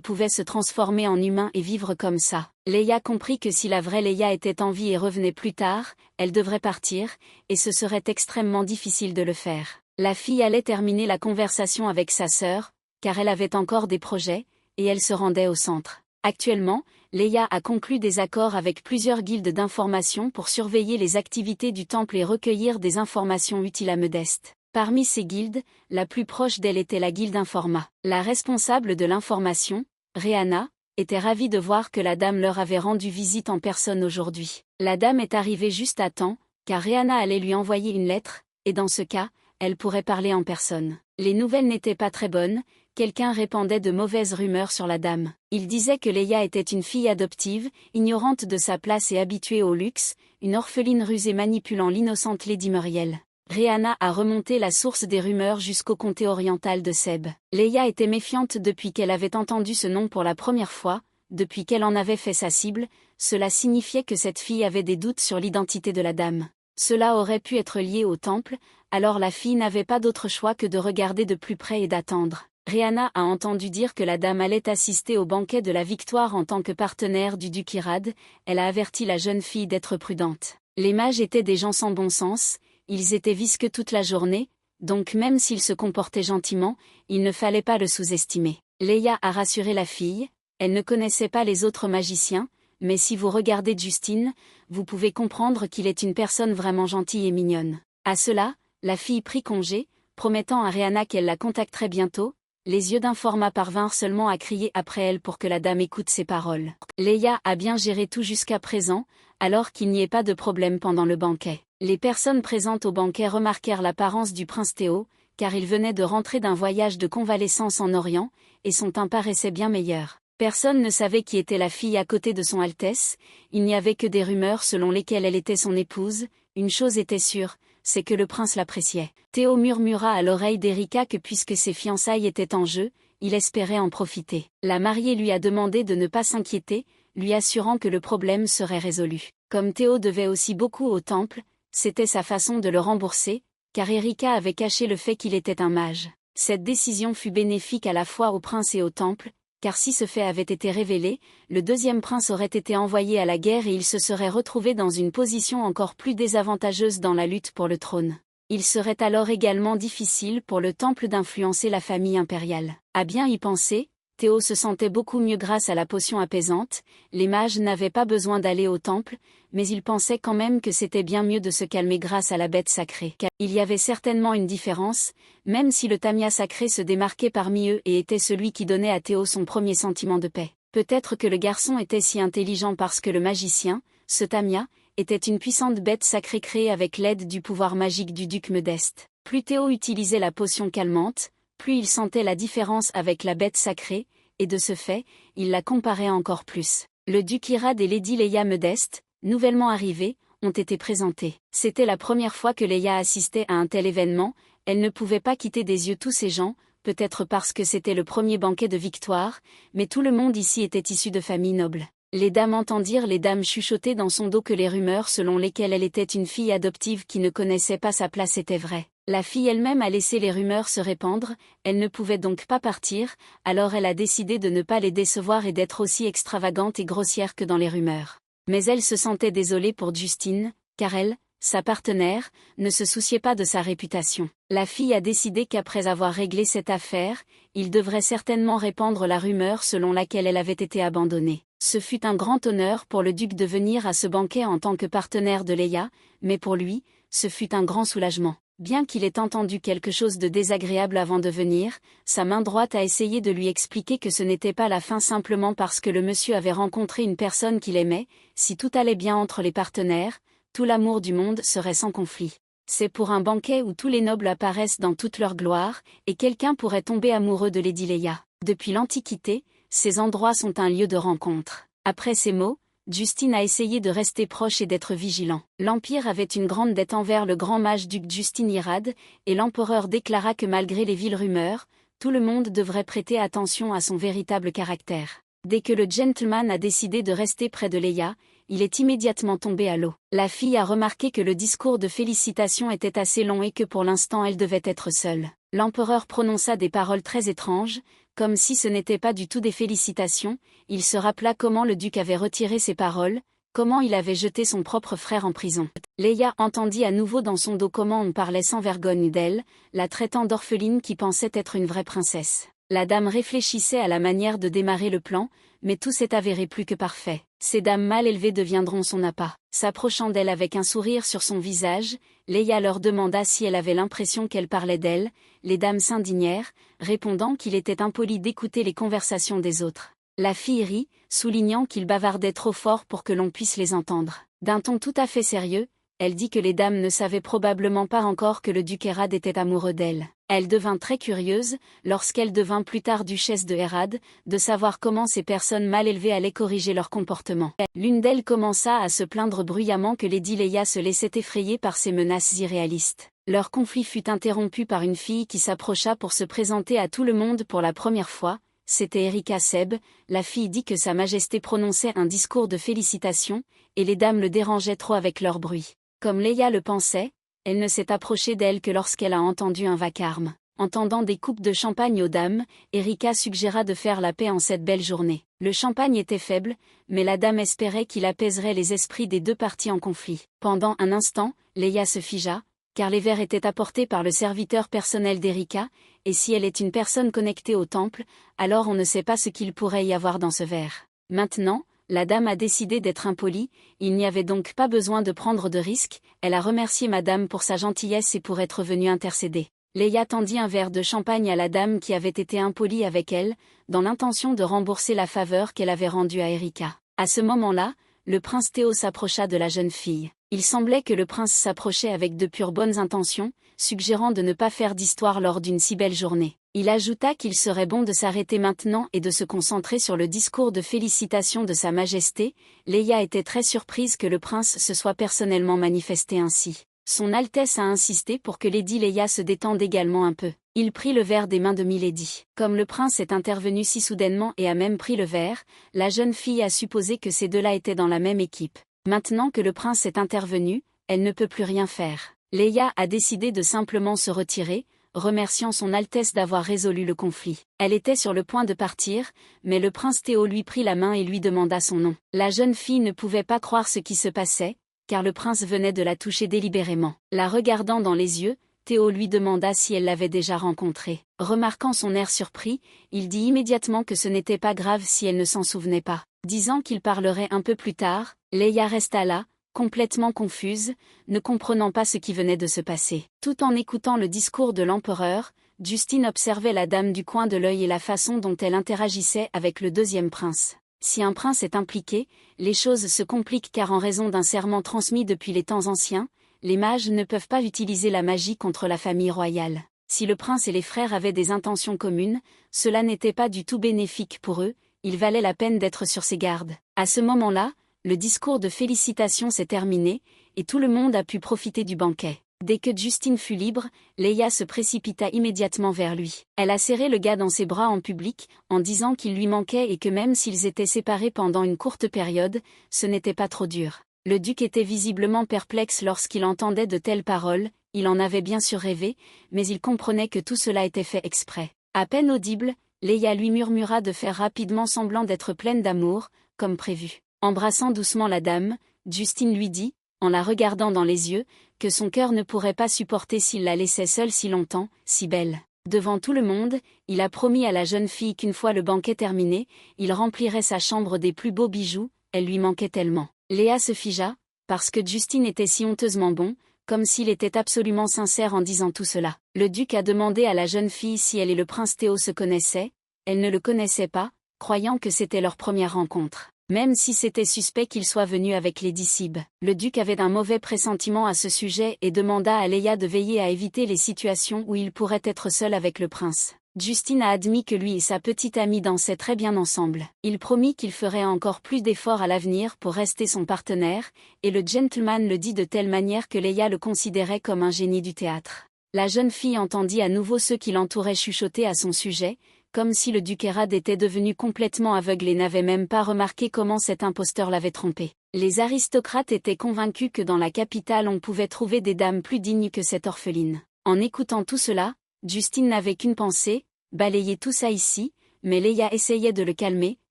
pouvait se transformer en humain et vivre comme ça. Leia comprit que si la vraie Leia était en vie et revenait plus tard, elle devrait partir, et ce serait extrêmement difficile de le faire. La fille allait terminer la conversation avec sa sœur, car elle avait encore des projets, et elle se rendait au centre. Actuellement, Leia a conclu des accords avec plusieurs guildes d'information pour surveiller les activités du temple et recueillir des informations utiles à Modeste. Parmi ces guildes, la plus proche d'elle était la guilde Informa. La responsable de l'information, Rhéana, était ravie de voir que la dame leur avait rendu visite en personne aujourd'hui. La dame est arrivée juste à temps, car Rhéana allait lui envoyer une lettre, et dans ce cas, elle pourrait parler en personne. Les nouvelles n'étaient pas très bonnes, quelqu'un répandait de mauvaises rumeurs sur la dame. Il disait que Leia était une fille adoptive, ignorante de sa place et habituée au luxe, une orpheline rusée manipulant l'innocente Lady Muriel. Rhéana a remonté la source des rumeurs jusqu'au comté oriental de Seb. Leia était méfiante depuis qu'elle avait entendu ce nom pour la première fois, depuis qu'elle en avait fait sa cible, cela signifiait que cette fille avait des doutes sur l'identité de la dame. Cela aurait pu être lié au temple, alors la fille n'avait pas d'autre choix que de regarder de plus près et d'attendre. Rhéana a entendu dire que la dame allait assister au banquet de la victoire en tant que partenaire du duc Irad. Elle a averti la jeune fille d'être prudente. Les mages étaient des gens sans bon sens, ils étaient visqueux toute la journée, donc même s'ils se comportaient gentiment, il ne fallait pas le sous-estimer. Leia a rassuré la fille, elle ne connaissait pas les autres magiciens, mais si vous regardez Justine, vous pouvez comprendre qu'il est une personne vraiment gentille et mignonne. À cela, la fille prit congé, promettant à Rhéana qu'elle la contacterait bientôt. Les yeux d'Informa parvinrent seulement à crier après elle pour que la dame écoute ses paroles. Leia a bien géré tout jusqu'à présent, alors qu'il n'y ait pas de problème pendant le banquet. Les personnes présentes au banquet remarquèrent l'apparence du prince Théo, car il venait de rentrer d'un voyage de convalescence en Orient, et son teint paraissait bien meilleur. Personne ne savait qui était la fille à côté de son Altesse, il n'y avait que des rumeurs selon lesquelles elle était son épouse. Une chose était sûre, c'est que le prince l'appréciait. Théo murmura à l'oreille d'Erika que puisque ses fiançailles étaient en jeu, il espérait en profiter. La mariée lui a demandé de ne pas s'inquiéter, lui assurant que le problème serait résolu. Comme Théo devait aussi beaucoup au temple, c'était sa façon de le rembourser, car Erika avait caché le fait qu'il était un mage. Cette décision fut bénéfique à la fois au prince et au temple, car si ce fait avait été révélé, le deuxième prince aurait été envoyé à la guerre et il se serait retrouvé dans une position encore plus désavantageuse dans la lutte pour le trône. Il serait alors également difficile pour le temple d'influencer la famille impériale. À bien y penser, Théo se sentait beaucoup mieux grâce à la potion apaisante. Les mages n'avaient pas besoin d'aller au temple, mais il pensait quand même que c'était bien mieux de se calmer grâce à la bête sacrée. Il y avait certainement une différence, même si le Tamia sacré se démarquait parmi eux et était celui qui donnait à Théo son premier sentiment de paix. Peut-être que le garçon était si intelligent parce que le magicien, ce Tamia, était une puissante bête sacrée créée avec l'aide du pouvoir magique du duc Modeste. Plus Théo utilisait la potion calmante, plus il sentait la différence avec la bête sacrée, et de ce fait, il la comparait encore plus. Le duc Irad et Lady Leia Modeste, nouvellement arrivés, ont été présentés. C'était la première fois que Leia assistait à un tel événement, elle ne pouvait pas quitter des yeux tous ces gens, peut-être parce que c'était le premier banquet de victoire, mais tout le monde ici était issu de familles nobles. Les dames entendirent les dames chuchoter dans son dos que les rumeurs selon lesquelles elle était une fille adoptive qui ne connaissait pas sa place étaient vraies. La fille elle-même a laissé les rumeurs se répandre, elle ne pouvait donc pas partir, alors elle a décidé de ne pas les décevoir et d'être aussi extravagante et grossière que dans les rumeurs. Mais elle se sentait désolée pour Justine, car elle, sa partenaire, ne se souciait pas de sa réputation. La fille a décidé qu'après avoir réglé cette affaire, il devrait certainement répandre la rumeur selon laquelle elle avait été abandonnée. Ce fut un grand honneur pour le duc de venir à ce banquet en tant que partenaire de Leia, mais pour lui, ce fut un grand soulagement. Bien qu'il ait entendu quelque chose de désagréable avant de venir, sa main droite a essayé de lui expliquer que ce n'était pas la fin simplement parce que le monsieur avait rencontré une personne qu'il aimait. Si tout allait bien entre les partenaires, tout l'amour du monde serait sans conflit. C'est pour un banquet où tous les nobles apparaissent dans toute leur gloire, et quelqu'un pourrait tomber amoureux de Lady Leia. Depuis l'Antiquité, ces endroits sont un lieu de rencontre. Après ces mots, Justine a essayé de rester proche et d'être vigilant. L'Empire avait une grande dette envers le grand mage-duc Justin Irad, et l'empereur déclara que malgré les viles rumeurs, tout le monde devrait prêter attention à son véritable caractère. Dès que le gentleman a décidé de rester près de Leia, il est immédiatement tombé à l'eau. La fille a remarqué que le discours de félicitations était assez long et que pour l'instant elle devait être seule. L'empereur prononça des paroles très étranges, comme si ce n'était pas du tout des félicitations. Il se rappela comment le duc avait retiré ses paroles, comment il avait jeté son propre frère en prison. Leia entendit à nouveau dans son dos comment on parlait sans vergogne d'elle, la traitant d'orpheline qui pensait être une vraie princesse. La dame réfléchissait à la manière de démarrer le plan, mais tout s'est avéré plus que parfait. Ces dames mal élevées deviendront son appât. S'approchant d'elle avec un sourire sur son visage, Leia leur demanda si elle avait l'impression qu'elle parlait d'elle. Les dames s'indignèrent, répondant qu'il était impoli d'écouter les conversations des autres. La fille rit, soulignant qu'ils bavardaient trop fort pour que l'on puisse les entendre. D'un ton tout à fait sérieux, elle dit que les dames ne savaient probablement pas encore que le duc Hérad était amoureux d'elle. Elle devint très curieuse, lorsqu'elle devint plus tard duchesse de Hérad, de savoir comment ces personnes mal élevées allaient corriger leur comportement. L'une d'elles commença à se plaindre bruyamment que Lady Leia se laissait effrayer par ces menaces irréalistes. Leur conflit fut interrompu par une fille qui s'approcha pour se présenter à tout le monde pour la première fois. C'était Erika Seb. La fille dit que Sa Majesté prononçait un discours de félicitations, et les dames le dérangeaient trop avec leur bruit. Comme Leia le pensait, elle ne s'est approchée d'elle que lorsqu'elle a entendu un vacarme. Entendant des coupes de champagne aux dames, Erika suggéra de faire la paix en cette belle journée. Le champagne était faible, mais la dame espérait qu'il apaiserait les esprits des deux parties en conflit. Pendant un instant, Leia se figea, car les verres étaient apportés par le serviteur personnel d'Erika, et si elle est une personne connectée au temple, alors on ne sait pas ce qu'il pourrait y avoir dans ce verre. Maintenant, la dame a décidé d'être impolie, il n'y avait donc pas besoin de prendre de risques. Elle a remercié madame pour sa gentillesse et pour être venue intercéder. Leia tendit un verre de champagne à la dame qui avait été impolie avec elle, dans l'intention de rembourser la faveur qu'elle avait rendue à Erika. À ce moment-là, le prince Théo s'approcha de la jeune fille. Il semblait que le prince s'approchait avec de pures bonnes intentions, suggérant de ne pas faire d'histoire lors d'une si belle journée. Il ajouta qu'il serait bon de s'arrêter maintenant et de se concentrer sur le discours de félicitations de Sa Majesté. Leia était très surprise que le prince se soit personnellement manifesté ainsi. Son Altesse a insisté pour que Lady Leia se détende également un peu. Il prit le verre des mains de Milady. Comme le prince est intervenu si soudainement et a même pris le verre, la jeune fille a supposé que ces deux-là étaient dans la même équipe. Maintenant que le prince est intervenu, elle ne peut plus rien faire. Leia a décidé de simplement se retirer, remerciant son Altesse d'avoir résolu le conflit. Elle était sur le point de partir, mais le prince Théo lui prit la main et lui demanda son nom. La jeune fille ne pouvait pas croire ce qui se passait, car le prince venait de la toucher délibérément. La regardant dans les yeux, Théo lui demanda si elle l'avait déjà rencontrée. Remarquant son air surpris, il dit immédiatement que ce n'était pas grave si elle ne s'en souvenait pas. Disant qu'il parlerait un peu plus tard, Leia resta là, complètement confuse, ne comprenant pas ce qui venait de se passer. Tout en écoutant le discours de l'empereur, Justine observait la dame du coin de l'œil et la façon dont elle interagissait avec le deuxième prince. Si un prince est impliqué, les choses se compliquent car en raison d'un serment transmis depuis les temps anciens, les mages ne peuvent pas utiliser la magie contre la famille royale. Si le prince et les frères avaient des intentions communes, cela n'était pas du tout bénéfique pour eux, il valait la peine d'être sur ses gardes. À ce moment-là, le discours de félicitations s'est terminé, et tout le monde a pu profiter du banquet. Dès que Justine fut libre, Leia se précipita immédiatement vers lui. Elle a serré le gars dans ses bras en public, en disant qu'il lui manquait et que même s'ils étaient séparés pendant une courte période, ce n'était pas trop dur. Le duc était visiblement perplexe lorsqu'il entendait de telles paroles, il en avait bien sûr rêvé, mais il comprenait que tout cela était fait exprès. À peine audible, Leia lui murmura de faire rapidement semblant d'être pleine d'amour, comme prévu. Embrassant doucement la dame, Justine lui dit en la regardant dans les yeux, que son cœur ne pourrait pas supporter s'il la laissait seule si longtemps, si belle. Devant tout le monde, il a promis à la jeune fille qu'une fois le banquet terminé, il remplirait sa chambre des plus beaux bijoux, elle lui manquait tellement. Léa se figea, parce que Justin était si honteusement bon, comme s'il était absolument sincère en disant tout cela. Le duc a demandé à la jeune fille si elle et le prince Théo se connaissaient, elle ne le connaissait pas, croyant que c'était leur première rencontre. Même si c'était suspect qu'il soit venu avec Lady Sib. Le duc avait un mauvais pressentiment à ce sujet et demanda à Léa de veiller à éviter les situations où il pourrait être seul avec le prince. Justin a admis que lui et sa petite amie dansaient très bien ensemble. Il promit qu'il ferait encore plus d'efforts à l'avenir pour rester son partenaire, et le gentleman le dit de telle manière que Léa le considérait comme un génie du théâtre. La jeune fille entendit à nouveau ceux qui l'entouraient chuchoter à son sujet, comme si le duc Hérad était devenu complètement aveugle et n'avait même pas remarqué comment cet imposteur l'avait trompé. Les aristocrates étaient convaincus que dans la capitale on pouvait trouver des dames plus dignes que cette orpheline. En écoutant tout cela, Justin n'avait qu'une pensée, balayer tout ça ici, mais Léa essayait de le calmer,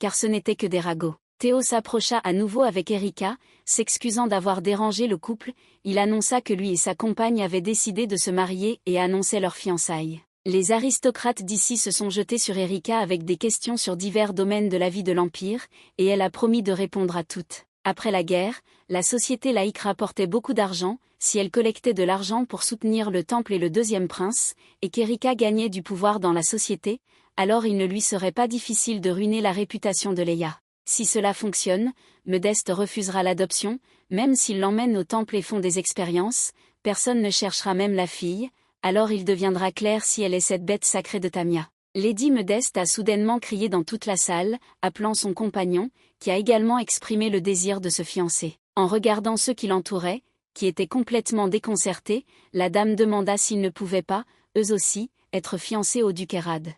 car ce n'était que des ragots. Théo s'approcha à nouveau avec Erika, s'excusant d'avoir dérangé le couple, il annonça que lui et sa compagne avaient décidé de se marier et annonçait leur fiançailles. Les aristocrates d'ici se sont jetés sur Erika avec des questions sur divers domaines de la vie de l'Empire, et elle a promis de répondre à toutes. Après la guerre, la société laïque rapportait beaucoup d'argent, si elle collectait de l'argent pour soutenir le temple et le deuxième prince, et qu'Erika gagnait du pouvoir dans la société, alors il ne lui serait pas difficile de ruiner la réputation de Léa. Si cela fonctionne, Modeste refusera l'adoption, même s'il l'emmène au temple et font des expériences, personne ne cherchera même la fille, alors il deviendra clair si elle est cette bête sacrée de Tamia. Lady Modeste a soudainement crié dans toute la salle, appelant son compagnon, qui a également exprimé le désir de se fiancer. En regardant ceux qui l'entouraient, qui étaient complètement déconcertés, la dame demanda s'ils ne pouvaient pas, eux aussi, être fiancés au duc Hérad.